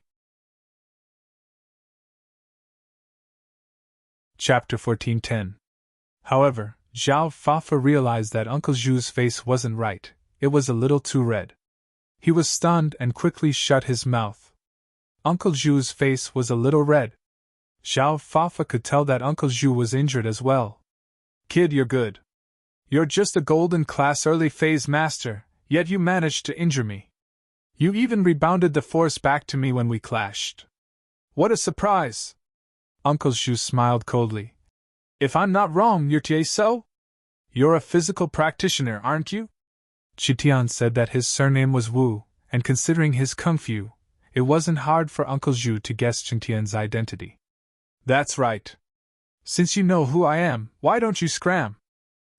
Chapter 14:10. However, Zhao Fafa realized that Uncle Zhu's face wasn't right, it was a little too red. He was stunned and quickly shut his mouth. Uncle Zhu's face was a little red. Zhao Fafa could tell that Uncle Zhu was injured as well. Kid, you're good. You're just a golden class early phase master, yet you managed to injure me. You even rebounded the force back to me when we clashed. What a surprise! Uncle Zhu smiled coldly. If I'm not wrong, you're Tieso? You're a physical practitioner, aren't you? Qitian said that his surname was Wu, and considering his kung fu, it wasn't hard for Uncle Zhu to guess Qitian's identity. That's right. Since you know who I am, why don't you scram?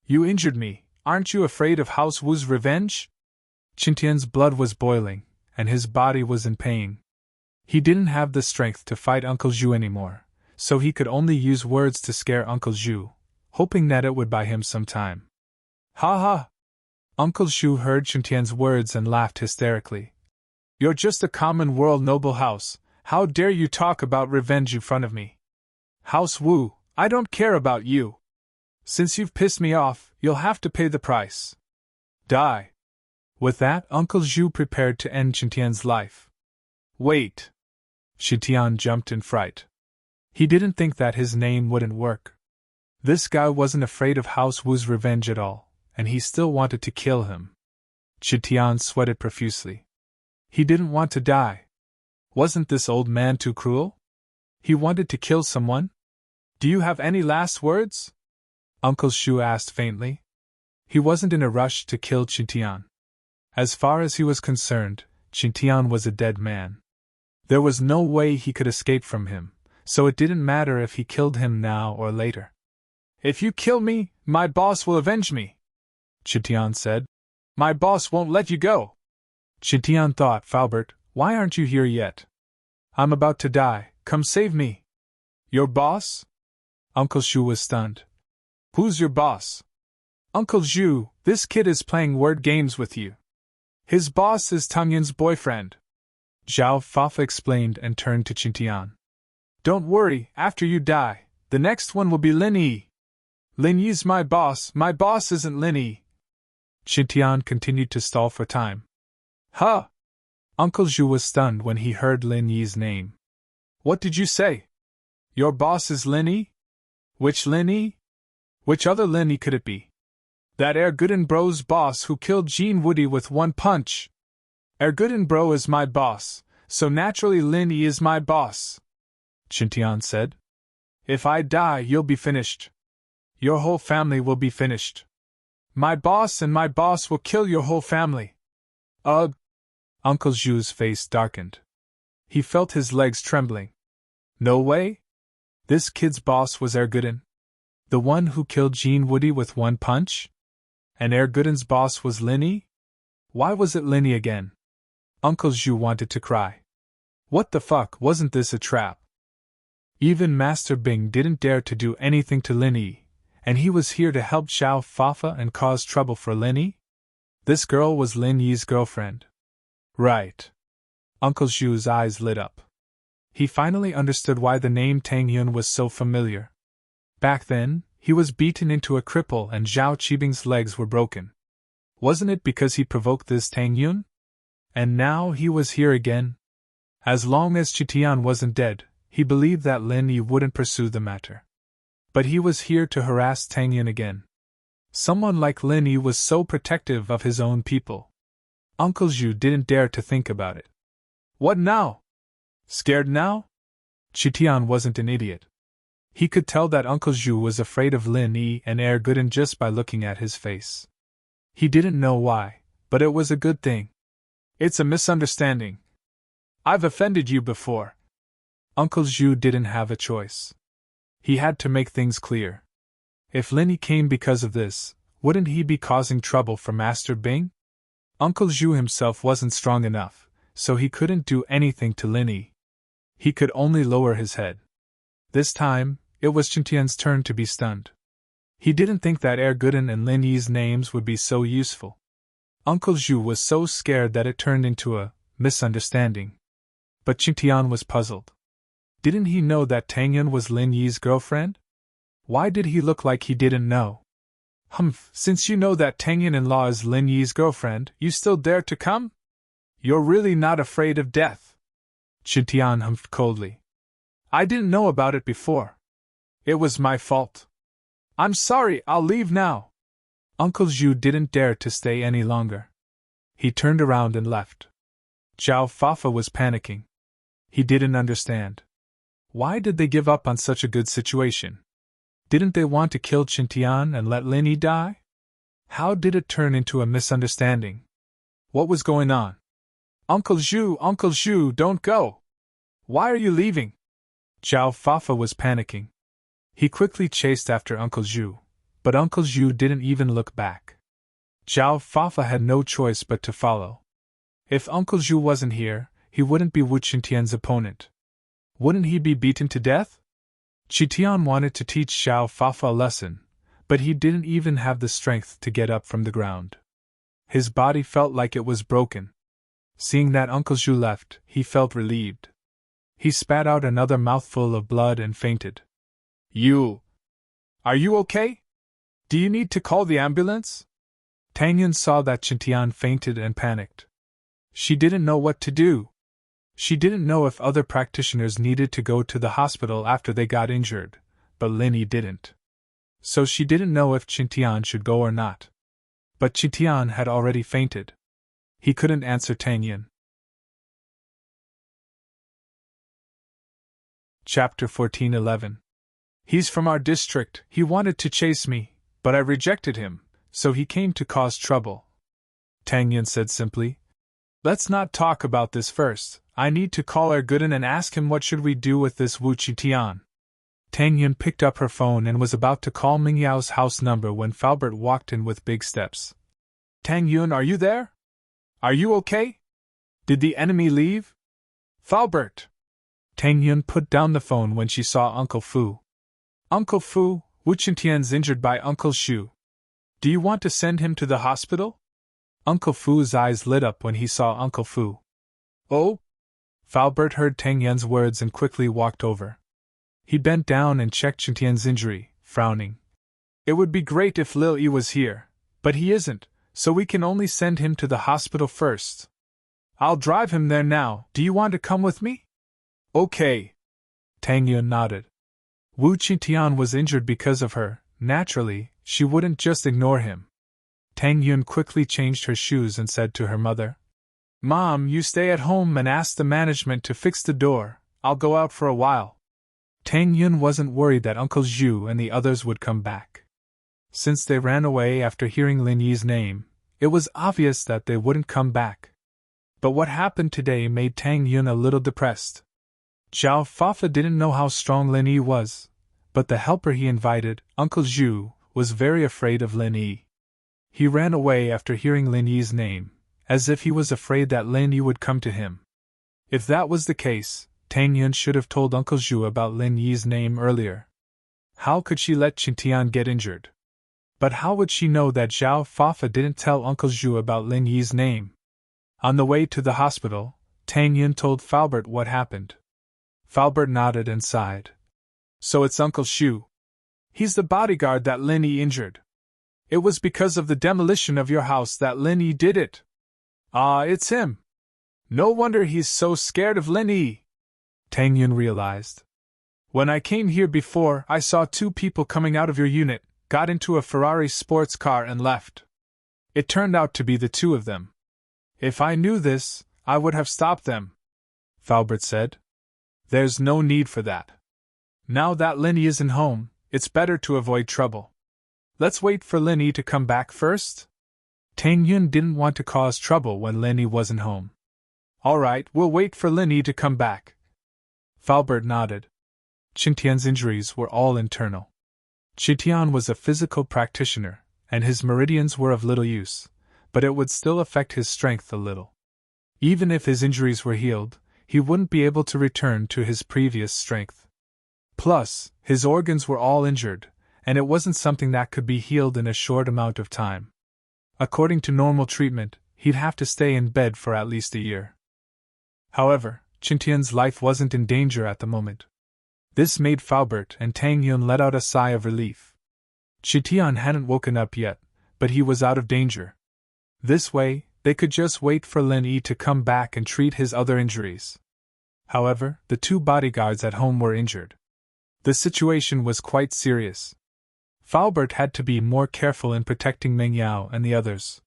You injured me, aren't you afraid of House Wu's revenge? Qitian's blood was boiling, and his body was in pain. He didn't have the strength to fight Uncle Zhu anymore, so he could only use words to scare Uncle Zhu, hoping that it would buy him some time. Ha ha! Uncle Zhu heard Qitian's words and laughed hysterically. You're just a common world noble house, how dare you talk about revenge in front of me? House Wu, I don't care about you. Since you've pissed me off, you'll have to pay the price. Die. With that, Uncle Zhu prepared to end Qitian's life. Wait. Qitian jumped in fright. He didn't think that his name wouldn't work. This guy wasn't afraid of House Wu's revenge at all, and he still wanted to kill him. Qitian sweated profusely. He didn't want to die. Wasn't this old man too cruel? He wanted to kill someone? Do you have any last words? Uncle Zhu asked faintly. He wasn't in a rush to kill Qitian. As far as he was concerned, Qitian was a dead man. There was no way he could escape from him, so it didn't matter if he killed him now or later. If you kill me, my boss will avenge me, Qitian said. My boss won't let you go. Qitian thought, Falbert, why aren't you here yet? I'm about to die, come save me. Your boss? Uncle Zhu was stunned. Who's your boss? Uncle Zhu, this kid is playing word games with you. His boss is Tang Yun's boyfriend. Zhao Fafa explained and turned to Qitian. Don't worry, after you die, the next one will be Lin Yi. Lin Yi's my boss isn't Lin Yi. Qitian continued to stall for time. Huh! Uncle Zhu was stunned when he heard Lin Yi's name. What did you say? Your boss is Lin Yi? Which Lin Yi? Which other Lin Yi could it be? That Erguden Bro's boss who killed Jean Woody with one punch. Erguden Bro is my boss, so naturally Lin Yi is my boss, Qitian said. If I die, you'll be finished. Your whole family will be finished. My boss and my boss will kill your whole family. Ugh! Uncle Zhu's face darkened. He felt his legs trembling. No way? This kid's boss was Erguden? The one who killed Jean Woody with one punch? And Erguden's boss was Linny? Why was it Linny again? Uncle Zhu wanted to cry. What the fuck, wasn't this a trap? Even Master Bing didn't dare to do anything to Linny, and he was here to help Xiao Fafa and cause trouble for Linny? This girl was Lin Yi's girlfriend. Right. Uncle Zhu's eyes lit up. He finally understood why the name Tang Yun was so familiar. Back then, he was beaten into a cripple and Zhao Qibing's legs were broken. Wasn't it because he provoked this Tang Yun? And now he was here again. As long as Chitian wasn't dead, he believed that Lin Yi wouldn't pursue the matter. But he was here to harass Tang Yun again. Someone like Lin Yi was so protective of his own people. Uncle Zhu didn't dare to think about it. What now? Scared now? Chitian wasn't an idiot. He could tell that Uncle Zhu was afraid of Lin Yi and Erguden just by looking at his face. He didn't know why, but it was a good thing. It's a misunderstanding. I've offended you before. Uncle Zhu didn't have a choice. He had to make things clear. If Lin Yi came because of this, wouldn't he be causing trouble for Master Bing? Uncle Zhu himself wasn't strong enough, so he couldn't do anything to Lin Yi. He could only lower his head. This time, it was Chintian's turn to be stunned. He didn't think that Erguden and Lin Yi's names would be so useful. Uncle Zhu was so scared that it turned into a misunderstanding. But Chintian was puzzled. Didn't he know that Tang Yun was Lin Yi's girlfriend? Why did he look like he didn't know? Humph, since you know that Tang Yun-in-law is Lin Yi's girlfriend, you still dare to come? You're really not afraid of death. Chintian humphed coldly. I didn't know about it before. It was my fault. I'm sorry, I'll leave now. Uncle Zhu didn't dare to stay any longer. He turned around and left. Zhao Fafa was panicking. He didn't understand. Why did they give up on such a good situation? Didn't they want to kill Chintian and let Lin Yi die? How did it turn into a misunderstanding? What was going on? Uncle Zhu, don't go! Why are you leaving? Zhao Fafa was panicking. He quickly chased after Uncle Zhu, but Uncle Zhu didn't even look back. Zhao Fafa had no choice but to follow. If Uncle Zhu wasn't here, he wouldn't be Wu Qintian's opponent. Wouldn't he be beaten to death? Qitian wanted to teach Zhao Fafa a lesson, but he didn't even have the strength to get up from the ground. His body felt like it was broken. Seeing that Uncle Zhu left, he felt relieved. He spat out another mouthful of blood and fainted. Are you okay? Do you need to call the ambulance? Tang Yun saw that Qintian fainted and panicked. She didn't know what to do. She didn't know if other practitioners needed to go to the hospital after they got injured, but Lin Yi didn't. So she didn't know if Qintian should go or not. But Qintian had already fainted. He couldn't answer Tang Yun. Chapter 14:11. He's from our district, he wanted to chase me, but I rejected him, so he came to cause trouble. Tang Yun said simply. Let's not talk about this first. I need to call Erguden and ask him what should we do with this Wu Qitian. Tang Yun picked up her phone and was about to call Ming Yao's house number when Falbert walked in with big steps. Tang Yun, are you there? Are you okay? Did the enemy leave? Falbert! Tang Yun put down the phone when she saw Uncle Fu. Uncle Fu, Wu Qintian's injured by Uncle Shu. Do you want to send him to the hospital? Uncle Fu's eyes lit up when he saw Uncle Fu. Oh? Falbert heard Tang Yun's words and quickly walked over. He bent down and checked Qintian's injury, frowning. It would be great if Lil Yi was here, but he isn't, so we can only send him to the hospital first. I'll drive him there now. Do you want to come with me? Okay. Tang Yun nodded. Wu Qintian was injured because of her. Naturally, she wouldn't just ignore him. Tang Yun quickly changed her shoes and said to her mother, Mom, you stay at home and ask the management to fix the door. I'll go out for a while. Tang Yun wasn't worried that Uncle Zhu and the others would come back. since they ran away after hearing Lin Yi's name, it was obvious that they wouldn't come back. But what happened today made Tang Yun a little depressed. Zhao Fafa didn't know how strong Lin Yi was, but the helper he invited, Uncle Zhu, was very afraid of Lin Yi. He ran away after hearing Lin Yi's name, as if he was afraid that Lin Yi would come to him. If that was the case, Tang Yun should have told Uncle Zhu about Lin Yi's name earlier. How could she let Qintian get injured? But how would she know that Zhao Fafa didn't tell Uncle Zhu about Lin Yi's name? On the way to the hospital, Tang Yun told Falbert what happened. Falbert nodded and sighed. So it's Uncle Zhu. He's the bodyguard that Lin Yi injured. It was because of the demolition of your house that Lin Yi did it. Ah, it's him. No wonder he's so scared of Lin Yi. Tang Yun realized. When I came here before, I saw two people coming out of your unit, got into a Ferrari sports car and left. It turned out to be the two of them. If I knew this, I would have stopped them, Falbert said. There's no need for that. Now that Lin Yi isn't home, it's better to avoid trouble. Let's wait for Lin Yi to come back first? Tang Yun didn't want to cause trouble when Lin Yi wasn't home. All right, we'll wait for Lin Yi to come back. Falbert nodded. Qintian's injuries were all internal. Qintian was a physical practitioner, and his meridians were of little use, but it would still affect his strength a little. Even if his injuries were healed, he wouldn't be able to return to his previous strength. Plus, his organs were all injured, and it wasn't something that could be healed in a short amount of time. According to normal treatment, he'd have to stay in bed for at least a year. However, Qintian's life wasn't in danger at the moment. This made Falbert and Tang Yun let out a sigh of relief. Qintian hadn't woken up yet, but he was out of danger. This way, they could just wait for Lin Yi to come back and treat his other injuries. However, the two bodyguards at home were injured. The situation was quite serious. Falbert had to be more careful in protecting Meng Yao and the others.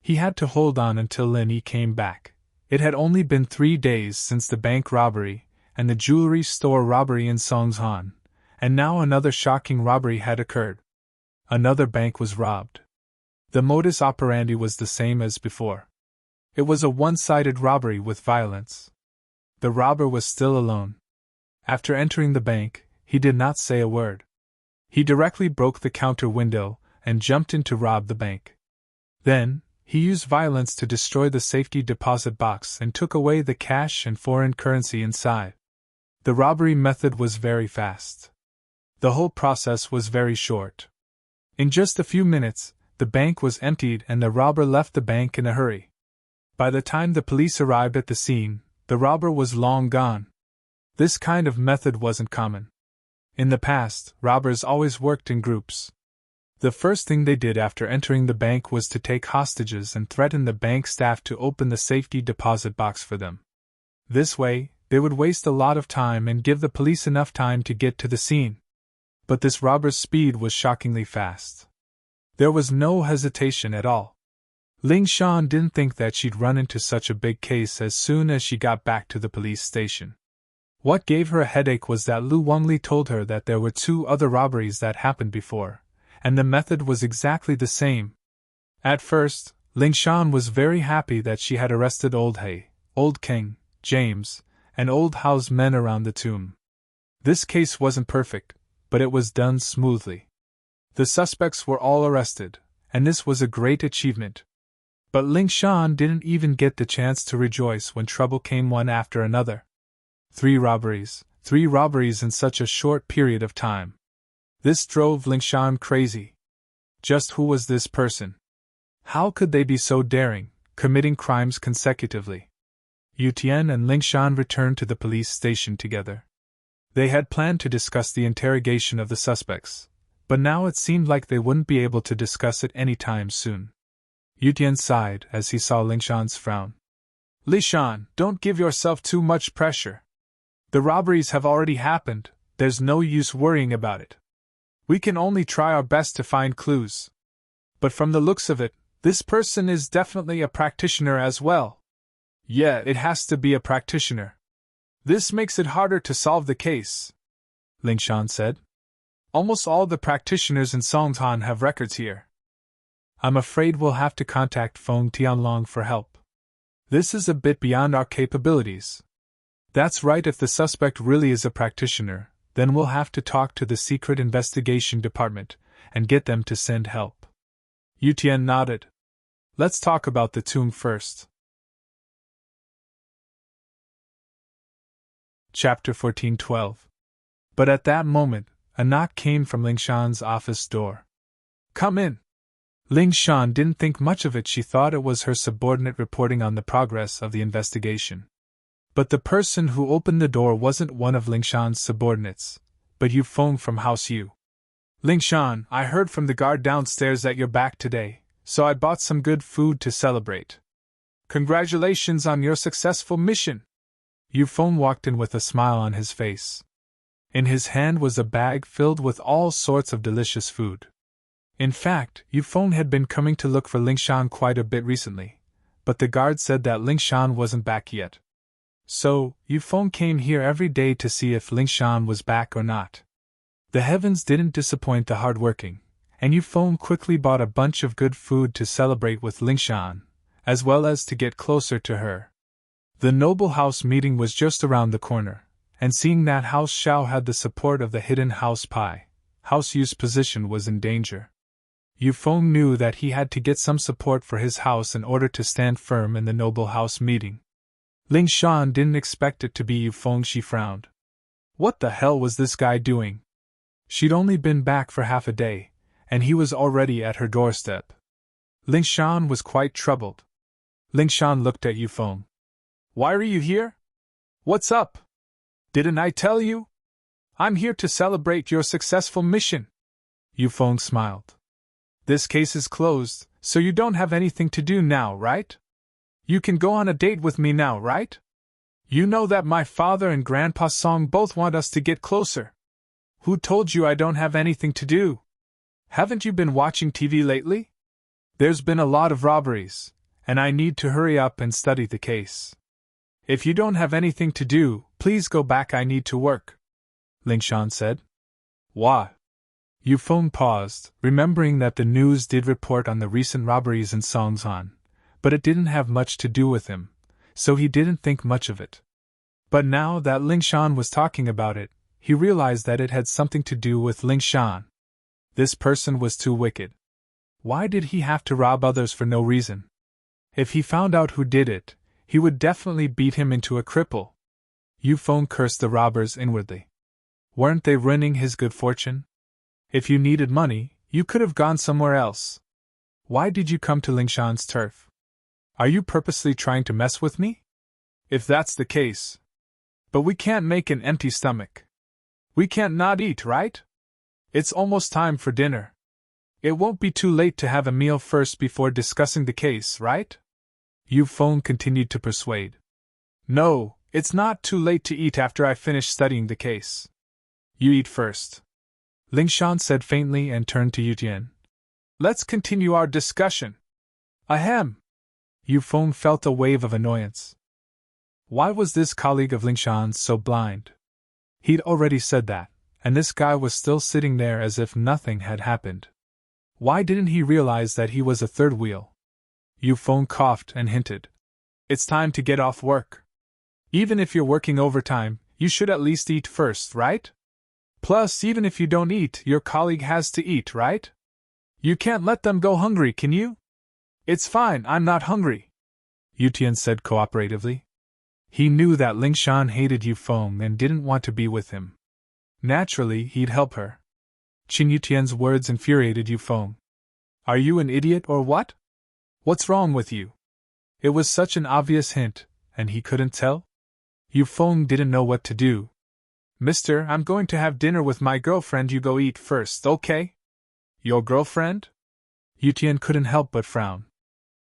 He had to hold on until Lin Yi came back. It had only been 3 days since the bank robbery and the jewelry store robbery in Songshan, and now another shocking robbery had occurred. Another bank was robbed. The modus operandi was the same as before. It was a one-sided robbery with violence. The robber was still alone. After entering the bank, he did not say a word. He directly broke the counter window and jumped in to rob the bank. Then, he used violence to destroy the safety deposit box and took away the cash and foreign currency inside. The robbery method was very fast. The whole process was very short. In just a few minutes, the bank was emptied and the robber left the bank in a hurry. By the time the police arrived at the scene, the robber was long gone. This kind of method wasn't common. In the past, robbers always worked in groups. The first thing they did after entering the bank was to take hostages and threaten the bank staff to open the safety deposit box for them. This way, they would waste a lot of time and give the police enough time to get to the scene. But this robber's speed was shockingly fast. There was no hesitation at all. Ling Shan didn't think that she'd run into such a big case as soon as she got back to the police station. What gave her a headache was that Lu Wangli told her that there were 2 other robberies that happened before, and the method was exactly the same. At first, Ling Shan was very happy that she had arrested Old He, Old King, James, and Old Hao's men around the tomb. This case wasn't perfect, but it was done smoothly. The suspects were all arrested, and this was a great achievement. But Ling Shan didn't even get the chance to rejoice when trouble came one after another. 3 robberies in such a short period of time. This drove Ling Shan crazy. Just who was this person? How could they be so daring, committing crimes consecutively? Yu Tian and Ling Shan returned to the police station together. They had planned to discuss the interrogation of the suspects, but now it seemed like they wouldn't be able to discuss it any time soon. Yu Tian sighed as he saw Ling Shan's frown. Li Shan, don't give yourself too much pressure. The robberies have already happened, there's no use worrying about it. We can only try our best to find clues. But from the looks of it, this person is definitely a practitioner as well. Yeah, it has to be a practitioner. This makes it harder to solve the case, Ling Shan said. Almost all the practitioners in Songtan have records here. I'm afraid we'll have to contact Feng Tianlong for help. This is a bit beyond our capabilities. That's right, if the suspect really is a practitioner, then we'll have to talk to the Secret Investigation Department and get them to send help. Yu Tian nodded. Let's talk about the tomb first. Chapter 14:12. But at that moment, a knock came from Ling Shan's office door. Come in. Ling Shan didn't think much of it. She thought it was her subordinate reporting on the progress of the investigation. But the person who opened the door wasn't one of Ling Shan's subordinates, but Yu Feng from House U. Ling Shan, I heard from the guard downstairs that you're back today, so I bought some good food to celebrate. Congratulations on your successful mission. Yu Feng walked in with a smile on his face. In his hand was a bag filled with all sorts of delicious food. In fact, Yu Feng had been coming to look for Ling Shan quite a bit recently, but the guard said that Ling Shan wasn't back yet. So, Yu Feng came here every day to see if Ling Shan was back or not. The heavens didn't disappoint the hardworking, and Yu Feng quickly bought a bunch of good food to celebrate with Ling Shan, as well as to get closer to her. The noble house meeting was just around the corner, and seeing that House Xiao had the support of the hidden House Pai, House Yu's position was in danger. Yu Feng knew that he had to get some support for his house in order to stand firm in the noble house meeting. Ling Shan didn't expect it to be Yu Feng. She frowned. What the hell was this guy doing? She'd only been back for half a day, and he was already at her doorstep. Ling Shan was quite troubled. Ling Shan looked at Yu Feng. Why are you here? What's up? Didn't I tell you? I'm here to celebrate your successful mission. Yu Feng smiled. This case is closed, so you don't have anything to do now, right? You can go on a date with me now, right? You know that my father and Grandpa Song both want us to get closer. Who told you I don't have anything to do? Haven't you been watching TV lately? There's been a lot of robberies, and I need to hurry up and study the case. If you don't have anything to do, please go back. I need to work. Ling Shan said. What? Yu Feng paused, remembering that the news did report on the recent robberies in Songzhan, but it didn't have much to do with him, so he didn't think much of it. But now that Ling Shan was talking about it, he realized that it had something to do with Ling Shan. This person was too wicked. Why did he have to rob others for no reason? If he found out who did it, he would definitely beat him into a cripple. Yu Feng cursed the robbers inwardly. Weren't they ruining his good fortune? If you needed money, you could have gone somewhere else. Why did you come to Ling Shan's turf? Are you purposely trying to mess with me? If that's the case. But we can't make an empty stomach. We can't not eat, right? It's almost time for dinner. It won't be too late to have a meal first before discussing the case, right? Yu Feng continued to persuade. No, it's not too late to eat after I finish studying the case. You eat first. Ling Shan said faintly and turned to Yu Tian. Let's continue our discussion. Ahem. Yu Feng felt a wave of annoyance. Why was this colleague of Ling Shan's so blind? He'd already said that, and this guy was still sitting there as if nothing had happened. Why didn't he realize that he was a third wheel? Yu Feng coughed and hinted. It's time to get off work. Even if you're working overtime, you should at least eat first, right? Plus, even if you don't eat, your colleague has to eat, right? You can't let them go hungry, can you? It's fine, I'm not hungry, Yu Tian said cooperatively. He knew that Ling Shan hated Yu Feng and didn't want to be with him. Naturally, he'd help her. Qin Yu Tian's words infuriated Yu Feng. Are you an idiot or what? What's wrong with you? It was such an obvious hint, and he couldn't tell? Yu Feng didn't know what to do. Mister, I'm going to have dinner with my girlfriend. You go eat first, okay? Your girlfriend? Yu Tian couldn't help but frown.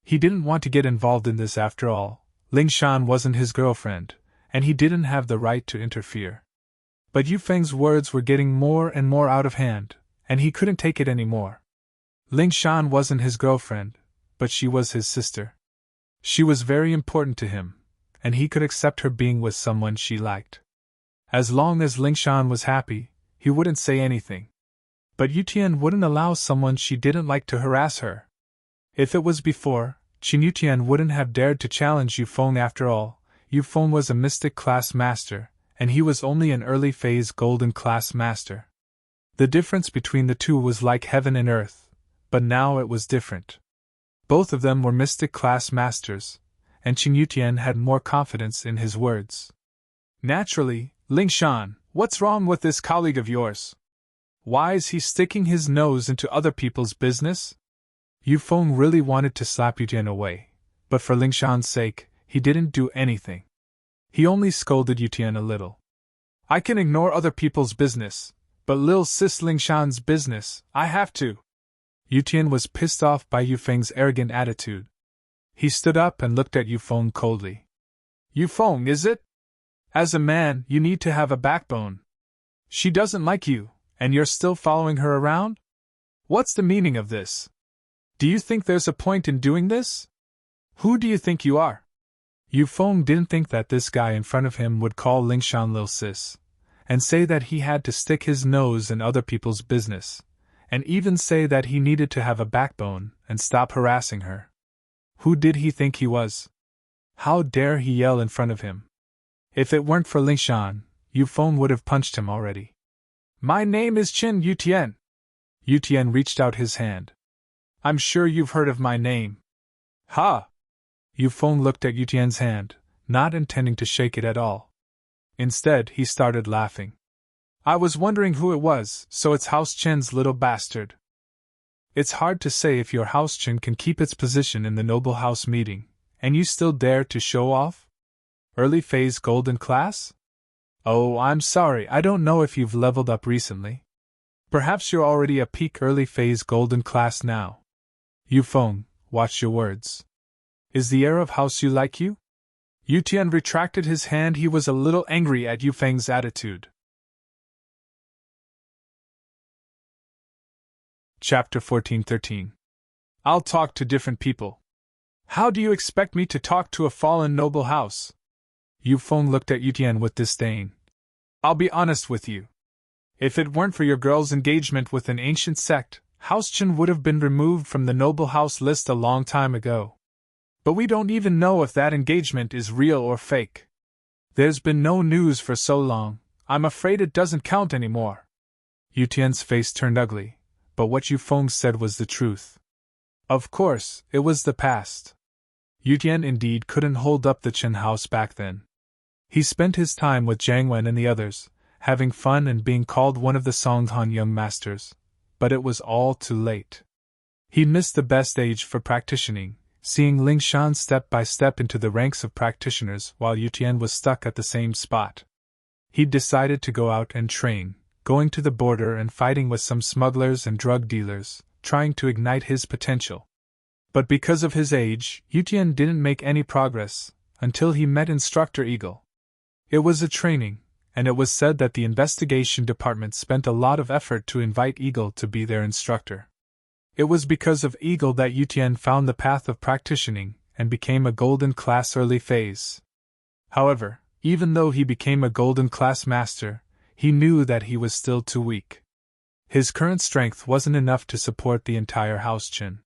He didn't want to get involved in this after all. Ling Shan wasn't his girlfriend, and he didn't have the right to interfere. But Yu Feng's words were getting more and more out of hand, and he couldn't take it anymore. Ling Shan wasn't his girlfriend, but she was his sister. She was very important to him, and he could accept her being with someone she liked. As long as Ling Shan was happy, he wouldn't say anything. But Yutian wouldn't allow someone she didn't like to harass her. If it was before, Qin Yutian wouldn't have dared to challenge Yufeng after all. Yufeng was a mystic class master, and he was only an early phase golden class master. The difference between the two was like heaven and earth, but now it was different. Both of them were mystic class masters, and Qin Yutian had more confidence in his words. Naturally, Lingshan, what's wrong with this colleague of yours? Why is he sticking his nose into other people's business? Yufeng really wanted to slap Yutian away, but for Lingshan's sake, he didn't do anything. He only scolded Yutian a little. I can ignore other people's business, but Lil Sis Lingshan's business, I have to. Yutian was pissed off by Yufeng's arrogant attitude. He stood up and looked at Yufeng coldly. Yufeng, is it? As a man, you need to have a backbone. She doesn't like you, and you're still following her around? What's the meaning of this? Do you think there's a point in doing this? Who do you think you are? Yufeng didn't think that this guy in front of him would call Lingshan Lil Sis, and say that he had to stick his nose in other people's business, and even say that he needed to have a backbone and stop harassing her. Who did he think he was? How dare he yell in front of him? If it weren't for Lingshan, Yufeng would have punched him already. My name is Qin Yutian. Yutian reached out his hand. I'm sure you've heard of my name. Ha! Yufeng looked at Yutian's hand, not intending to shake it at all. Instead, he started laughing. I was wondering who it was, so it's House Chen's little bastard. It's hard to say if your House Chen can keep its position in the noble house meeting, and you still dare to show off? Early phase golden class? Oh, I'm sorry, I don't know if you've leveled up recently. Perhaps you're already a peak early phase golden class now. Yufeng, watch your words. Is the heir of House Yu like you? Yutian retracted his hand. He was a little angry at Yufeng's attitude. Chapter 14-13. I'll talk to different people. How do you expect me to talk to a fallen noble house? Yufeng looked at Yutian with disdain. I'll be honest with you. If it weren't for your girl's engagement with an ancient sect, House Chen would have been removed from the noble house list a long time ago. But we don't even know if that engagement is real or fake. There's been no news for so long, I'm afraid it doesn't count anymore. Yutian's face turned ugly, but what Yufeng said was the truth. Of course, it was the past. Yutian indeed couldn't hold up the Chen house back then. He spent his time with Jiang Wen and the others, having fun and being called one of the Songhan young masters, but it was all too late. He missed the best age for practicing, seeing Lingshan step by step into the ranks of practitioners while Yutian was stuck at the same spot. He decided to go out and train, going to the border and fighting with some smugglers and drug dealers, trying to ignite his potential. But because of his age, Yutian didn't make any progress, until he met Instructor Eagle. It was a training, and it was said that the investigation department spent a lot of effort to invite Eagle to be their instructor. It was because of Eagle that Yutian found the path of practicing and became a golden class early phase. However, even though he became a golden class master, he knew that he was still too weak. His current strength wasn't enough to support the entire House Qin.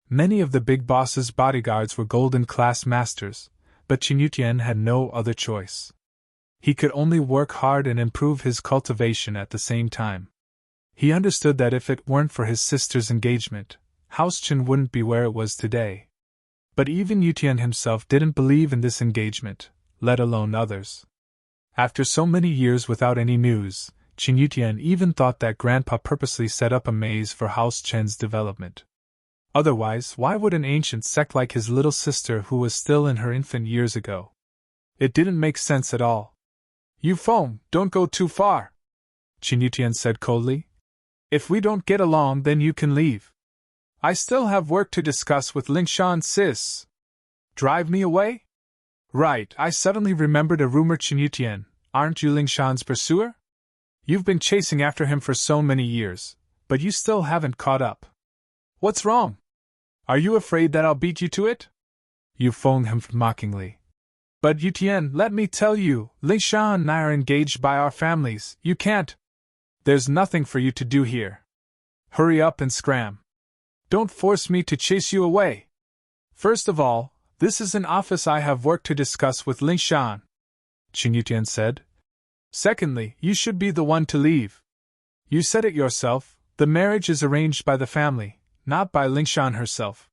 Many of the big boss's bodyguards were golden class masters, but Qin Yutian had no other choice. He could only work hard and improve his cultivation at the same time. He understood that if it weren't for his sister's engagement, House Qin wouldn't be where it was today. But even Yutian himself didn't believe in this engagement, let alone others. After so many years without any news, Qin Yutian even thought that Grandpa purposely set up a maze for House Chen's development. Otherwise, why would an ancient sect like his little sister who was still in her infant years ago? It didn't make sense at all. Yufeng, don't go too far, Qin Yutian said coldly. If we don't get along, then you can leave. I still have work to discuss with Lingshan sis. Drive me away? Right, I suddenly remembered a rumor. Qin Yutian, aren't you Lingshan's pursuer? You've been chasing after him for so many years, but you still haven't caught up. What's wrong? Are you afraid that I'll beat you to it? Yufeng humphed mockingly. But Yutian, let me tell you, Lingshan and I are engaged by our families. You can't. There's nothing for you to do here. Hurry up and scram. Don't force me to chase you away. First of all, this is an office I have work to discuss with Ling Shan, Qin Yutian said. Secondly, you should be the one to leave. You said it yourself, the marriage is arranged by the family, not by Ling Shan herself.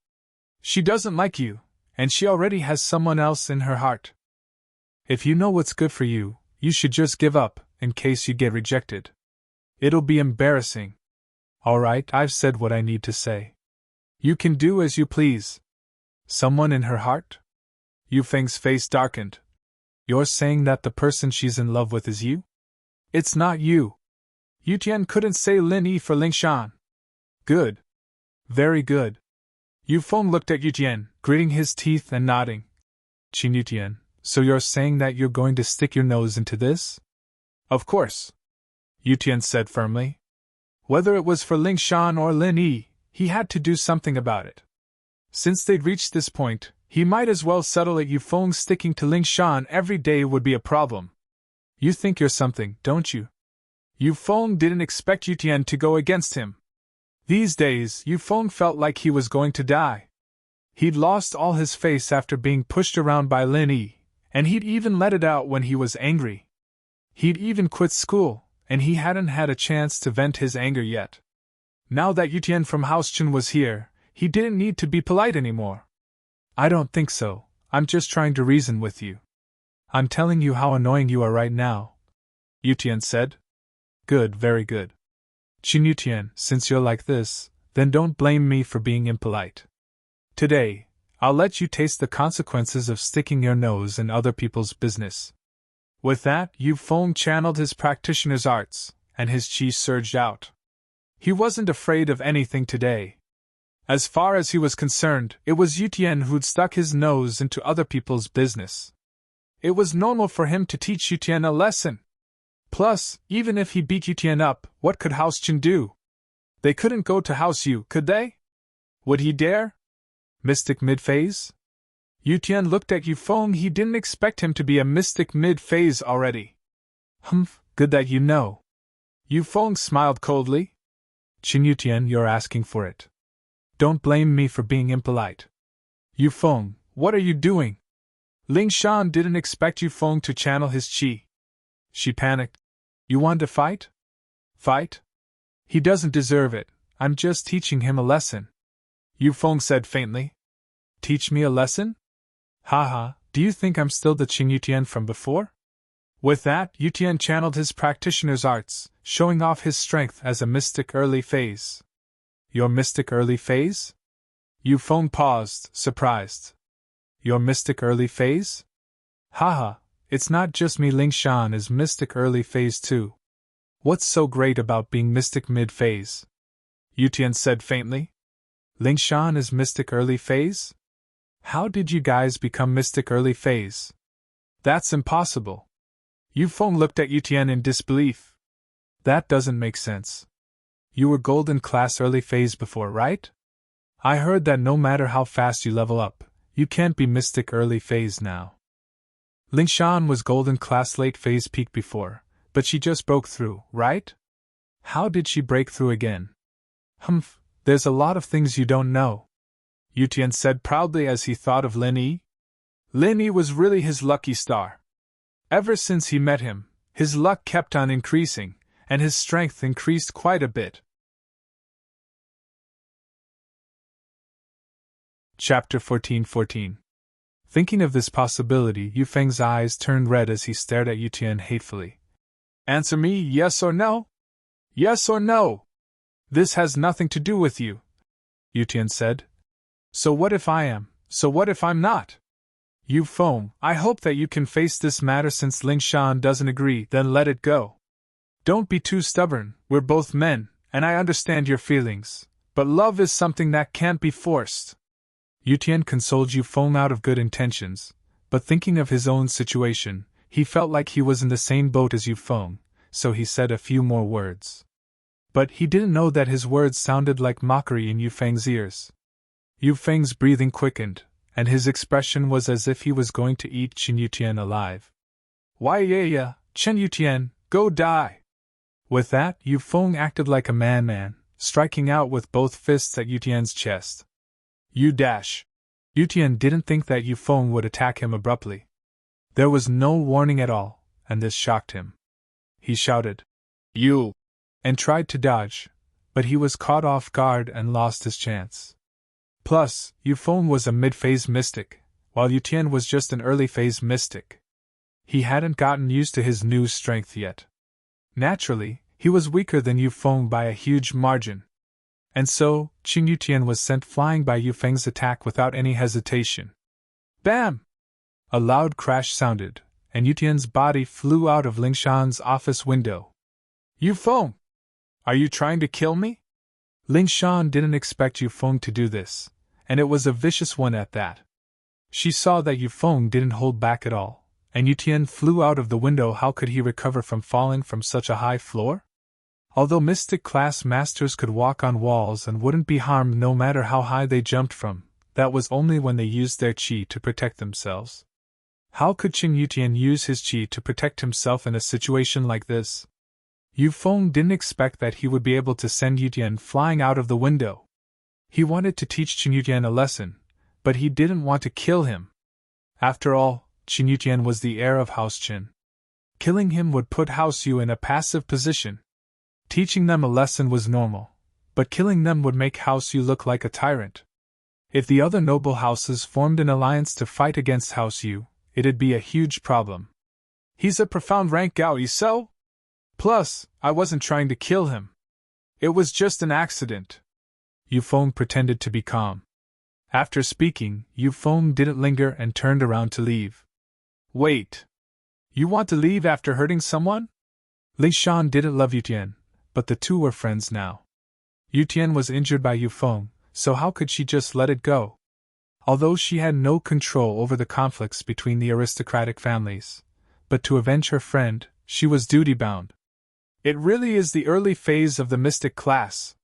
She doesn't like you, and she already has someone else in her heart. If you know what's good for you, you should just give up, in case you get rejected. It'll be embarrassing. Alright, I've said what I need to say. You can do as you please. Someone in her heart? Yu Feng's face darkened. You're saying that the person she's in love with is you? It's not you. Yutian couldn't say Lin Yi for Ling Shan. Good. Very good. Yu Feng looked at Yutian, gritting his teeth and nodding. Qin Yutian, so you're saying that you're going to stick your nose into this? Of course. Yutian said firmly. Whether it was for Ling Shan or Lin Yi, he had to do something about it. Since they'd reached this point, he might as well settle it. Yu Feng sticking to Ling Shan every day would be a problem. You think you're something, don't you? Yu Feng didn't expect Yutian to go against him. These days, Yu Feng felt like he was going to die. He'd lost all his face after being pushed around by Lin Yi, and he'd even let it out when he was angry. He'd even quit school, and he hadn't had a chance to vent his anger yet. Now that Yutian from House Chun was here, he didn't need to be polite anymore. I don't think so, I'm just trying to reason with you. I'm telling you how annoying you are right now, Yutian said. Good, very good. Qin Yutian, since you're like this, then don't blame me for being impolite. Today, I'll let you taste the consequences of sticking your nose in other people's business. With that, Yu Feng channeled his practitioner's arts, and his qi surged out. He wasn't afraid of anything today. As far as he was concerned, it was Yutian who'd stuck his nose into other people's business. It was normal for him to teach Yutian a lesson. Plus, even if he beat Yutian up, what could House Chun do? They couldn't go to House Yu, could they? Would he dare? Mystic mid-phase? Yutian looked at Yu Feng. He didn't expect him to be a mystic mid-phase already. Humph, good that you know. Yu Feng smiled coldly. Qin Yutian, you're asking for it. Don't blame me for being impolite. Yu Feng, what are you doing? Ling Shan didn't expect Yu Feng to channel his qi. She panicked. You want to fight? Fight? He doesn't deserve it, I'm just teaching him a lesson. Yu Feng said faintly. Teach me a lesson? Haha, do you think I'm still the Qin Yutian from before? With that, Yutian channeled his practitioner's arts, showing off his strength as a mystic early phase. Your mystic early phase? Yu Feng paused, surprised. Your mystic early phase? Haha, it's not just me. Ling Shan is mystic early phase too. What's so great about being mystic mid-phase? Yutian said faintly. Ling Shan is mystic early phase? How did you guys become mystic early phase? That's impossible. Yu Feng looked at Yutian in disbelief. That doesn't make sense. You were golden class early phase before, right? I heard that no matter how fast you level up, you can't be mystic early phase now. Ling Shan was golden class late phase peak before, but she just broke through, right? How did she break through again? Humph, there's a lot of things you don't know. Yutian said proudly as he thought of Lin Yi. Lin Yi was really his lucky star. Ever since he met him, his luck kept on increasing, and his strength increased quite a bit. Chapter 14:14. Thinking of this possibility, Yu Feng's eyes turned red as he stared at Yutian hatefully. Answer me, yes or no? Yes or no? This has nothing to do with you, Yutian said. So what if I am? So what if I'm not? Yu Feng, I hope that you can face this matter. Since Ling Shan doesn't agree, then let it go. Don't be too stubborn, we're both men, and I understand your feelings, but love is something that can't be forced. Yutian consoled Yu Feng out of good intentions, but thinking of his own situation, he felt like he was in the same boat as Yu Feng, so he said a few more words. But he didn't know that his words sounded like mockery in Yu Feng's ears. Yu Feng's breathing quickened, and his expression was as if he was going to eat Qin Yutian alive. Why yeah, Qin Yutian, go die! With that, Yu Feng acted like a man, striking out with both fists at Yutian's chest. You dash! Yutian didn't think that Yufeng would attack him abruptly. There was no warning at all, and this shocked him. He shouted, "You!" and tried to dodge, but he was caught off guard and lost his chance. Plus, Yufeng was a mid-phase mystic, while Yutian was just an early-phase mystic. He hadn't gotten used to his new strength yet. Naturally, he was weaker than Yufeng by a huge margin. And so, Qing Yutian was sent flying by Yufeng's attack without any hesitation. Bam! A loud crash sounded, and Yutian's body flew out of Lingshan's office window. Yufeng! Are you trying to kill me? Lingshan didn't expect Yufeng to do this, and it was a vicious one at that. She saw that Yufeng didn't hold back at all, and Yutian flew out of the window. How could he recover from falling from such a high floor? Although Mystic class masters could walk on walls and wouldn't be harmed no matter how high they jumped from, that was only when they used their qi to protect themselves. How could Qing Yutian use his qi to protect himself in a situation like this? Yufeng didn't expect that he would be able to send Yutian flying out of the window. He wanted to teach Qing Yutian a lesson, but he didn't want to kill him. After all, Qing Yutian was the heir of House Qin. Killing him would put House Yu in a passive position. Teaching them a lesson was normal, but killing them would make House Yu look like a tyrant. If the other noble houses formed an alliance to fight against House Yu, it'd be a huge problem. He's a profound rank Gao Yi so? Plus, I wasn't trying to kill him. It was just an accident. Yufeng pretended to be calm. After speaking, Yufeng didn't linger and turned around to leave. Wait. You want to leave after hurting someone? Lingshan didn't love Yutian, but the two were friends now. Yutian was injured by Yufeng, so how could she just let it go? Although she had no control over the conflicts between the aristocratic families, but to avenge her friend, she was duty-bound. It really is the early phase of the mystic class.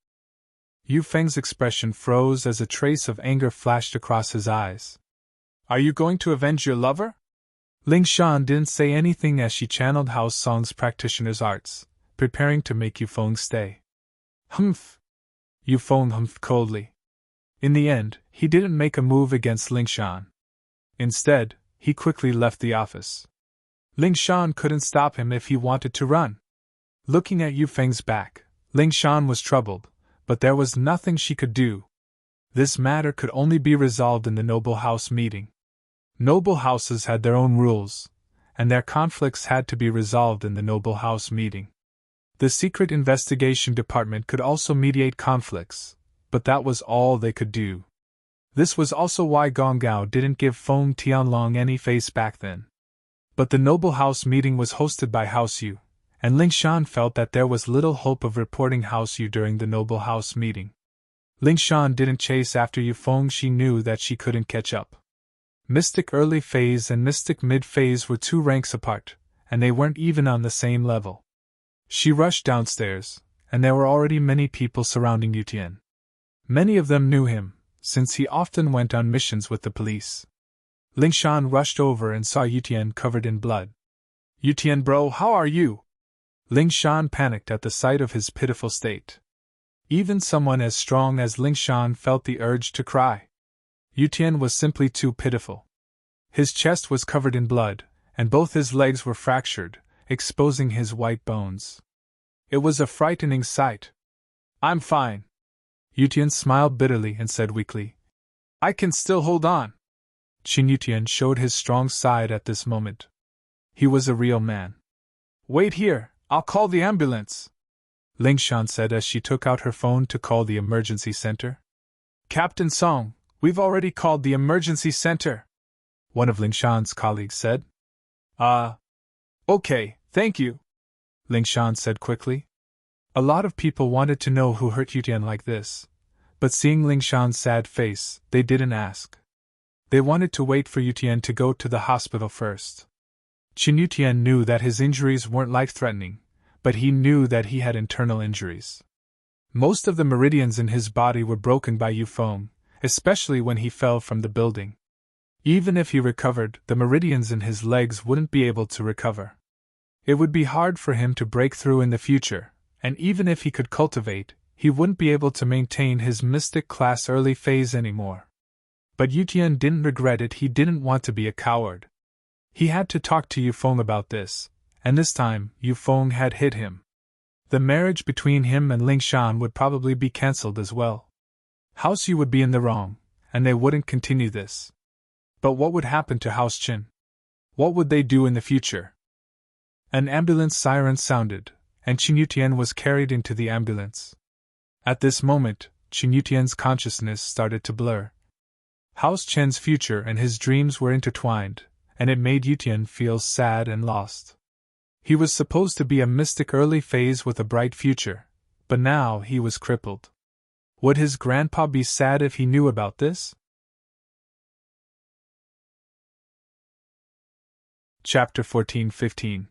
Yufeng's expression froze as a trace of anger flashed across his eyes. Are you going to avenge your lover? Lingshan didn't say anything as she channeled House Song's practitioner's arts, preparing to make Yufeng stay. Humph! Yufeng humphed coldly. In the end, he didn't make a move against Lingshan. Instead, he quickly left the office. Lingshan couldn't stop him if he wanted to run. Looking at Yufeng's back, Lingshan was troubled, but there was nothing she could do. This matter could only be resolved in the noble house meeting. Noble houses had their own rules, and their conflicts had to be resolved in the noble house meeting. The secret investigation department could also mediate conflicts, but that was all they could do. This was also why Gong Gao didn't give Feng Tianlong any face back then. But the noble house meeting was hosted by House Yu, and Lingshan felt that there was little hope of reporting House Yu during the noble house meeting. Lingshan didn't chase after Yufeng. She knew that she couldn't catch up. Mystic early phase and Mystic mid phase were 2 ranks apart, and they weren't even on the same level. She rushed downstairs, and there were already many people surrounding Yutian. Many of them knew him, since he often went on missions with the police. Lingshan rushed over and saw Yutian covered in blood. Yutian bro, how are you? Lingshan panicked at the sight of his pitiful state. Even someone as strong as Lingshan felt the urge to cry. Yutian was simply too pitiful. His chest was covered in blood, and both his legs were fractured, exposing his white bones. It was a frightening sight. I'm fine. Yutian smiled bitterly and said weakly, I can still hold on. Qin Yutian showed his strong side at this moment. He was a real man. Wait here, I'll call the ambulance, Lingshan said as she took out her phone to call the emergency center. Captain Song, we've already called the emergency center, one of Lingshan's colleagues said. Okay, thank you, Lingshan said quickly. A lot of people wanted to know who hurt Yutian like this, but seeing Lingshan's sad face, they didn't ask. They wanted to wait for Yutian to go to the hospital first. Qin Yutian knew that his injuries weren't life-threatening, but he knew that he had internal injuries. Most of the meridians in his body were broken by Yufeng, especially when he fell from the building. Even if he recovered, the meridians in his legs wouldn't be able to recover. It would be hard for him to break through in the future, and even if he could cultivate, he wouldn't be able to maintain his mystic class early phase anymore. But Yutian didn't regret it. He didn't want to be a coward. He had to talk to Yufeng about this, and this time Yufeng had hit him. The marriage between him and Lingshan would probably be cancelled as well. House Yu would be in the wrong, and they wouldn't continue this. But what would happen to House Qin? What would they do in the future? An ambulance siren sounded, and Qin Yutian was carried into the ambulance. At this moment, Qin Yutian's consciousness started to blur. House Chen's future and his dreams were intertwined, and it made Yutian feel sad and lost. He was supposed to be a mystic early phase with a bright future, but now he was crippled. Would his grandpa be sad if he knew about this? Chapter 14-15.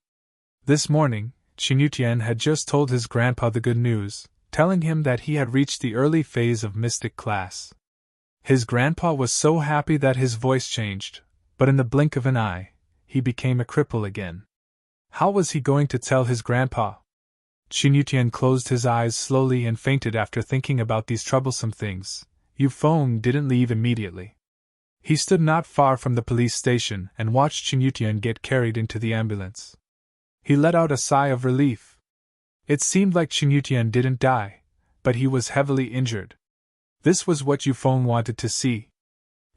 This morning, Qin Yutian had just told his grandpa the good news, telling him that he had reached the early phase of mystic class. His grandpa was so happy that his voice changed, but in the blink of an eye, he became a cripple again. How was he going to tell his grandpa? Qin Yutian closed his eyes slowly and fainted after thinking about these troublesome things. Yufeng didn't leave immediately. He stood not far from the police station and watched Qin Yutian get carried into the ambulance. He let out a sigh of relief. It seemed like Qin Yutian didn't die, but he was heavily injured. This was what Yufeng wanted to see.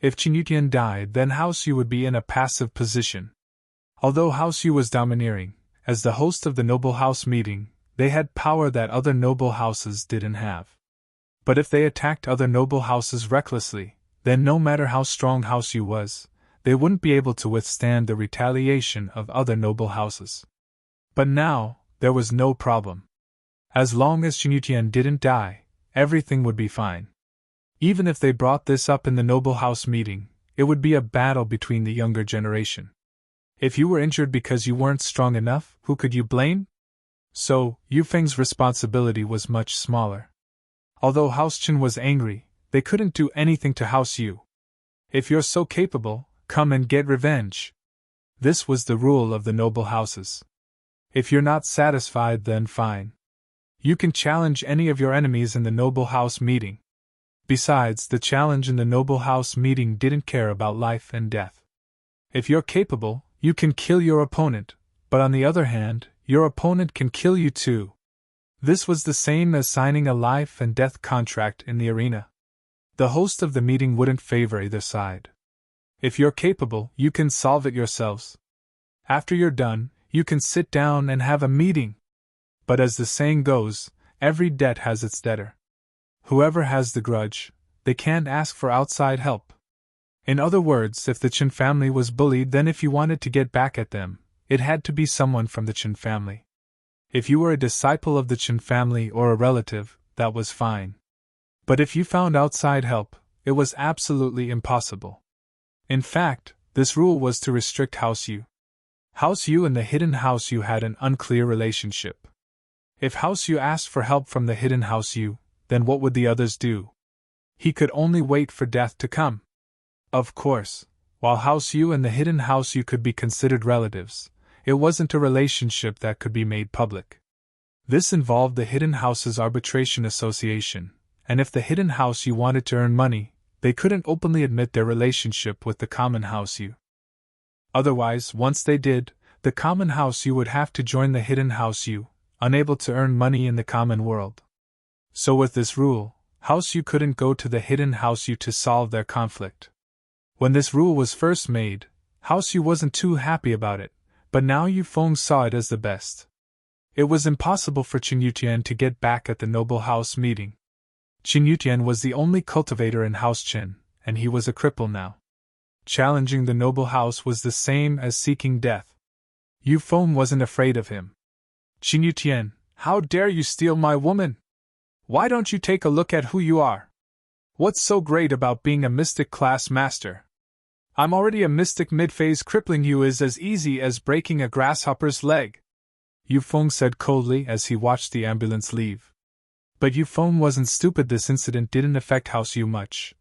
If Qin Yutian died, then House Yu would be in a passive position. Although House Yu was domineering, as the host of the noble house meeting, they had power that other noble houses didn't have. But if they attacked other noble houses recklessly, then no matter how strong House Yu was, they wouldn't be able to withstand the retaliation of other noble houses. But now, there was no problem. As long as Qin Yutian didn't die, everything would be fine. Even if they brought this up in the noble house meeting, it would be a battle between the younger generation. If you were injured because you weren't strong enough, who could you blame? So, Yufeng's responsibility was much smaller. Although House Qin was angry, they couldn't do anything to House Yu. If you're so capable, come and get revenge. This was the rule of the noble houses. If you're not satisfied, then fine. You can challenge any of your enemies in the noble house meeting. Besides, the challenge in the noble house meeting didn't care about life and death. If you're capable, you can kill your opponent, but on the other hand, your opponent can kill you too. This was the same as signing a life and death contract in the arena. The host of the meeting wouldn't favor either side. If you're capable, you can solve it yourselves. After you're done, you can sit down and have a meeting. But as the saying goes, every debt has its debtor. Whoever has the grudge, they can't ask for outside help. In other words, if the Qin family was bullied, then if you wanted to get back at them, it had to be someone from the Qin family. If you were a disciple of the Qin family or a relative, that was fine. But if you found outside help, it was absolutely impossible. In fact, this rule was to restrict House Yu. House Yu and the hidden House Yu had an unclear relationship. If House Yu asked for help from the hidden House Yu, then what would the others do? He could only wait for death to come. Of course, while House Yu and the hidden House Yu could be considered relatives, it wasn't a relationship that could be made public. This involved the hidden house's arbitration association, and if the hidden House Yu wanted to earn money, they couldn't openly admit their relationship with the common House Yu. Otherwise, once they did, the common House Yu would have to join the hidden House Yu, unable to earn money in the common world. So with this rule, House Yu couldn't go to the hidden House Yu to solve their conflict. When this rule was first made, House Yu wasn't too happy about it, but now Yufeng saw it as the best. It was impossible for Qin Yutian to get back at the noble house meeting. Qin Yutian was the only cultivator in House Qin, and he was a cripple now. Challenging the noble house was the same as seeking death. Yufeng wasn't afraid of him. Qin Yutian, how dare you steal my woman? Why don't you take a look at who you are? What's so great about being a mystic class master? I'm already a mystic mid-phase. Crippling you is as easy as breaking a grasshopper's leg, Yufeng said coldly as he watched the ambulance leave. But Yufeng wasn't stupid. This incident didn't affect House Yu much,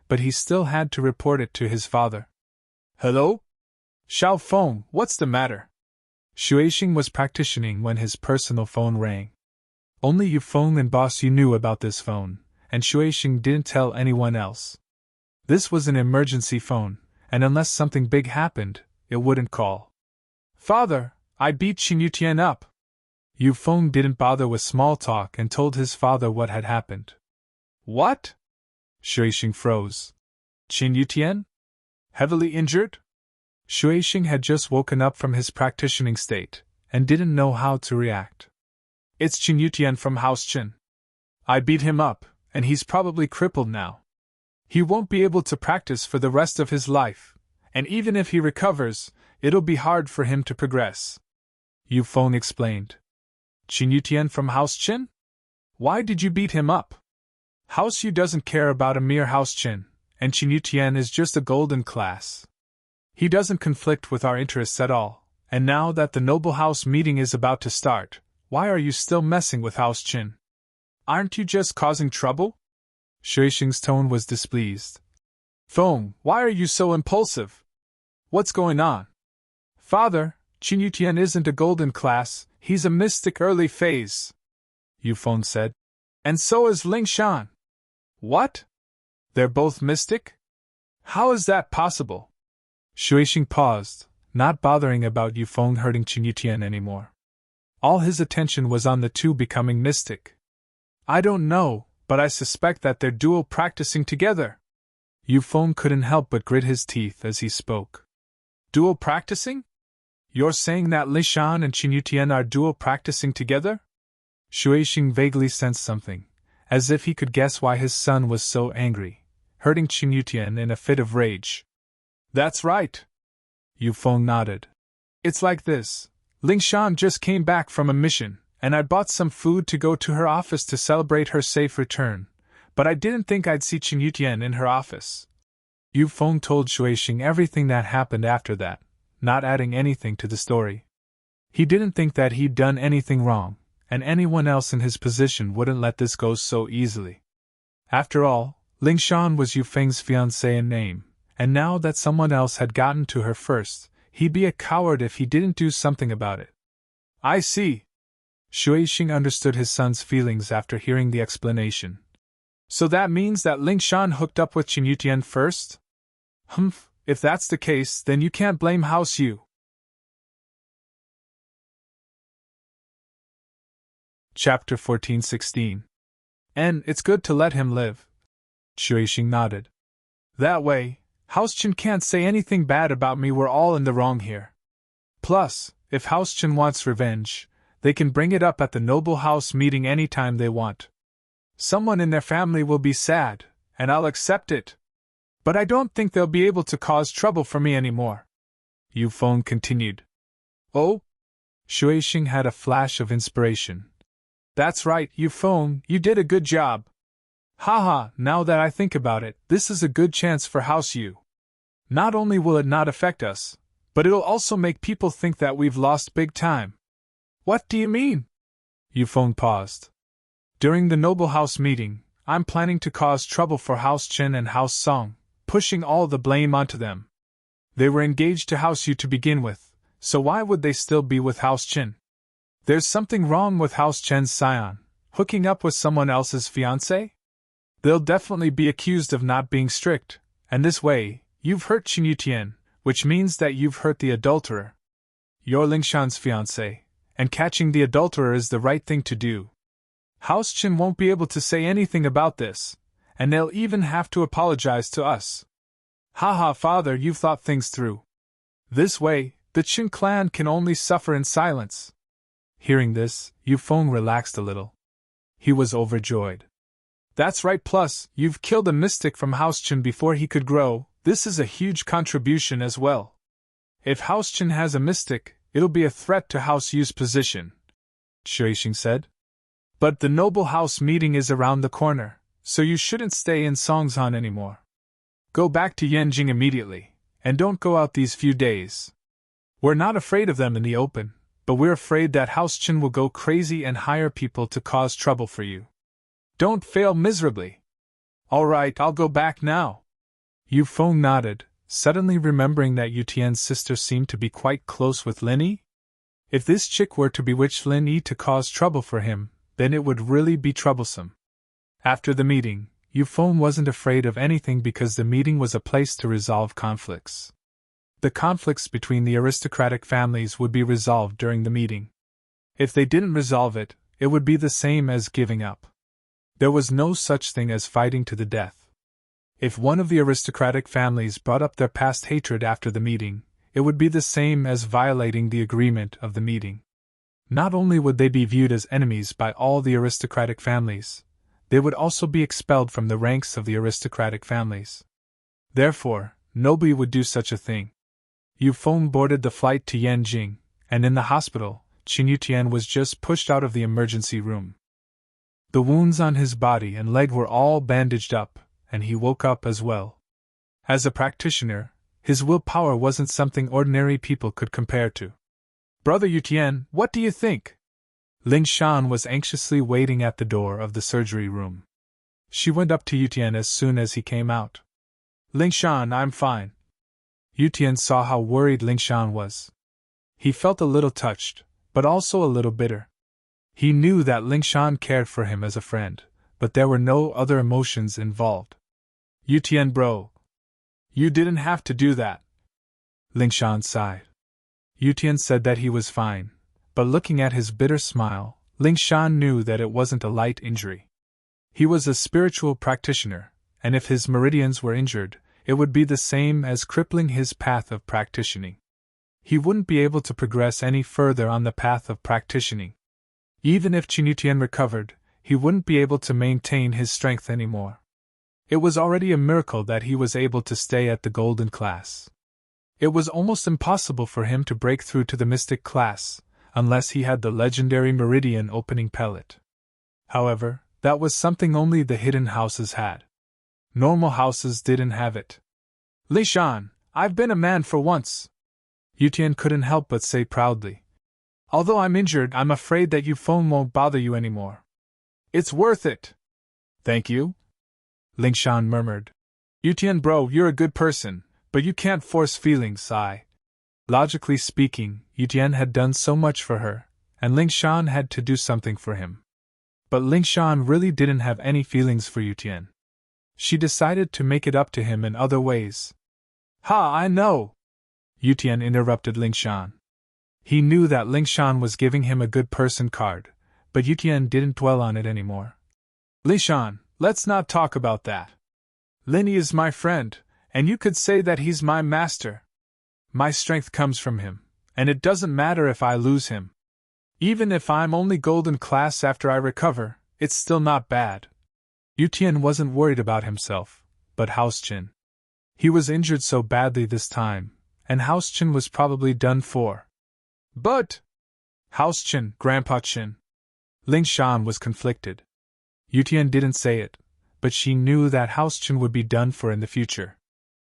but he still had to report it to his father. Hello? Xiao Feng, what's the matter? Xuexing was practicing when his personal phone rang. Only Yu Feng and Boss Yu knew about this phone, and Shuixing didn't tell anyone else. This was an emergency phone, and unless something big happened, it wouldn't call. Father, I beat Qin Yutian up. Yu Feng didn't bother with small talk and told his father what had happened. What? Shuixing froze. Qin Yutian? Heavily injured? Shuixing had just woken up from his practicing state, and didn't know how to react. It's Qin Yutian from House Qin. I beat him up, and he's probably crippled now. He won't be able to practice for the rest of his life, and even if he recovers, it'll be hard for him to progress. Yu Feng explained. Qin Yutian from House Qin? Why did you beat him up? House Yu doesn't care about a mere House Qin, and Qin Yutian is just a golden class. He doesn't conflict with our interests at all, and now that the Noble House meeting is about to start, why are you still messing with House Qin? Aren't you just causing trouble? Shuixing's tone was displeased. Feng, why are you so impulsive? What's going on? Father, Qin Yutian isn't a golden class, he's a mystic early phase, Yu Feng said. And so is Ling Shan. What? They're both mystic? How is that possible? Shuixing paused, not bothering about Yu Feng hurting Qin Yutian anymore. All his attention was on the two becoming mystic. I don't know, but I suspect that they're dual practicing together. Yu Feng couldn't help but grit his teeth as he spoke. Dual practicing? You're saying that Li Shan and Qin Yutian are dual practicing together? Shuixing vaguely sensed something, as if he could guess why his son was so angry, hurting Qin Yutian in a fit of rage. That's right. Yu Feng nodded. It's like this. Ling Shan just came back from a mission, and I bought some food to go to her office to celebrate her safe return, but I didn't think I'd see Qin Yutian in her office. Yu Feng told Shuixing everything that happened after that, not adding anything to the story. He didn't think that he'd done anything wrong, and anyone else in his position wouldn't let this go so easily. After all, Ling Shan was Yu Feng's fiancée in name, and now that someone else had gotten to her first, he'd be a coward if he didn't do something about it. I see. Shuixing understood his son's feelings after hearing the explanation. So that means that Ling Shan hooked up with Qin Yutian first? Humph, if that's the case, then you can't blame House Yu. Chapter 14-16. And it's good to let him live. Shuixing nodded. That way, House Qin can't say anything bad about me. We're all in the wrong here. Plus, if House Qin wants revenge, they can bring it up at the Noble House meeting anytime they want. Someone in their family will be sad, and I'll accept it. But I don't think they'll be able to cause trouble for me anymore. Yu Feng continued. Oh? Shuixing had a flash of inspiration. That's right, Yu Feng, you did a good job. Haha, now that I think about it, this is a good chance for House Yu. Not only will it not affect us, but it'll also make people think that we've lost big time. What do you mean? Yu Feng paused. During the Noble House meeting, I'm planning to cause trouble for House Qin and House Song, pushing all the blame onto them. They were engaged to House Yu to begin with, so why would they still be with House Qin? There's something wrong with House Chen's scion, hooking up with someone else's fiancé? They'll definitely be accused of not being strict, and this way, you've hurt Qin Yutian, which means that you've hurt the adulterer. You're Ling Shan's fiancé, and catching the adulterer is the right thing to do. House Qin won't be able to say anything about this, and they'll even have to apologize to us. Haha, father, you've thought things through. This way, the Qin clan can only suffer in silence. Hearing this, Yu Feng relaxed a little. He was overjoyed. That's right, plus, you've killed a mystic from House Qin before he could grow. This is a huge contribution as well. If House Qin has a mystic, it'll be a threat to House Yu's position, Shuixing said. But the Noble House meeting is around the corner, so you shouldn't stay in Songzhan anymore. Go back to Yanjing immediately, and don't go out these few days. We're not afraid of them in the open, but we're afraid that House Qin will go crazy and hire people to cause trouble for you. Don't fail miserably. All right, I'll go back now. Yu Feng nodded, suddenly remembering that Yu Tian's sister seemed to be quite close with Lin Yi. If this chick were to bewitch Lin Yi to cause trouble for him, then it would really be troublesome. After the meeting, Euphone wasn't afraid of anything because the meeting was a place to resolve conflicts. The conflicts between the aristocratic families would be resolved during the meeting. If they didn't resolve it, it would be the same as giving up. There was no such thing as fighting to the death. If one of the aristocratic families brought up their past hatred after the meeting, it would be the same as violating the agreement of the meeting. Not only would they be viewed as enemies by all the aristocratic families, they would also be expelled from the ranks of the aristocratic families. Therefore, nobody would do such a thing. Euphone boarded the flight to Yanjing, and in the hospital, Qin Yutian was just pushed out of the emergency room. The wounds on his body and leg were all bandaged up, and he woke up as well. As a practitioner, his willpower wasn't something ordinary people could compare to. "Brother Yutian, what do you think?" Ling Shan was anxiously waiting at the door of the surgery room. She went up to Yutian as soon as he came out. "Ling Shan, I'm fine." Yutian saw how worried Ling Shan was. He felt a little touched, but also a little bitter. He knew that Ling Shan cared for him as a friend, but there were no other emotions involved. "Yutian bro, you didn't have to do that." Ling Shan sighed. Yutian said that he was fine, but looking at his bitter smile, Ling Shan knew that it wasn't a light injury. He was a spiritual practitioner, and if his meridians were injured, it would be the same as crippling his path of practicing. He wouldn't be able to progress any further on the path of practicing. Even if Qin Yutian recovered, he wouldn't be able to maintain his strength anymore. It was already a miracle that he was able to stay at the golden class. It was almost impossible for him to break through to the mystic class, unless he had the legendary meridian opening pellet. However, that was something only the hidden houses had. Normal houses didn't have it. "Li Shan, I've been a man for once," Yutian couldn't help but say proudly. "Although I'm injured, I'm afraid that Euphone won't bother you anymore." "It's worth it." "Thank you," Ling Shan murmured. "Yutian bro, you're a good person, but you can't force feelings, Logically speaking, Yutian had done so much for her, and Ling Shan had to do something for him. But Ling Shan really didn't have any feelings for Yutian. She decided to make it up to him in other ways. "Ha, I know!" Yutian interrupted Ling Shan. He knew that Ling Shan was giving him a good person card, but Yutian didn't dwell on it anymore. "Li Shan, let's not talk about that. Linny is my friend, and you could say that he's my master. My strength comes from him, and it doesn't matter if I lose him. Even if I'm only golden class after I recover, it's still not bad." Yutian wasn't worried about himself, but House Qin. He was injured so badly this time, and House Qin was probably done for. "But…" "House Qin, Grandpa Qin." Ling Shan was conflicted. Yutian didn't say it, but she knew that House Qin would be done for in the future.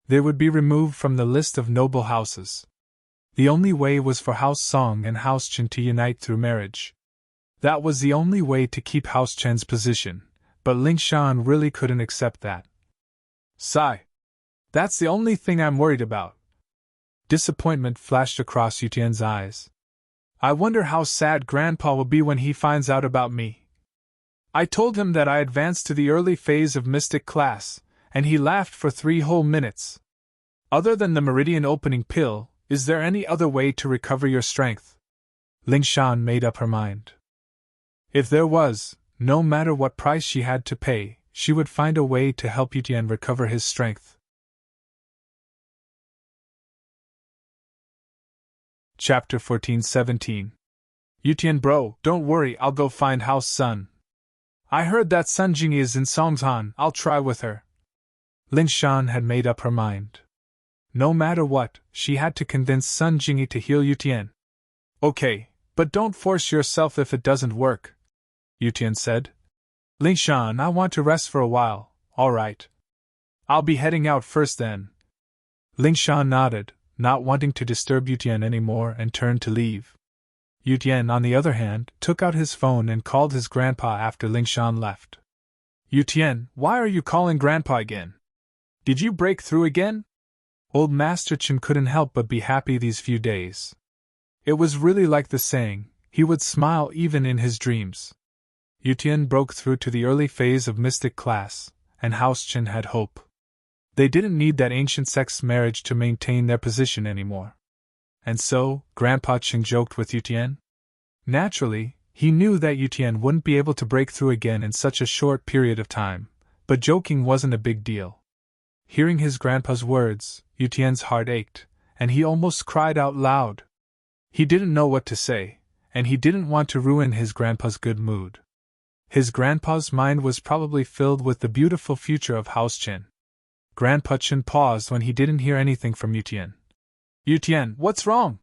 They would be removed from the list of noble houses. The only way was for House Song and House Qin to unite through marriage. That was the only way to keep House Chen's position, but Ling Shan really couldn't accept that. "Sigh. That's the only thing I'm worried about." Disappointment flashed across Yutian's eyes. "I wonder how sad Grandpa will be when he finds out about me. I told him that I advanced to the early phase of mystic class, and he laughed for 3 whole minutes. Other than the meridian opening pill, is there any other way to recover your strength?" Ling Shan made up her mind. If there was, no matter what price she had to pay, she would find a way to help Yutian recover his strength. Chapter 14-17. "Yutian bro, don't worry, I'll go find House Sun. I heard that Sun Jing is in Songtan, I'll try with her." Ling Shan had made up her mind. No matter what, she had to convince Sun Jingyi to heal Yutian. "Okay, but don't force yourself if it doesn't work," Yutian said. "Ling Shan, I want to rest for a while." "All right. I'll be heading out first then." Ling Shan nodded, not wanting to disturb Yutian anymore, and turned to leave. Yutian, on the other hand, took out his phone and called his grandpa after Ling Shan left. "Yutian, why are you calling Grandpa again? Did you break through again?" Old Master Qin couldn't help but be happy these few days. It was really like the saying, he would smile even in his dreams. Yutian broke through to the early phase of mystic class, and House Chen had hope. They didn't need that ancient sex marriage to maintain their position anymore. And so, Grandpa Chen joked with Yutian. Naturally, he knew that Yutian wouldn't be able to break through again in such a short period of time, but joking wasn't a big deal. Hearing his grandpa's words, Yutian's heart ached, and he almost cried out loud. He didn't know what to say, and he didn't want to ruin his grandpa's good mood. His grandpa's mind was probably filled with the beautiful future of House Chen. Grandpa Chen paused when he didn't hear anything from Yutian. Yutian, what's wrong?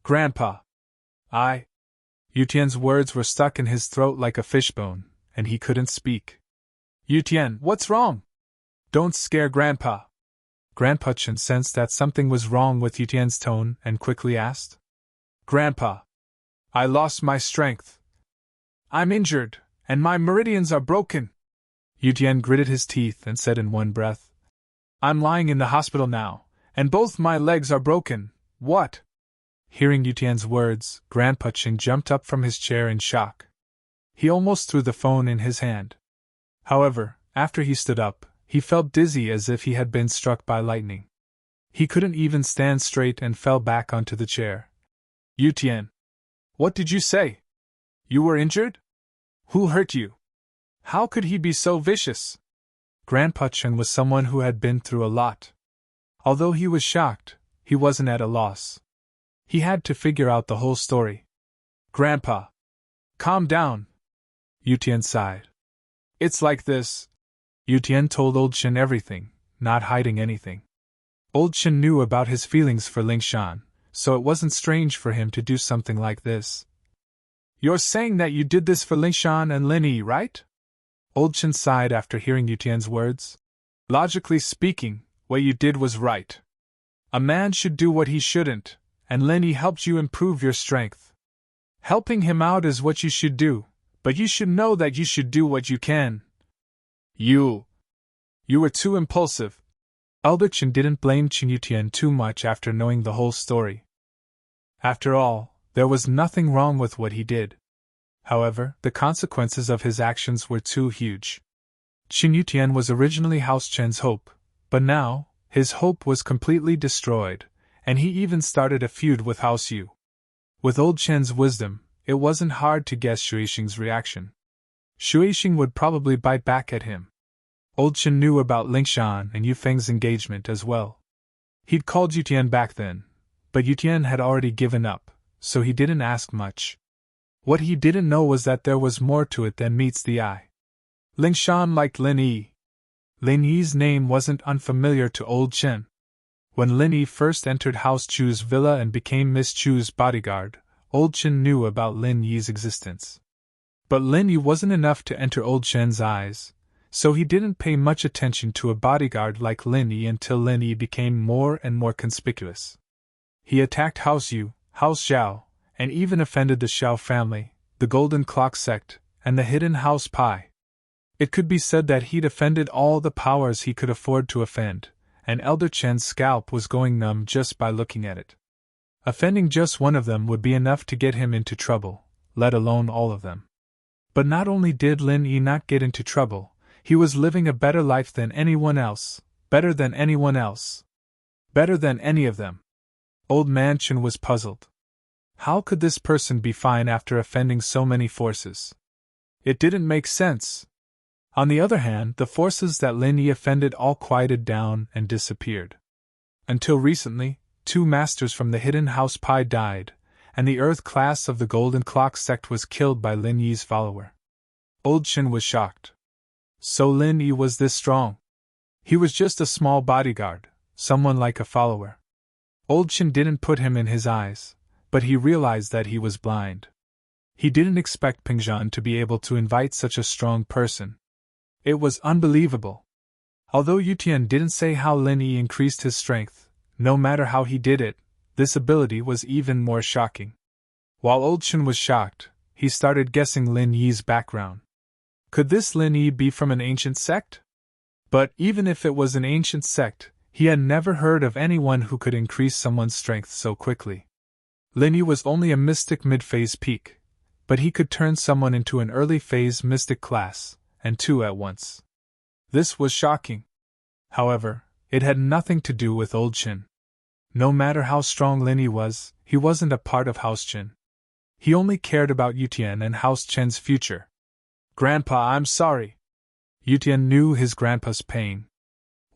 Grandpa. Yutian's words were stuck in his throat like a fishbone, and he couldn't speak. Yutian, what's wrong? Don't scare Grandpa. Grandpa Chen sensed that something was wrong with Yutian's tone and quickly asked. Grandpa. I lost my strength. I'm injured, and my meridians are broken. Yutian gritted his teeth and said in one breath. I'm lying in the hospital now, and both my legs are broken. What? Hearing Yutian's words, Grandpa Chen jumped up from his chair in shock. He almost threw the phone in his hand. However, after he stood up, he felt dizzy as if he had been struck by lightning. He couldn't even stand straight and fell back onto the chair. Yutian. What did you say? You were injured? Who hurt you? How could he be so vicious? Grandpa Chen was someone who had been through a lot. Although he was shocked, he wasn't at a loss. He had to figure out the whole story. Grandpa. Calm down. Yutian sighed. It's like this. Yutian told Old Chen everything, not hiding anything. Old Chen knew about his feelings for Lingshan, so it wasn't strange for him to do something like this. You're saying that you did this for Lingshan and Lin Yi, right? Old Chen sighed after hearing Yutian's words. Logically speaking, what you did was right. A man should do what he shouldn't, and Lin Yi helped you improve your strength. Helping him out is what you should do, but you should know that you should do what you can. You were too impulsive. Elder Chen didn't blame Qin Yutian too much after knowing the whole story. After all, there was nothing wrong with what he did. However, the consequences of his actions were too huge. Qin Yutian was originally House Chen's hope, but now, his hope was completely destroyed, and he even started a feud with House Yu. With Old Chen's wisdom, it wasn't hard to guess Shuixing's reaction. Shuixing would probably bite back at him. Old Chen knew about Lingshan and Yu Feng's engagement as well. He'd called Yutian back then, but Yutian had already given up, so he didn't ask much. What he didn't know was that there was more to it than meets the eye. Lingshan liked Lin Yi. Lin Yi's name wasn't unfamiliar to Old Chen. When Lin Yi first entered House Chu's villa and became Miss Chu's bodyguard, Old Chen knew about Lin Yi's existence. But Lin Yi wasn't enough to enter Old Chen's eyes, so he didn't pay much attention to a bodyguard like Lin Yi until Lin Yi became more and more conspicuous. He attacked House Yu, House Xiao, and even offended the Xiao family, the Golden Clock sect, and the hidden House Pai. It could be said that he'd offended all the powers he could afford to offend, and Elder Chen's scalp was going numb just by looking at it. Offending just one of them would be enough to get him into trouble, let alone all of them. But not only did Lin Yi not get into trouble, he was living a better life than anyone else, better than anyone else. Better than any of them. Old Man Chen was puzzled. How could this person be fine after offending so many forces? It didn't make sense. On the other hand, the forces that Lin Yi offended all quieted down and disappeared. Until recently, 2 masters from the hidden House Pai died, and the Earth class of the Golden Clock sect was killed by Lin Yi's follower. Old Chen was shocked. So Lin Yi was this strong. He was just a small bodyguard, someone like a follower. Old Chen didn't put him in his eyes, but he realized that he was blind. He didn't expect Pingzhan to be able to invite such a strong person. It was unbelievable. Although Yutian didn't say how Lin Yi increased his strength, no matter how he did it, this ability was even more shocking. While Old Chen was shocked, he started guessing Lin Yi's background. Could this Lin Yi be from an ancient sect? But even if it was an ancient sect, he had never heard of anyone who could increase someone's strength so quickly. Lin Yi was only a mystic mid-phase peak, but he could turn someone into an early phase mystic class, and two at once. This was shocking. However, it had nothing to do with old Chin. No matter how strong Linny was, he wasn't a part of House Chin. He only cared about Yutian and House Chen's future. Grandpa, I'm sorry. Yutian knew his grandpa's pain.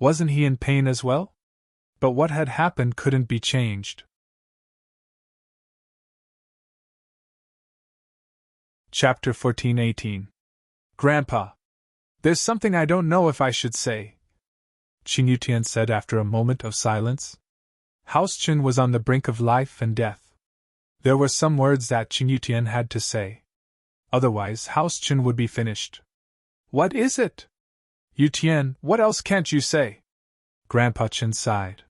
Wasn't he in pain as well? But what had happened couldn't be changed. Chapter 14:18. Grandpa. There's something I don't know if I should say, Qin Yutian said after a moment of silence. House Chin was on the brink of life and death. There were some words that Qin Yutian had to say. Otherwise, House Chin would be finished. What is it? Yutian, what else can't you say? Grandpa Chin sighed.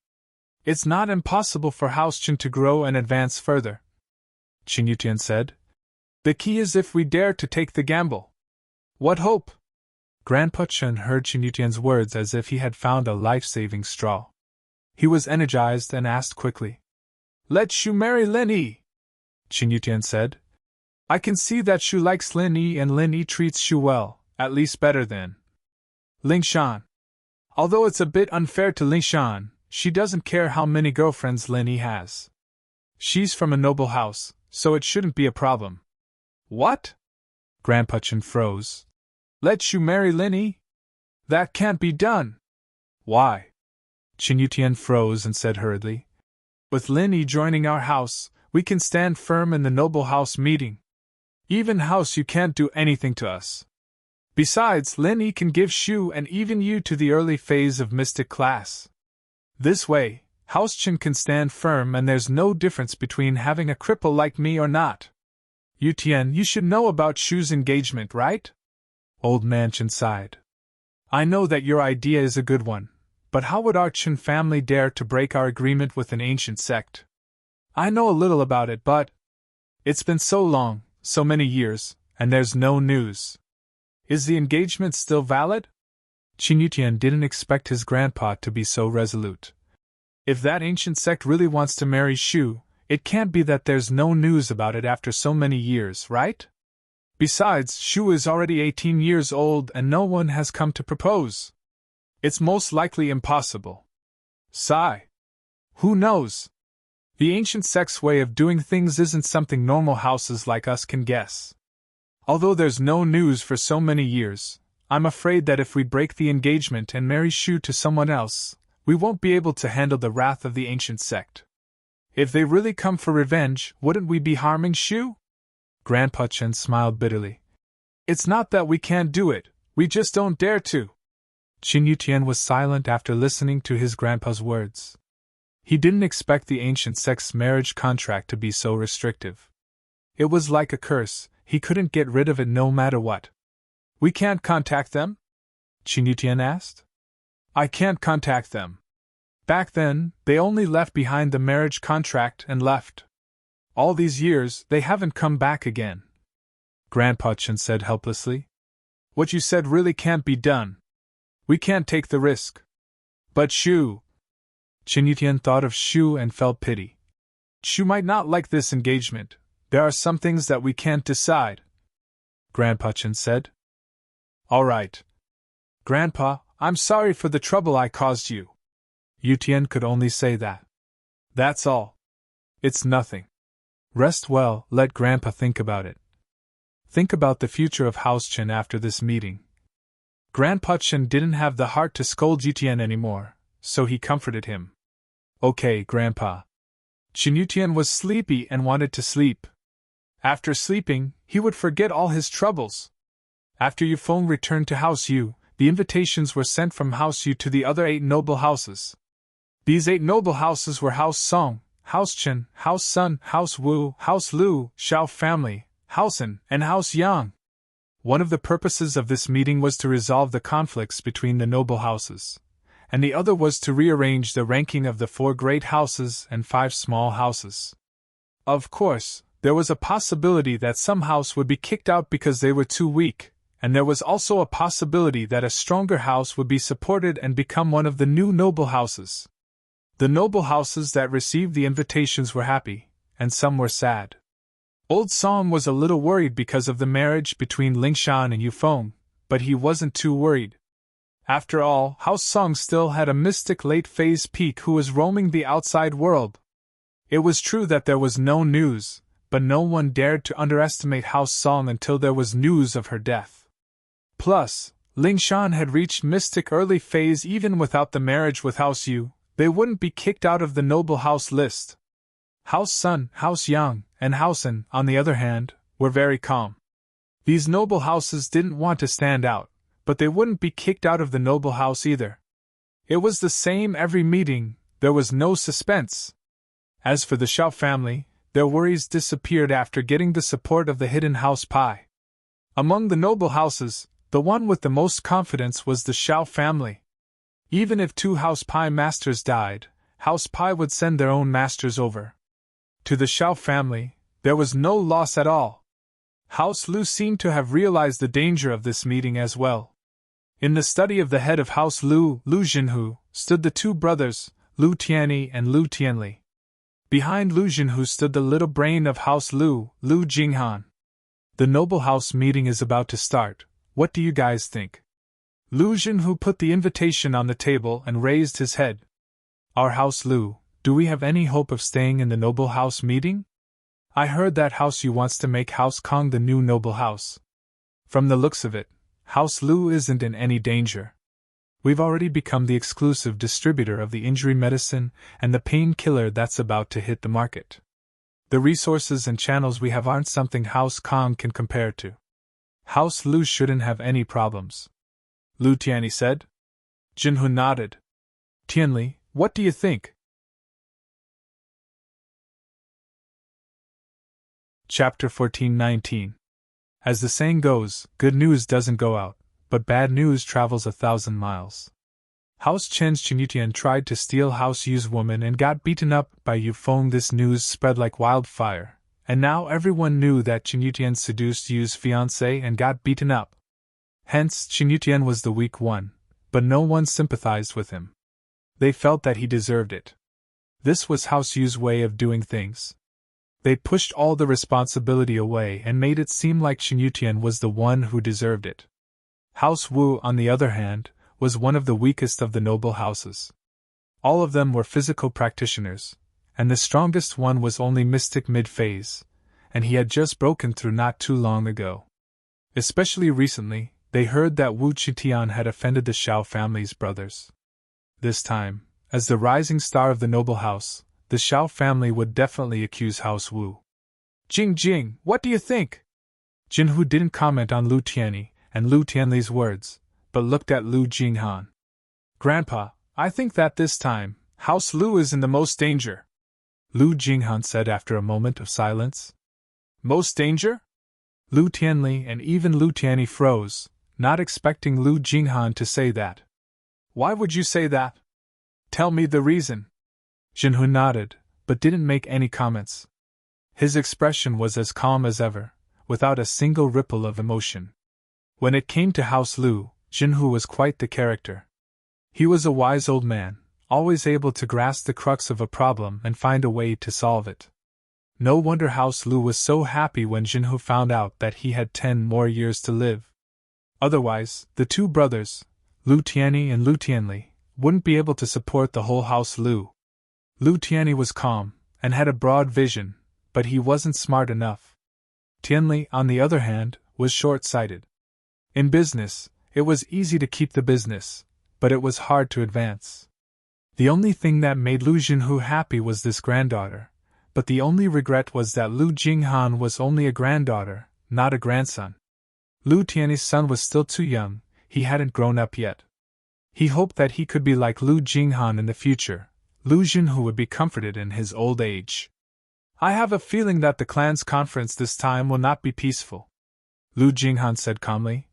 It's not impossible for House Chin to grow and advance further, Qin Yutian said. The key is if we dare to take the gamble. What hope? Grandpa Chin heard Qin Yutian's words as if he had found a life-saving straw. He was energized and asked quickly. Let Shu marry Lin Yi, Qin Yutian said. I can see that Shu likes Lin Yi and Lin Yi treats Shu well, at least better than Ling Shan. Although it's a bit unfair to Ling Shan, she doesn't care how many girlfriends Lin Yi has. She's from a noble house, so it shouldn't be a problem. What? Grandpa Chin froze. Let Shu marry Lin Yi? That can't be done. Why? Qin Yutian froze and said hurriedly. With Lin Yi joining our house, we can stand firm in the noble house meeting. Even house you can't do anything to us. Besides, Lin Yi can give Shu and even you to the early phase of mystic class. This way, House Chin can stand firm and there's no difference between having a cripple like me or not. Yutian, you should know about Shu's engagement, right? Old man Chin sighed. I know that your idea is a good one, but how would our Chin family dare to break our agreement with an ancient sect? I know a little about it, but it's been so long, so many years, and there's no news. Is the engagement still valid? Qin Yutian didn't expect his grandpa to be so resolute. If that ancient sect really wants to marry Shu, it can't be that there's no news about it after so many years, right? Besides, Shu is already 18 years old and no one has come to propose. It's most likely impossible. Sigh. Who knows? The ancient sect's way of doing things isn't something normal houses like us can guess. Although there's no news for so many years, I'm afraid that if we break the engagement and marry Shu to someone else, we won't be able to handle the wrath of the ancient sect. If they really come for revenge, wouldn't we be harming Shu? Grandpa Chen smiled bitterly. It's not that we can't do it, we just don't dare to. Qin Yutian was silent after listening to his grandpa's words. He didn't expect the ancient sect's marriage contract to be so restrictive. It was like a curse, he couldn't get rid of it no matter what. We can't contact them? Qin Yutian asked. I can't contact them. Back then, they only left behind the marriage contract and left. All these years, they haven't come back again. Grandpa Chen said helplessly. What you said really can't be done. We can't take the risk. But Shu. Qin Yutian thought of Shu and felt pity. Shu might not like this engagement. There are some things that we can't decide. Grandpa Chen said. All right. Grandpa, I'm sorry for the trouble I caused you. Yutian could only say that. That's all. It's nothing. Rest well, let Grandpa think about it. Think about the future of House Chen after this meeting. Grandpa Chen didn't have the heart to scold Yutian anymore, so he comforted him. Okay, Grandpa. Qin Yutian was sleepy and wanted to sleep. After sleeping, he would forget all his troubles. After Yufeng returned to House Yu, the invitations were sent from House Yu to the other 8 noble houses. These 8 noble houses were House Song, House Chen, House Sun, House Wu, House Lu, Xiao family, House An, and House Yang. One of the purposes of this meeting was to resolve the conflicts between the noble houses, and the other was to rearrange the ranking of the 4 great houses and 5 small houses. Of course, there was a possibility that some house would be kicked out because they were too weak, and there was also a possibility that a stronger house would be supported and become one of the new noble houses. The noble houses that received the invitations were happy, and some were sad. Old Song was a little worried because of the marriage between Lingshan and Yufeng, but he wasn't too worried. After all, House Song still had a mystic late-phase peak who was roaming the outside world. It was true that there was no news, but no one dared to underestimate House Song until there was news of her death. Plus, Lingshan had reached mystic early phase even without the marriage with House Yu. They wouldn't be kicked out of the noble house list. House Sun, House Yang, and House An, on the other hand, were very calm. These noble houses didn't want to stand out, but they wouldn't be kicked out of the noble house either. It was the same every meeting, there was no suspense. As for the Shao family, their worries disappeared after getting the support of the hidden House Pai. Among the noble houses, the one with the most confidence was the Shao family. Even if 2 House Pai masters died, House Pai would send their own masters over. To the Shao family, there was no loss at all. House Lu seemed to have realized the danger of this meeting as well. In the study of the head of House Lu, Lu Jinhu, stood the 2 brothers, Lu Tianyi and Lu Tianli. Behind Lu Jinhu stood the little brain of House Lu, Lu Jinghan. The noble house meeting is about to start. What do you guys think? Lu Jinhu put the invitation on the table and raised his head. Our House Lu, do we have any hope of staying in the noble house meeting? I heard that House Yu wants to make House Kong the new noble house. From the looks of it, House Lu isn't in any danger. We've already become the exclusive distributor of the injury medicine and the painkiller that's about to hit the market. The resources and channels we have aren't something House Kong can compare to. House Lu shouldn't have any problems. Lu Tianyi said. Jinhu nodded. Tianli, what do you think? Chapter 14:19. As the saying goes, good news doesn't go out, but bad news travels 1,000 miles. House Chen's Qinyutian tried to steal House Yu's woman and got beaten up by Yu Feng. This news spread like wildfire, and now everyone knew that Qinyutian seduced Yu's fiancée and got beaten up. Hence, Qinyutian was the weak one, but no one sympathized with him. They felt that he deserved it. This was House Yu's way of doing things. They pushed all the responsibility away and made it seem like Qinyutian was the one who deserved it. House Wu, on the other hand, was one of the weakest of the noble houses. All of them were physical practitioners, and the strongest one was only mystic mid-phase, and he had just broken through not too long ago. Especially recently, they heard that Wu Qitian had offended the Shao family's brothers. This time, as the rising star of the noble house, the Shao family would definitely accuse House Wu. Jing, what do you think? Jinhu didn't comment on Lu Tianyi and Lu Tianli's words, but looked at Lu Jinghan. Grandpa, I think that this time, House Lu is in the most danger, Lu Jinghan said after a moment of silence. Most danger? Lu Tianli and even Lu Tianyi froze, not expecting Lu Jinghan to say that. Why would you say that? Tell me the reason. Jinhu nodded, but didn't make any comments. His expression was as calm as ever, without a single ripple of emotion. When it came to House Lu, Jinhu was quite the character. He was a wise old man, always able to grasp the crux of a problem and find a way to solve it. No wonder House Lu was so happy when Jinhu found out that he had 10 more years to live. Otherwise, the 2 brothers, Lu Tianyi and Lu Tianli, wouldn't be able to support the whole House Lu. Lu Tianyi was calm, and had a broad vision, but he wasn't smart enough. Tianli, on the other hand, was short-sighted. In business, it was easy to keep the business, but it was hard to advance. The only thing that made Lu Jinhu happy was this granddaughter, but the only regret was that Lu Jinghan was only a granddaughter, not a grandson. Lu Tianyi's son was still too young, he hadn't grown up yet. He hoped that he could be like Lu Jinghan in the future. Lu Jinhu would be comforted in his old age. I have a feeling that the clan's conference this time will not be peaceful, Lu Jinghan said calmly.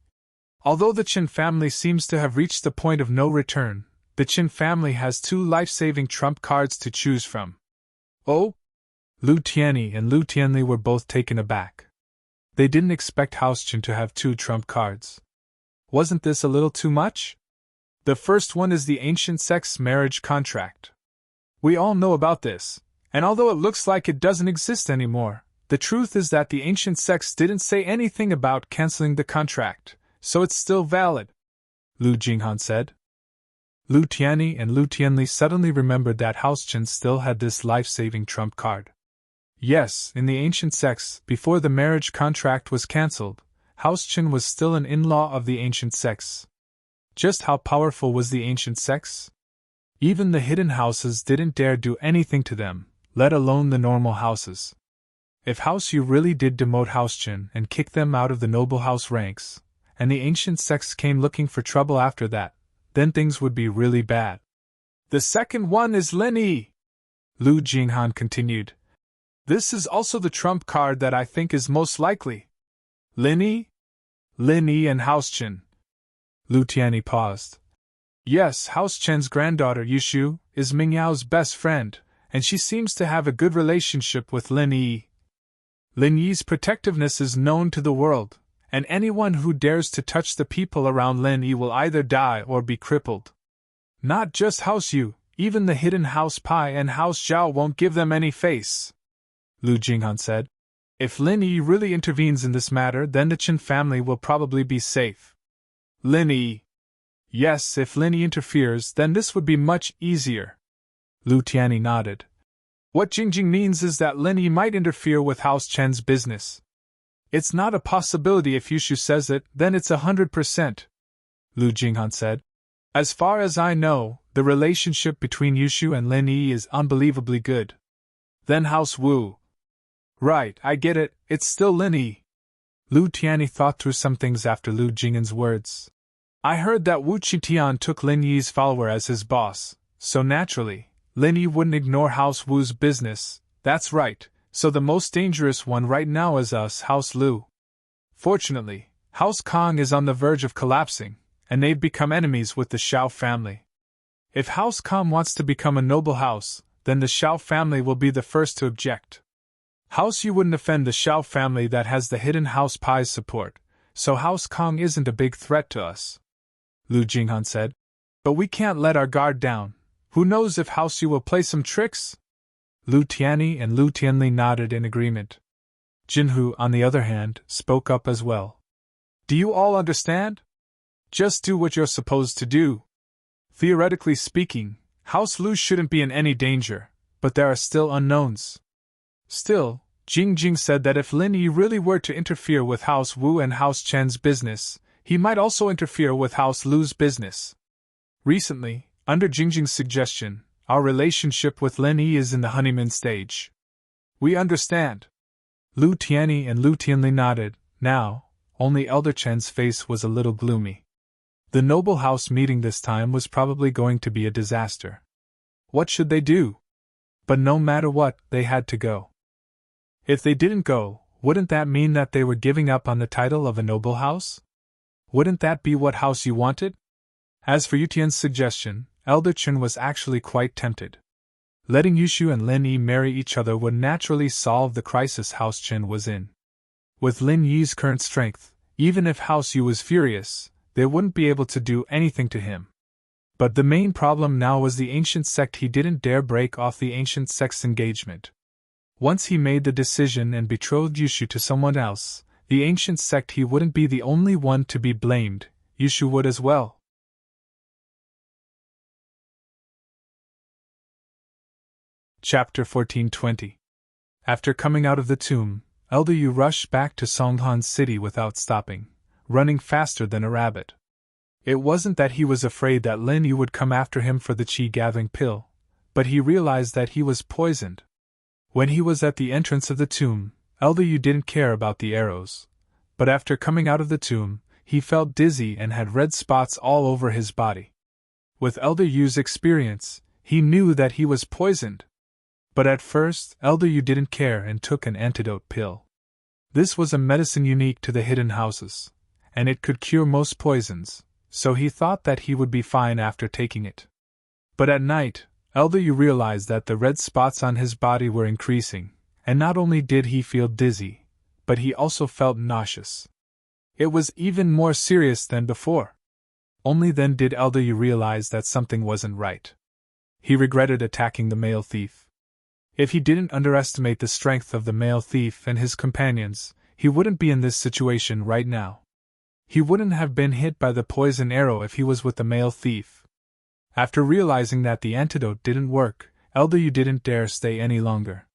Although the Qin family seems to have reached the point of no return, the Qin family has 2 life-saving trump cards to choose from. Oh? Lu Tianyi and Lu Tianli were both taken aback. They didn't expect House Qin to have 2 trump cards. Wasn't this a little too much? The first one is the ancient sex marriage contract. We all know about this, and although it looks like it doesn't exist anymore, The truth is that the ancient sects didn't say anything about canceling the contract, so it's still valid, Lu Jinghan said. Lu Tianyi and Lu Tianli suddenly remembered that House Chen still had this life-saving trump card. Yes, in the ancient sects, before the marriage contract was cancelled, House Chen was still an in-law of the ancient sects. Just how powerful was the ancient sects? Even the hidden houses didn't dare do anything to them, let alone the normal houses. If House Yu really did demote House Chen and kick them out of the noble house ranks, and the ancient sects came looking for trouble after that, then things would be really bad. The second one is Lin Yi, Lu Jinghan continued. This is also the trump card that I think is most likely. Lin Yi? Lin Yi and House Chen. Lu Tianyi paused. Yes, House Chen's granddaughter Yushu is Ming Yao's best friend, and she seems to have a good relationship with Lin Yi. Lin Yi's protectiveness is known to the world, and anyone who dares to touch the people around Lin Yi will either die or be crippled. Not just House Yu, even the hidden House Pai and House Zhao won't give them any face, Lu Jinghan said. If Lin Yi really intervenes in this matter, then the Chen family will probably be safe. Lin Yi. Yes, if Lin Yi interferes, then this would be much easier. Lu Tianyi nodded. What Jingjing means is that Lin Yi might interfere with House Chen's business. It's not a possibility if Yushu says it, then it's 100%, Lu Jinghan said. As far as I know, the relationship between Yushu and Lin Yi is unbelievably good. Then House Wu. Right, I get it, it's still Lin Yi. Lu Tianyi thought through some things after Lu Jinghan's words. I heard that Wu Qitian took Lin Yi's follower as his boss, so naturally, Lin Yi wouldn't ignore House Wu's business. That's right, so the most dangerous one right now is us, House Lu. Fortunately, House Kong is on the verge of collapsing, and they've become enemies with the Xiao family. If House Kong wants to become a noble house, then the Xiao family will be the first to object. House Yu wouldn't offend the Xiao family that has the hidden House Pai's support, so House Kong isn't a big threat to us, Lu Jinghan said. But we can't let our guard down. Who knows if House Yu will play some tricks? Lu Tianyi and Lu Tianli nodded in agreement. Jinhu, on the other hand, spoke up as well. Do you all understand? Just do what you're supposed to do. Theoretically speaking, House Lu shouldn't be in any danger, but there are still unknowns. Still, Jingjing said that if Lin Yi really were to interfere with House Wu and House Chen's business, he might also interfere with House Lu's business. Recently, under Jingjing's suggestion, our relationship with Lin Yi is in the honeymoon stage. We understand. Lu Tianyi and Lu Tianli nodded. Now, only Elder Chen's face was a little gloomy. The noble house meeting this time was probably going to be a disaster. What should they do? But no matter what, they had to go. If they didn't go, wouldn't that mean that they were giving up on the title of a noble house? Wouldn't that be what House Yu wanted? As for Yutian's suggestion, Elder Chen was actually quite tempted. Letting Yushu and Lin Yi marry each other would naturally solve the crisis House Chen was in. With Lin Yi's current strength, even if House Yu was furious, they wouldn't be able to do anything to him. But the main problem now was the ancient sect. He didn't dare break off the ancient sect's engagement. Once he made the decision and betrothed Yushu to someone else, the ancient sect, he wouldn't be the only one to be blamed, Yushu would as well. Chapter 1420. After coming out of the tomb, Elder Yu rushed back to Songhan's city without stopping, running faster than a rabbit. It wasn't that he was afraid that Lin Yu would come after him for the qi-gathering pill, but he realized that he was poisoned. When he was at the entrance of the tomb, Elder Yu didn't care about the arrows, but after coming out of the tomb, he felt dizzy and had red spots all over his body. With Elder Yu's experience, he knew that he was poisoned. But at first, Elder Yu didn't care and took an antidote pill. This was a medicine unique to the hidden houses, and it could cure most poisons, so he thought that he would be fine after taking it. But at night, Elder Yu realized that the red spots on his body were increasing, and not only did he feel dizzy, but he also felt nauseous. It was even more serious than before. Only then did Elder Yu realize that something wasn't right. He regretted attacking the male thief. If he didn't underestimate the strength of the male thief and his companions, he wouldn't be in this situation right now. He wouldn't have been hit by the poison arrow if he was with the male thief. After realizing that the antidote didn't work, Elder Yu didn't dare stay any longer.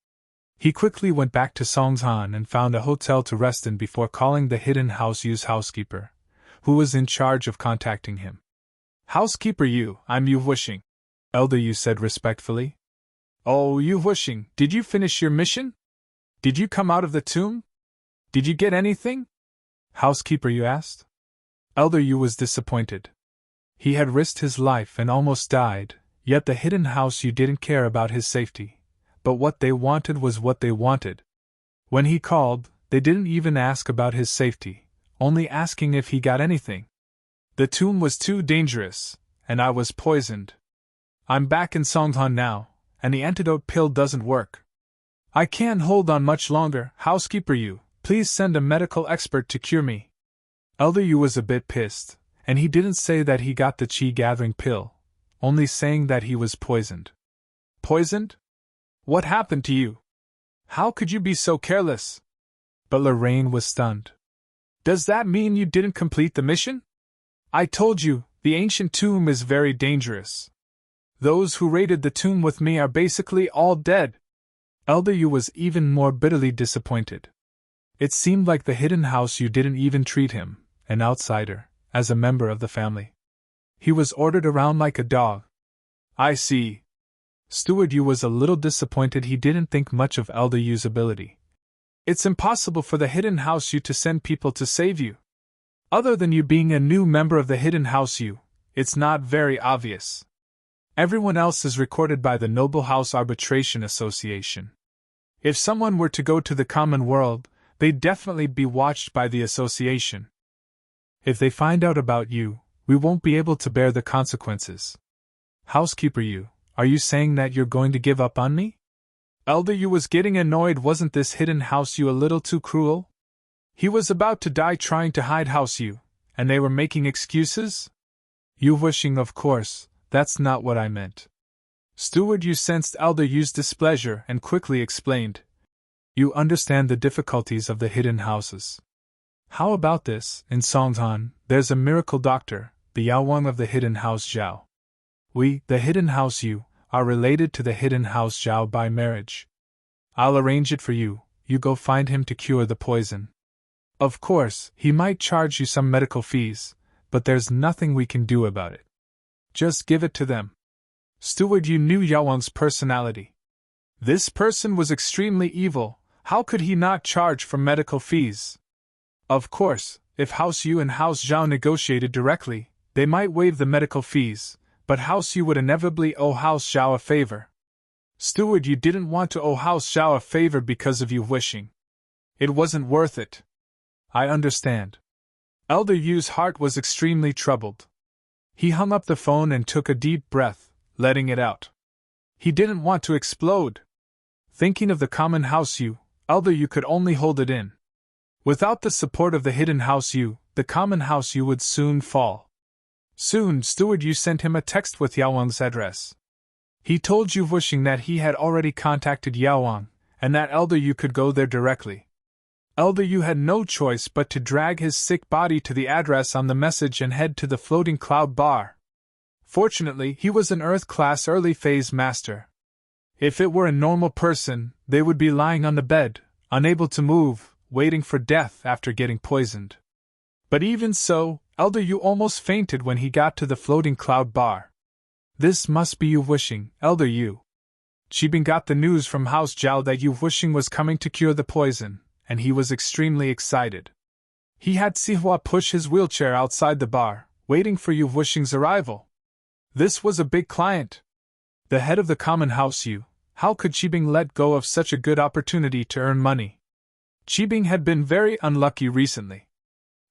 He quickly went back to Songzhan and found a hotel to rest in before calling the Hidden House Yu's housekeeper, who was in charge of contacting him. "Housekeeper Yu, I'm Yu Wuxing," Elder Yu said respectfully. "Oh, Yu Wuxing, did you finish your mission? Did you come out of the tomb? Did you get anything?" Housekeeper Yu asked. Elder Yu was disappointed. He had risked his life and almost died, yet the Hidden House Yu didn't care about his safety. But what they wanted was what they wanted. When he called, they didn't even ask about his safety, only asking if he got anything. "The tomb was too dangerous, and I was poisoned. I'm back in Songzhan now, and the antidote pill doesn't work. I can't hold on much longer. Housekeeper Yu, please send a medical expert to cure me." Elder Yu was a bit pissed, and he didn't say that he got the chi-gathering pill, only saying that he was poisoned. "Poisoned? What happened to you? How could you be so careless?" But Lorraine was stunned. "Does that mean you didn't complete the mission? I told you, the ancient tomb is very dangerous. Those who raided the tomb with me are basically all dead." Elder Yu was even more bitterly disappointed. It seemed like the Hidden House Yu didn't even treat him, an outsider, as a member of the family. He was ordered around like a dog. "I see." Steward Yu was a little disappointed. He didn't think much of Elder Yu's ability. "It's impossible for the Hidden House Yu to send people to save you. Other than you being a new member of the Hidden House Yu, it's not very obvious. Everyone else is recorded by the Noble House Arbitration Association. If someone were to go to the common world, they'd definitely be watched by the association. If they find out about you, we won't be able to bear the consequences. Housekeeper Yu, are you saying that you're going to give up on me?" Elder Yu was getting annoyed. Wasn't this Hidden House Yu a little too cruel? He was about to die trying to hide House Yu, and they were making excuses? "Yu Wuxing, of course, that's not what I meant." Steward Yu sensed Elder Yu's displeasure and quickly explained. "You understand the difficulties of the hidden houses. How about this? In Songzhan, there's a miracle doctor, the Yaowang of the Hidden House Zhao. We, the Hidden House Yu, are related to the Hidden House Zhao by marriage. I'll arrange it for you. You go find him to cure the poison. Of course, he might charge you some medical fees, but there's nothing we can do about it. Just give it to them." Steward Yu knew Yaowang's personality. This person was extremely evil. How could he not charge for medical fees? Of course, if House Yu and House Zhao negotiated directly, they might waive the medical fees, but House Yu would inevitably owe House Zhao a favor. Steward Yu didn't want to owe House Zhao a favor because of Yu Wuxing. It wasn't worth it. "I understand." Elder Yu's heart was extremely troubled. He hung up the phone and took a deep breath, letting it out. He didn't want to explode. Thinking of the common House Yu, Elder Yu could only hold it in. Without the support of the Hidden House Yu, the common House Yu would soon fall. Soon, Steward Yu sent him a text with Yaowang's address. He told Yu Wuxing that he had already contacted Yaowang, and that Elder Yu could go there directly. Elder Yu had no choice but to drag his sick body to the address on the message and head to the floating cloud bar. Fortunately, he was an Earth-class early-phase master. If it were a normal person, they would be lying on the bed, unable to move, waiting for death after getting poisoned. But even so, Elder Yu almost fainted when he got to the floating cloud bar. "This must be Yu Wuxing, Elder Yu." Qibing got the news from House Zhao that Yu Wuxing was coming to cure the poison, and he was extremely excited. He had Sihua push his wheelchair outside the bar, waiting for Yu Wuxing's arrival. This was a big client. The head of the common House Yu. How could Qibing let go of such a good opportunity to earn money? Qibing had been very unlucky recently.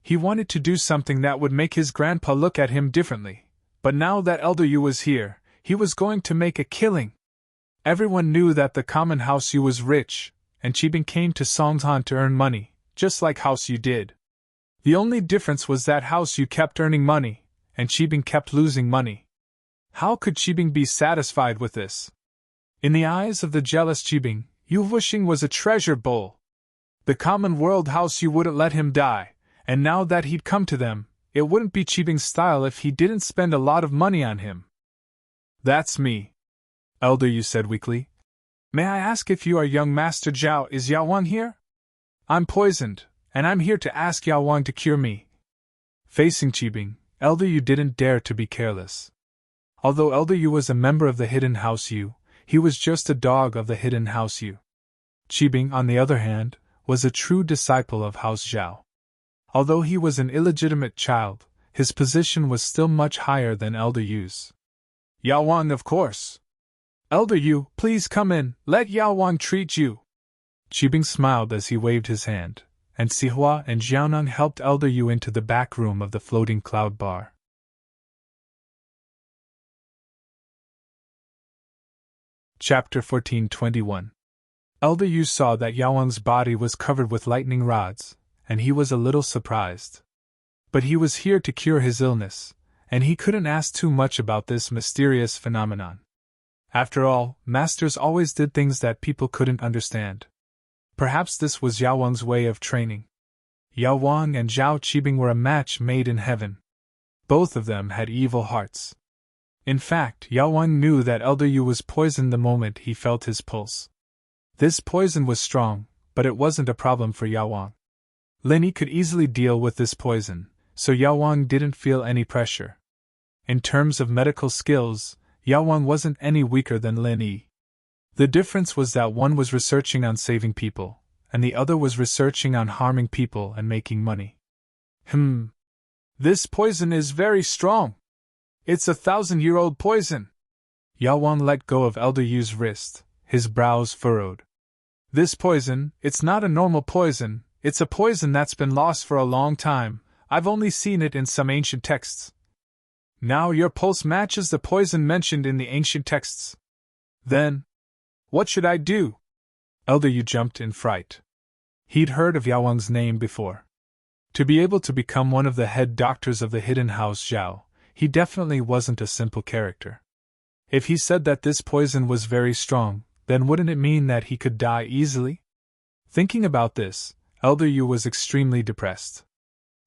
He wanted to do something that would make his grandpa look at him differently, but now that Elder Yu was here, he was going to make a killing. Everyone knew that the common House Yu was rich, and Qibing came to Songzhan to earn money, just like House Yu did. The only difference was that House Yu kept earning money, and Qibing kept losing money. How could Qibing be satisfied with this? In the eyes of the jealous Qibing, Yu Wuxing was a treasure bowl. The common world house you wouldn't let him die, and now that he'd come to them, it wouldn't be Qibing's style if he didn't spend a lot of money on him. That's me, Elder Yu said weakly. May I ask if you are young Master Zhao? Is Yao Wang here? I'm poisoned, and I'm here to ask Yao Wang to cure me. Facing Qibing, Elder Yu didn't dare to be careless. Although Elder Yu was a member of the Hidden House Yu, he was just a dog of the Hidden House Yu. Qibing, on the other hand, was a true disciple of House Zhao. Although he was an illegitimate child, his position was still much higher than Elder Yu's. Yao Wang, of course. Elder Yu, please come in, let Yao Wang treat you. Qibing smiled as he waved his hand, and Sihua and Xiaoneng helped Elder Yu into the back room of the floating cloud bar. Chapter 14:21. Elder Yu saw that Yao Wang's body was covered with lightning rods, and he was a little surprised. But he was here to cure his illness, and he couldn't ask too much about this mysterious phenomenon. After all, masters always did things that people couldn't understand. Perhaps this was Yao Wang's way of training. Yao Wang and Zhao Qibing were a match made in heaven. Both of them had evil hearts. In fact, Yao Wang knew that Elder Yu was poisoned the moment he felt his pulse. This poison was strong, but it wasn't a problem for Yao Wang. Lin Yi could easily deal with this poison, so Yao Wang didn't feel any pressure. In terms of medical skills, Yao Wang wasn't any weaker than Lin Yi. The difference was that one was researching on saving people, and the other was researching on harming people and making money. This poison is very strong. It's 1,000-year-old poison. Yao Wang let go of Elder Yu's wrist, his brows furrowed. This poison, it's not a normal poison, it's a poison that's been lost for a long time. I've only seen it in some ancient texts. Now your pulse matches the poison mentioned in the ancient texts. Then, what should I do? Elder Yu jumped in fright. He'd heard of Yao Wang's name before. To be able to become one of the head doctors of the Hidden House Zhao, he definitely wasn't a simple character. If he said that this poison was very strong, then wouldn't it mean that he could die easily? Thinking about this, Elder Yu was extremely depressed.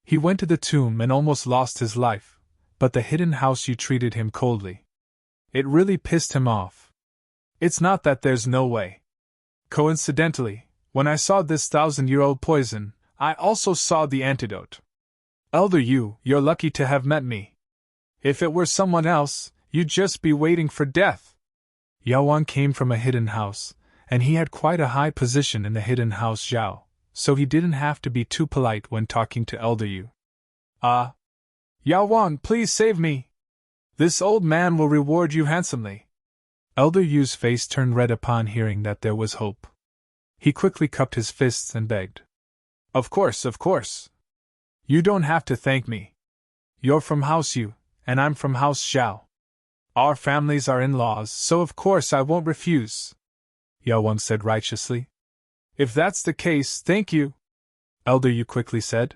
He went to the tomb and almost lost his life, but the Hidden House Yu treated him coldly. It really pissed him off. It's not that there's no way. Coincidentally, when I saw this 1,000-year-old poison, I also saw the antidote. Elder Yu, you're lucky to have met me. If it were someone else, you'd just be waiting for death. Yao Wang came from a hidden house, and he had quite a high position in the Hidden House Zhao, so he didn't have to be too polite when talking to Elder Yu. Yao Wang, please save me. This old man will reward you handsomely. Elder Yu's face turned red upon hearing that there was hope. He quickly cupped his fists and begged. Of course. You don't have to thank me. You're from House Yu, and I'm from House Zhao. Our families are in-laws, so of course I won't refuse, Yao Wang said righteously. If that's the case, thank you, Elder Yu quickly said.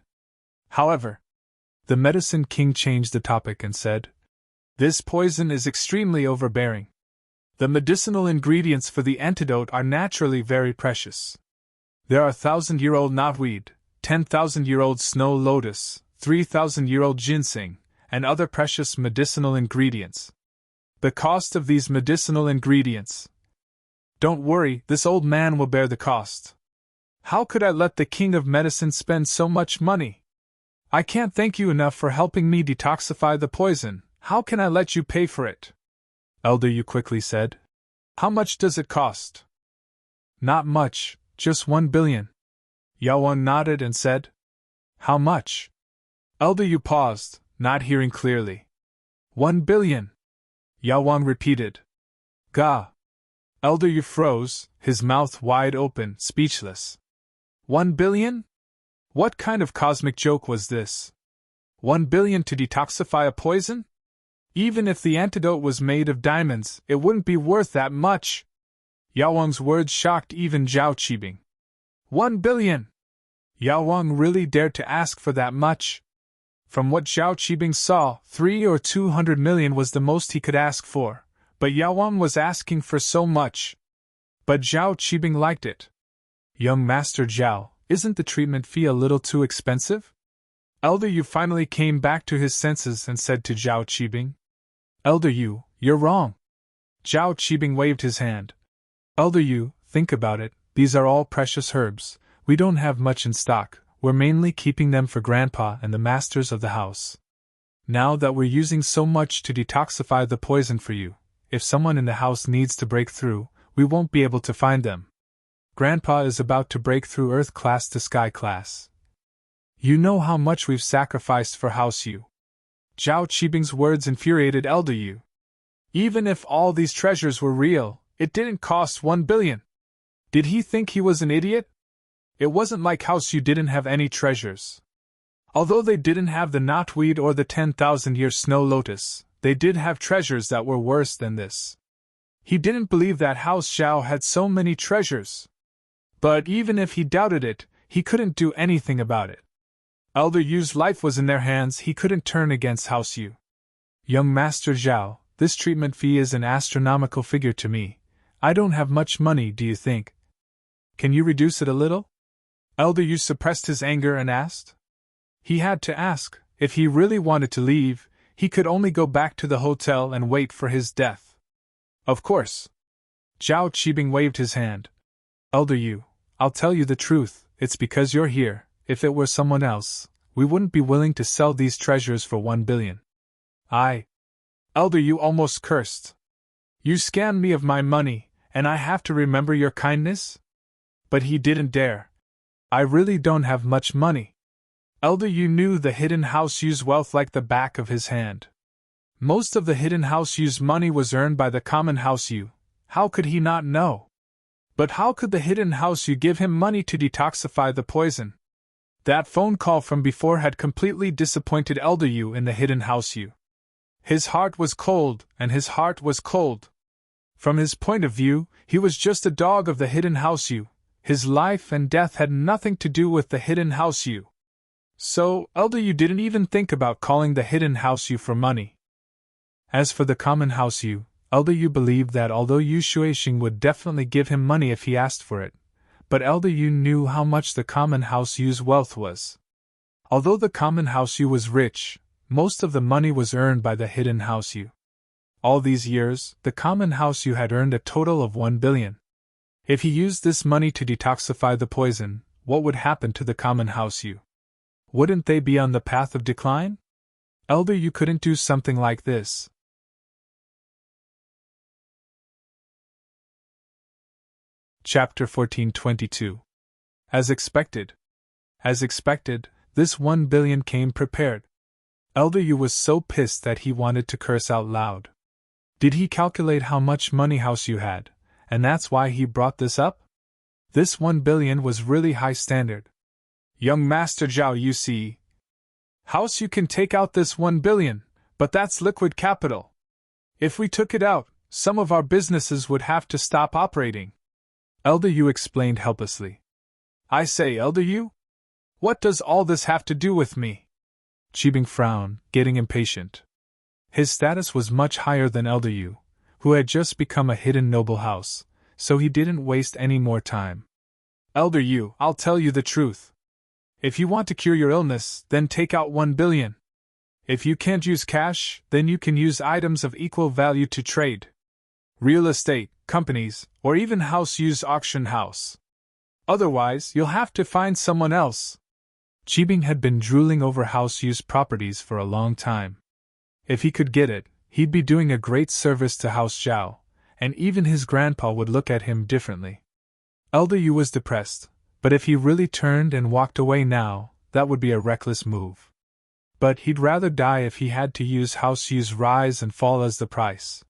However, the Medicine King changed the topic and said, this poison is extremely overbearing. The medicinal ingredients for the antidote are naturally very precious. There are 1,000-year-old knotweed, 10,000-year-old snow lotus, 3,000-year-old ginseng, and other precious medicinal ingredients. The cost of these medicinal ingredients. Don't worry, this old man will bear the cost. How could I let the King of Medicine spend so much money? I can't thank you enough for helping me detoxify the poison. How can I let you pay for it? Elder Yu quickly said. How much does it cost? Not much, just 1 billion. Yao Wang nodded and said. How much? Elder Yu paused, not hearing clearly. 1 billion. Yao Wang repeated. Ga. Elder Yu froze, his mouth wide open, speechless. 1 billion? What kind of cosmic joke was this? 1 billion to detoxify a poison? Even if the antidote was made of diamonds, it wouldn't be worth that much. Yao Wang's words shocked even Zhao Qibing. 1 billion! Yao Wang really dared to ask for that much? From what Zhao Qibing saw, 300 or 200 million was the most he could ask for, But Yao Wang was asking for so much. But Zhao Qibing liked it. Young Master Zhao, isn't the treatment fee a little too expensive? Elder Yu finally came back to his senses and said to Zhao Qibing. Elder Yu, you're wrong. Zhao Qibing waved his hand. Elder Yu, think about it, these are all precious herbs, we don't have much in stock, we're mainly keeping them for Grandpa and the masters of the house. Now that we're using so much to detoxify the poison for you, if someone in the house needs to break through, we won't be able to find them. Grandpa is about to break through Earth class to Sky class. You know how much we've sacrificed for House Yu. Zhao Qibing's words infuriated Elder Yu. Even if all these treasures were real, it didn't cost 1 billion. Did he think he was an idiot? It wasn't like House Yu didn't have any treasures. Although they didn't have the knotweed or the 10,000-year snow lotus, they did have treasures that were worse than this. He didn't believe that House Zhao had so many treasures. But even if he doubted it, he couldn't do anything about it. Elder Yu's life was in their hands, he couldn't turn against House Yu. Young Master Zhao, this treatment fee is an astronomical figure to me. I don't have much money, do you think? Can you reduce it a little? Elder Yu suppressed his anger and asked. He had to ask. If he really wanted to leave, he could only go back to the hotel and wait for his death. Of course. Zhao Qibing waved his hand. Elder Yu, I'll tell you the truth, it's because you're here. If it were someone else, we wouldn't be willing to sell these treasures for 1 billion. Elder Yu almost cursed. You scammed me of my money, and I have to remember your kindness? But he didn't dare. I really don't have much money. Elder Yu knew the Hidden House Yu's wealth like the back of his hand. Most of the Hidden House Yu's money was earned by the common House Yu. How could he not know? But how could the Hidden House Yu give him money to detoxify the poison? That phone call from before had completely disappointed Elder Yu in the Hidden House Yu. His heart was cold, and his heart was cold. From his point of view, he was just a dog of the Hidden House Yu. His life and death had nothing to do with the Hidden House Yu. So, Elder Yu didn't even think about calling the Hidden House Yu for money. As for the common House Yu, Elder Yu believed that although Yu Shuixing would definitely give him money if he asked for it, but Elder Yu knew how much the common House Yu's wealth was. Although the common House Yu was rich, most of the money was earned by the Hidden House Yu. All these years, the common House Yu had earned a total of 1 billion. If he used this money to detoxify the poison, what would happen to the common House Yu? Wouldn't they be on the path of decline? Elder Yu couldn't do something like this. Chapter 1422. As expected. As expected, this 1 billion came prepared. Elder Yu was so pissed that he wanted to curse out loud. Did he calculate how much money House Yu had, and that's why he brought this up? This 1 billion was really high standard. Young Master Zhao, you see. House Yu can take out this 1 billion, but that's liquid capital. If we took it out, some of our businesses would have to stop operating. Elder Yu explained helplessly. I say, Elder Yu? What does all this have to do with me? Qibing frowned, getting impatient. His status was much higher than Elder Yu, who had just become a hidden noble house, so he didn't waste any more time. Elder Yu, I'll tell you the truth. If you want to cure your illness, then take out 1 billion. If you can't use cash, then you can use items of equal value to trade. Real estate, companies, or even House Yu's auction house. Otherwise, you'll have to find someone else. Qibing had been drooling over House Yu's properties for a long time. If he could get it, he'd be doing a great service to House Zhao, and even his grandpa would look at him differently. Elder Yu was depressed, but if he really turned and walked away now, that would be a reckless move. But he'd rather die if he had to use House Yu's rise and fall as the price.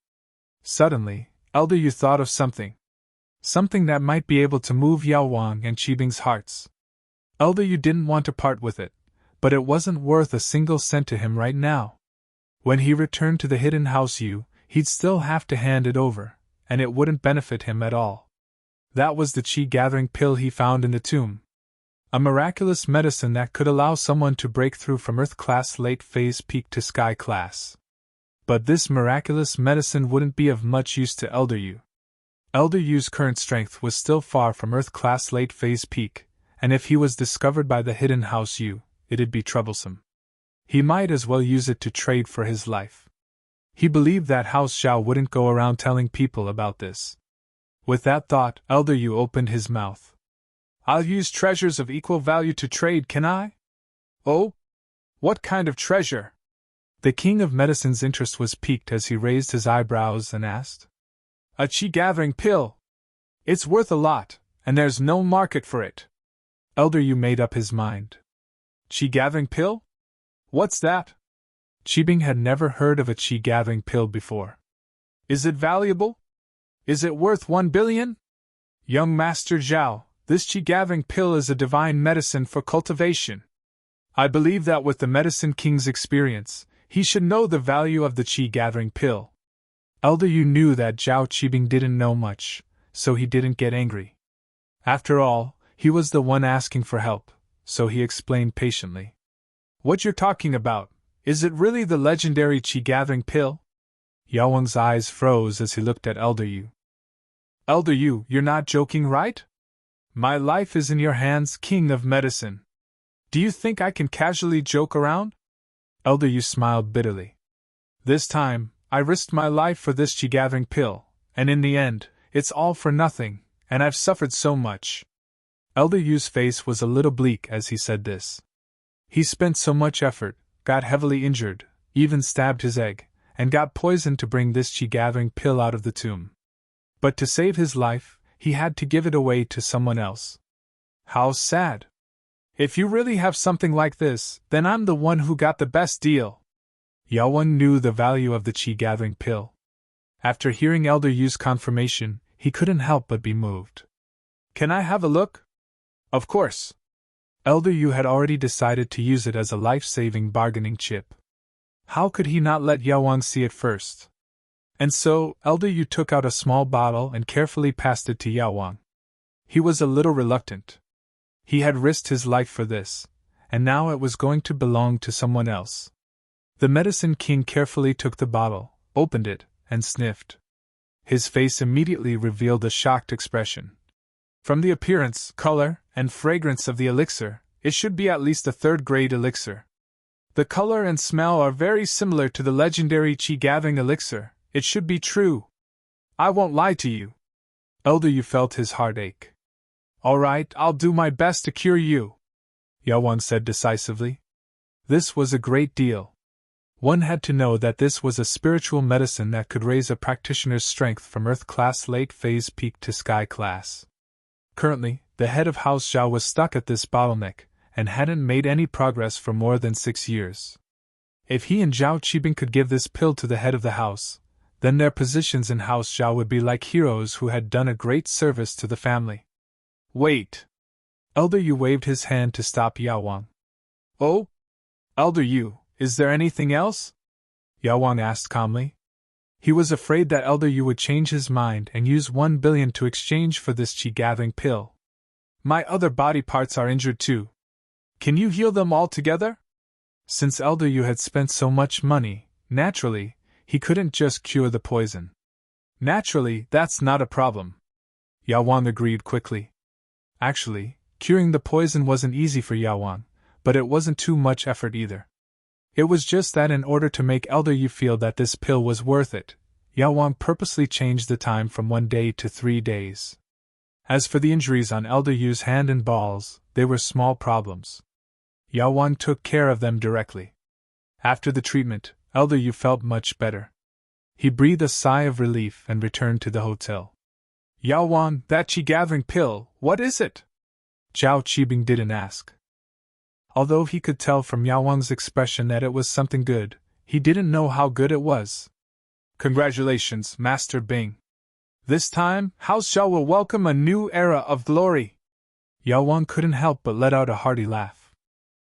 Suddenly, Elder Yu thought of something. Something that might be able to move Yao Wang and Qibing's hearts. Elder Yu didn't want to part with it, but it wasn't worth a single cent to him right now. When he returned to the Hidden House Yu, he'd still have to hand it over, and it wouldn't benefit him at all. That was the qi-gathering pill he found in the tomb. A miraculous medicine that could allow someone to break through from Earth class late phase peak to Sky class. But this miraculous medicine wouldn't be of much use to Elder Yu. Elder Yu's current strength was still far from Earth-class late-phase peak, and if he was discovered by the hidden House Yu, it'd be troublesome. He might as well use it to trade for his life. He believed that House Zhao wouldn't go around telling people about this. With that thought, Elder Yu opened his mouth. I'll use treasures of equal value to trade, can I? Oh? What kind of treasure? The King of Medicine's interest was piqued as he raised his eyebrows and asked. A qi-gathering pill. It's worth a lot, and there's no market for it. Elder Yu made up his mind. Qi-gathering pill? What's that? Qibing had never heard of a qi-gathering pill before. Is it valuable? Is it worth 1 billion? Young Master Zhao, this qi-gathering pill is a divine medicine for cultivation. I believe that with the Medicine King's experience, he should know the value of the qi-gathering pill. Elder Yu knew that Zhao Qibing didn't know much, so he didn't get angry. After all, he was the one asking for help, so he explained patiently. What you're talking about, is it really the legendary qi-gathering pill? Yao Wang's eyes froze as he looked at Elder Yu. Elder Yu, you're not joking, right? My life is in your hands, King of Medicine. Do you think I can casually joke around? Elder Yu smiled bitterly. This time, I risked my life for this qi-gathering pill, and in the end, it's all for nothing, and I've suffered so much. Elder Yu's face was a little bleak as he said this. He spent so much effort, got heavily injured, even stabbed his egg, and got poisoned to bring this qi-gathering pill out of the tomb. But to save his life, he had to give it away to someone else. How sad. If you really have something like this, then I'm the one who got the best deal. Yao Wen knew the value of the qi-gathering pill. After hearing Elder Yu's confirmation, he couldn't help but be moved. Can I have a look? Of course. Elder Yu had already decided to use it as a life-saving bargaining chip. How could he not let Yao Wang see it first? And so, Elder Yu took out a small bottle and carefully passed it to Yao Wang. He was a little reluctant. He had risked his life for this, and now it was going to belong to someone else. The Medicine King carefully took the bottle, opened it, and sniffed. His face immediately revealed a shocked expression. From the appearance, color, and fragrance of the elixir, it should be at least a third-grade elixir. The color and smell are very similar to the legendary qi-gathering elixir. It should be true. I won't lie to you. Elder Yu felt his heart ache. All right, I'll do my best to cure you, Yao Wang said decisively. This was a great deal. One had to know that this was a spiritual medicine that could raise a practitioner's strength from Earth-class late-phase peak to Sky-class. Currently, the head of House Zhao was stuck at this bottleneck, and hadn't made any progress for more than 6 years. If he and Zhao Qibing could give this pill to the head of the house, then their positions in House Zhao would be like heroes who had done a great service to the family. Wait! Elder Yu waved his hand to stop Yao Wang. Oh? Elder Yu, is there anything else? Yao Wang asked calmly. He was afraid that Elder Yu would change his mind and use 1 billion to exchange for this qi-gathering pill. My other body parts are injured too. Can you heal them all together? Since Elder Yu had spent so much money, naturally, he couldn't just cure the poison. Naturally, that's not a problem. Yao Wang agreed quickly. Actually, curing the poison wasn't easy for Yao Wang, but it wasn't too much effort either. It was just that in order to make Elder Yu feel that this pill was worth it, Yao Wang purposely changed the time from 1 day to 3 days. As for the injuries on Elder Yu's hand and balls, they were small problems. Yao Wang took care of them directly. After the treatment, Elder Yu felt much better. He breathed a sigh of relief and returned to the hotel. Yao Wang, that qi-gathering pill, what is it? Zhao Qibing didn't ask. Although he could tell from Yao Wang's expression that it was something good, he didn't know how good it was. Congratulations, Master Bing. This time, House Zhao will welcome a new era of glory. Yao Wang couldn't help but let out a hearty laugh.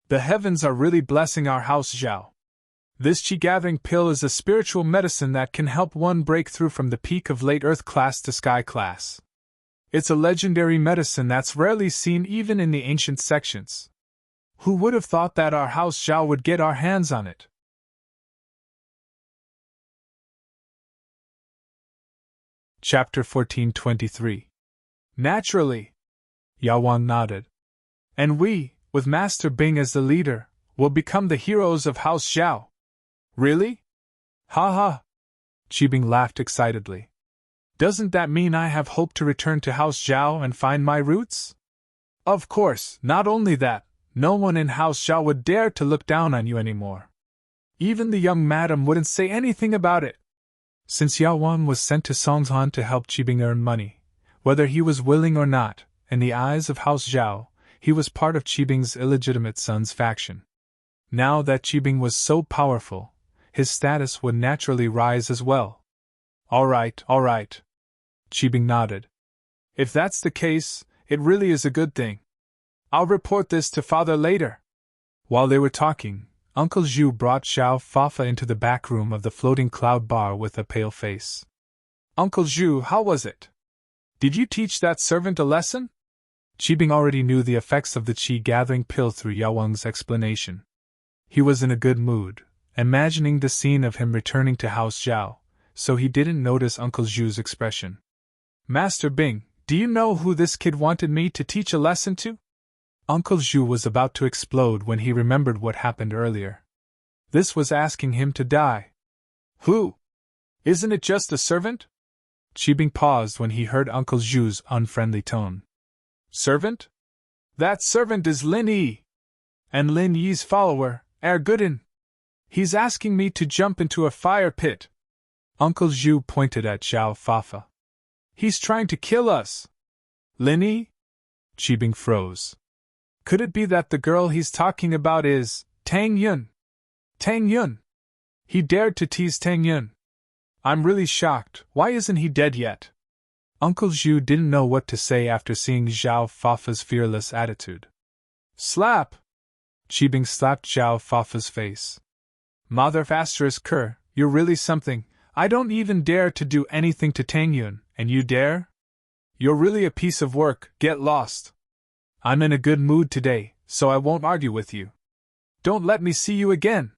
The heavens are really blessing our House Zhao. This qi-gathering pill is a spiritual medicine that can help one break through from the peak of late Earth class to Sky class. It's a legendary medicine that's rarely seen even in the ancient sections. Who would have thought that our House Zhao would get our hands on it? Chapter 1423. Naturally. Yao Wang nodded. And we, with Master Bing as the leader, will become the heroes of House Zhao. Really? Ha ha! Qibing laughed excitedly. Doesn't that mean I have hope to return to House Zhao and find my roots? Of course, not only that, no one in House Zhao would dare to look down on you anymore. Even the young madam wouldn't say anything about it. Since Yao Wang was sent to Songzhan to help Qibing earn money, whether he was willing or not, in the eyes of House Zhao, he was part of Qibing's illegitimate son's faction. Now that Qibing was so powerful, his status would naturally rise as well. All right. Qibing nodded. If that's the case, it really is a good thing. I'll report this to father later. While they were talking, Uncle Zhu brought Xiao Fafa into the back room of the floating cloud bar with a pale face. Uncle Zhu, how was it? Did you teach that servant a lesson? Qibing already knew the effects of the qi-gathering pill through Yao Wang's explanation. He was in a good mood, imagining the scene of him returning to House Zhao, so he didn't notice Uncle Zhu's expression. Master Bing, do you know who this kid wanted me to teach a lesson to? Uncle Zhu was about to explode when he remembered what happened earlier. This was asking him to die. Who? Isn't it just a servant? Qibing paused when he heard Uncle Zhu's unfriendly tone. Servant? That servant is Lin Yi. And Lin Yi's follower, Gooden. He's asking me to jump into a fire pit. Uncle Zhu pointed at Xiao Fafa. He's trying to kill us. Lin Yi? Qibing froze. Could it be that the girl he's talking about is Tang Yun? Tang Yun! He dared to tease Tang Yun. I'm really shocked. Why isn't he dead yet? Uncle Zhu didn't know what to say after seeing Xiao Fafa's fearless attitude. Slap! Qibing slapped Xiao Fafa's face. Mother Ker, you're really something. I don't even dare to do anything to Tang Yun, and you dare? You're really a piece of work. Get lost. I'm in a good mood today, so I won't argue with you. Don't let me see you again.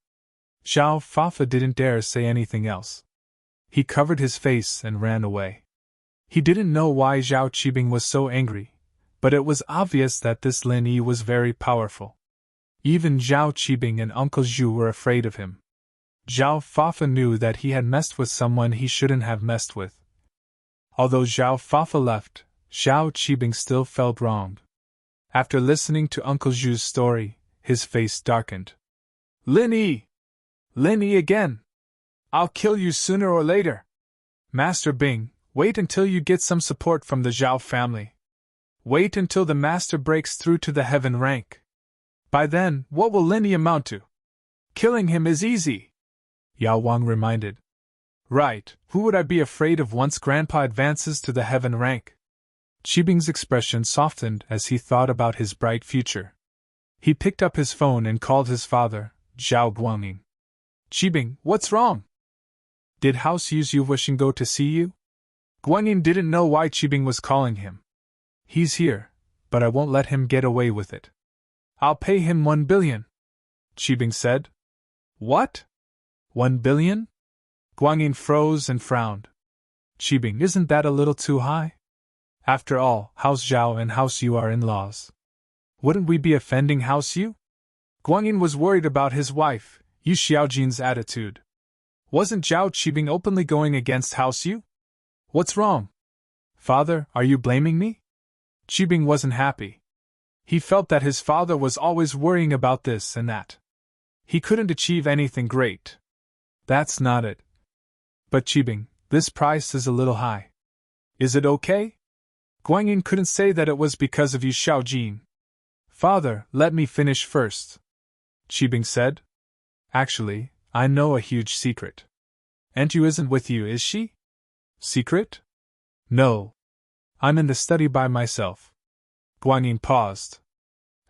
Xiao Fafa didn't dare say anything else. He covered his face and ran away. He didn't know why Zhao Qibing was so angry, but it was obvious that this Lin Yi was very powerful. Even Zhao Qibing and Uncle Zhu were afraid of him. Xiao Fafa knew that he had messed with someone he shouldn't have messed with. Although Xiao Fafa left, Zhao Qibing still felt wronged. After listening to Uncle Zhu's story, his face darkened. Lin Yi! Lin Yi again! I'll kill you sooner or later. Master Bing, wait until you get some support from the Zhao family. Wait until the master breaks through to the heaven rank. By then, what will Lin Yi amount to? Killing him is easy, Yao Wang reminded. Right, who would I be afraid of once Grandpa advances to the heaven rank? Qibing's expression softened as he thought about his bright future. He picked up his phone and called his father, Zhao Guangyin. Qibing, what's wrong? Did House Yu's wishing go to see you? Guangyin didn't know why Qibing was calling him. He's here, but I won't let him get away with it. I'll pay him 1 billion, Qibing said. What? 1 billion? Guangyin froze and frowned. Qibing, isn't that a little too high? After all, House Zhao and House Yu are in-laws. Wouldn't we be offending House Yu? Guangyin was worried about his wife, Yu Xiaojin's attitude. Wasn't Zhao Qibing openly going against House Yu? What's wrong? Father, are you blaming me? Qibing wasn't happy. He felt that his father was always worrying about this and that. He couldn't achieve anything great. That's not it. But Qibing, this price is a little high. Is it okay? Guangyin couldn't say that it was because of Yu Xiaojin. Father, let me finish first, Qibing said. Actually, I know a huge secret. Aunt Yu isn't with you, is she? Secret? No. I'm in the study by myself. Guangyin paused.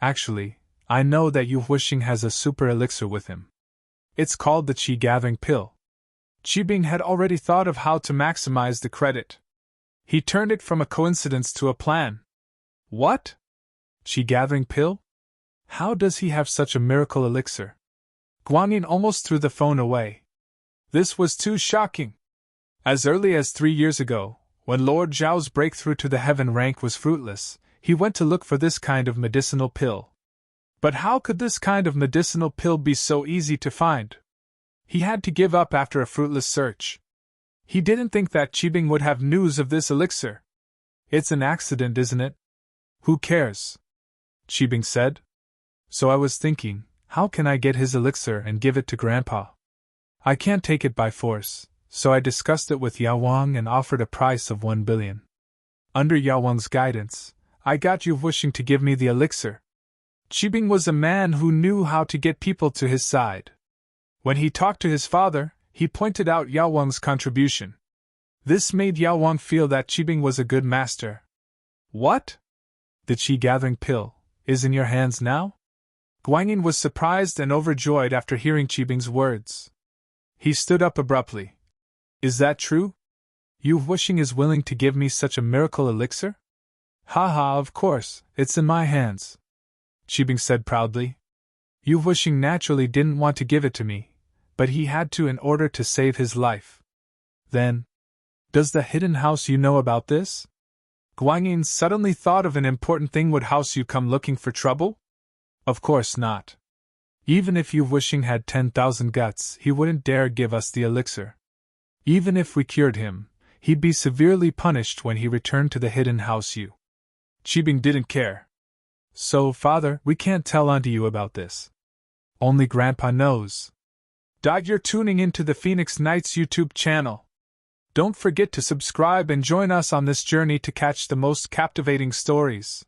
Actually, I know that Yu Huixing has a super elixir with him. It's called the Qi-gathering pill. Qibing had already thought of how to maximize the credit. He turned it from a coincidence to a plan. What? Qi-gathering pill? How does he have such a miracle elixir? Guangyin almost threw the phone away. This was too shocking. As early as 3 years ago, When Lord Zhao's breakthrough to the heaven rank was fruitless, he went to look for this kind of medicinal pill. But how could this kind of medicinal pill be so easy to find? He had to give up after a fruitless search. He didn't think that Qibing would have news of this elixir. It's an accident, isn't it? Who cares? Qibing said. So I was thinking, how can I get his elixir and give it to Grandpa? I can't take it by force, so I discussed it with Yao Wang and offered a price of 1 billion. Under Yao Wang's guidance, I got Yu Wuxing to give me the elixir. Qibing was a man who knew how to get people to his side. When he talked to his father, he pointed out Yao Wang's contribution. This made Yao Wang feel that Qibing was a good master. What? The qi-gathering pill is in your hands now? Guanyin was surprised and overjoyed after hearing Qibing's words. He stood up abruptly. Is that true? Yu Wuxing is willing to give me such a miracle elixir? Ha, of course, it's in my hands, Qibing said proudly. Yu Wuxing naturally didn't want to give it to me, but he had to in order to save his life. Then, does the hidden house you know about this? Guanyin suddenly thought of an important thing. Would House Yu come looking for trouble? Of course not. Even if Yu Wuxing had 10,000 guts, he wouldn't dare give us the elixir. Even if we cured him, he'd be severely punished when he returned to the hidden house Yu. Qibing didn't care. So, Father, we can't tell Auntie Yu about this. Only Grandpa knows. You're tuning into the Phoenix Knights YouTube channel. Don't forget to subscribe and join us on this journey to catch the most captivating stories.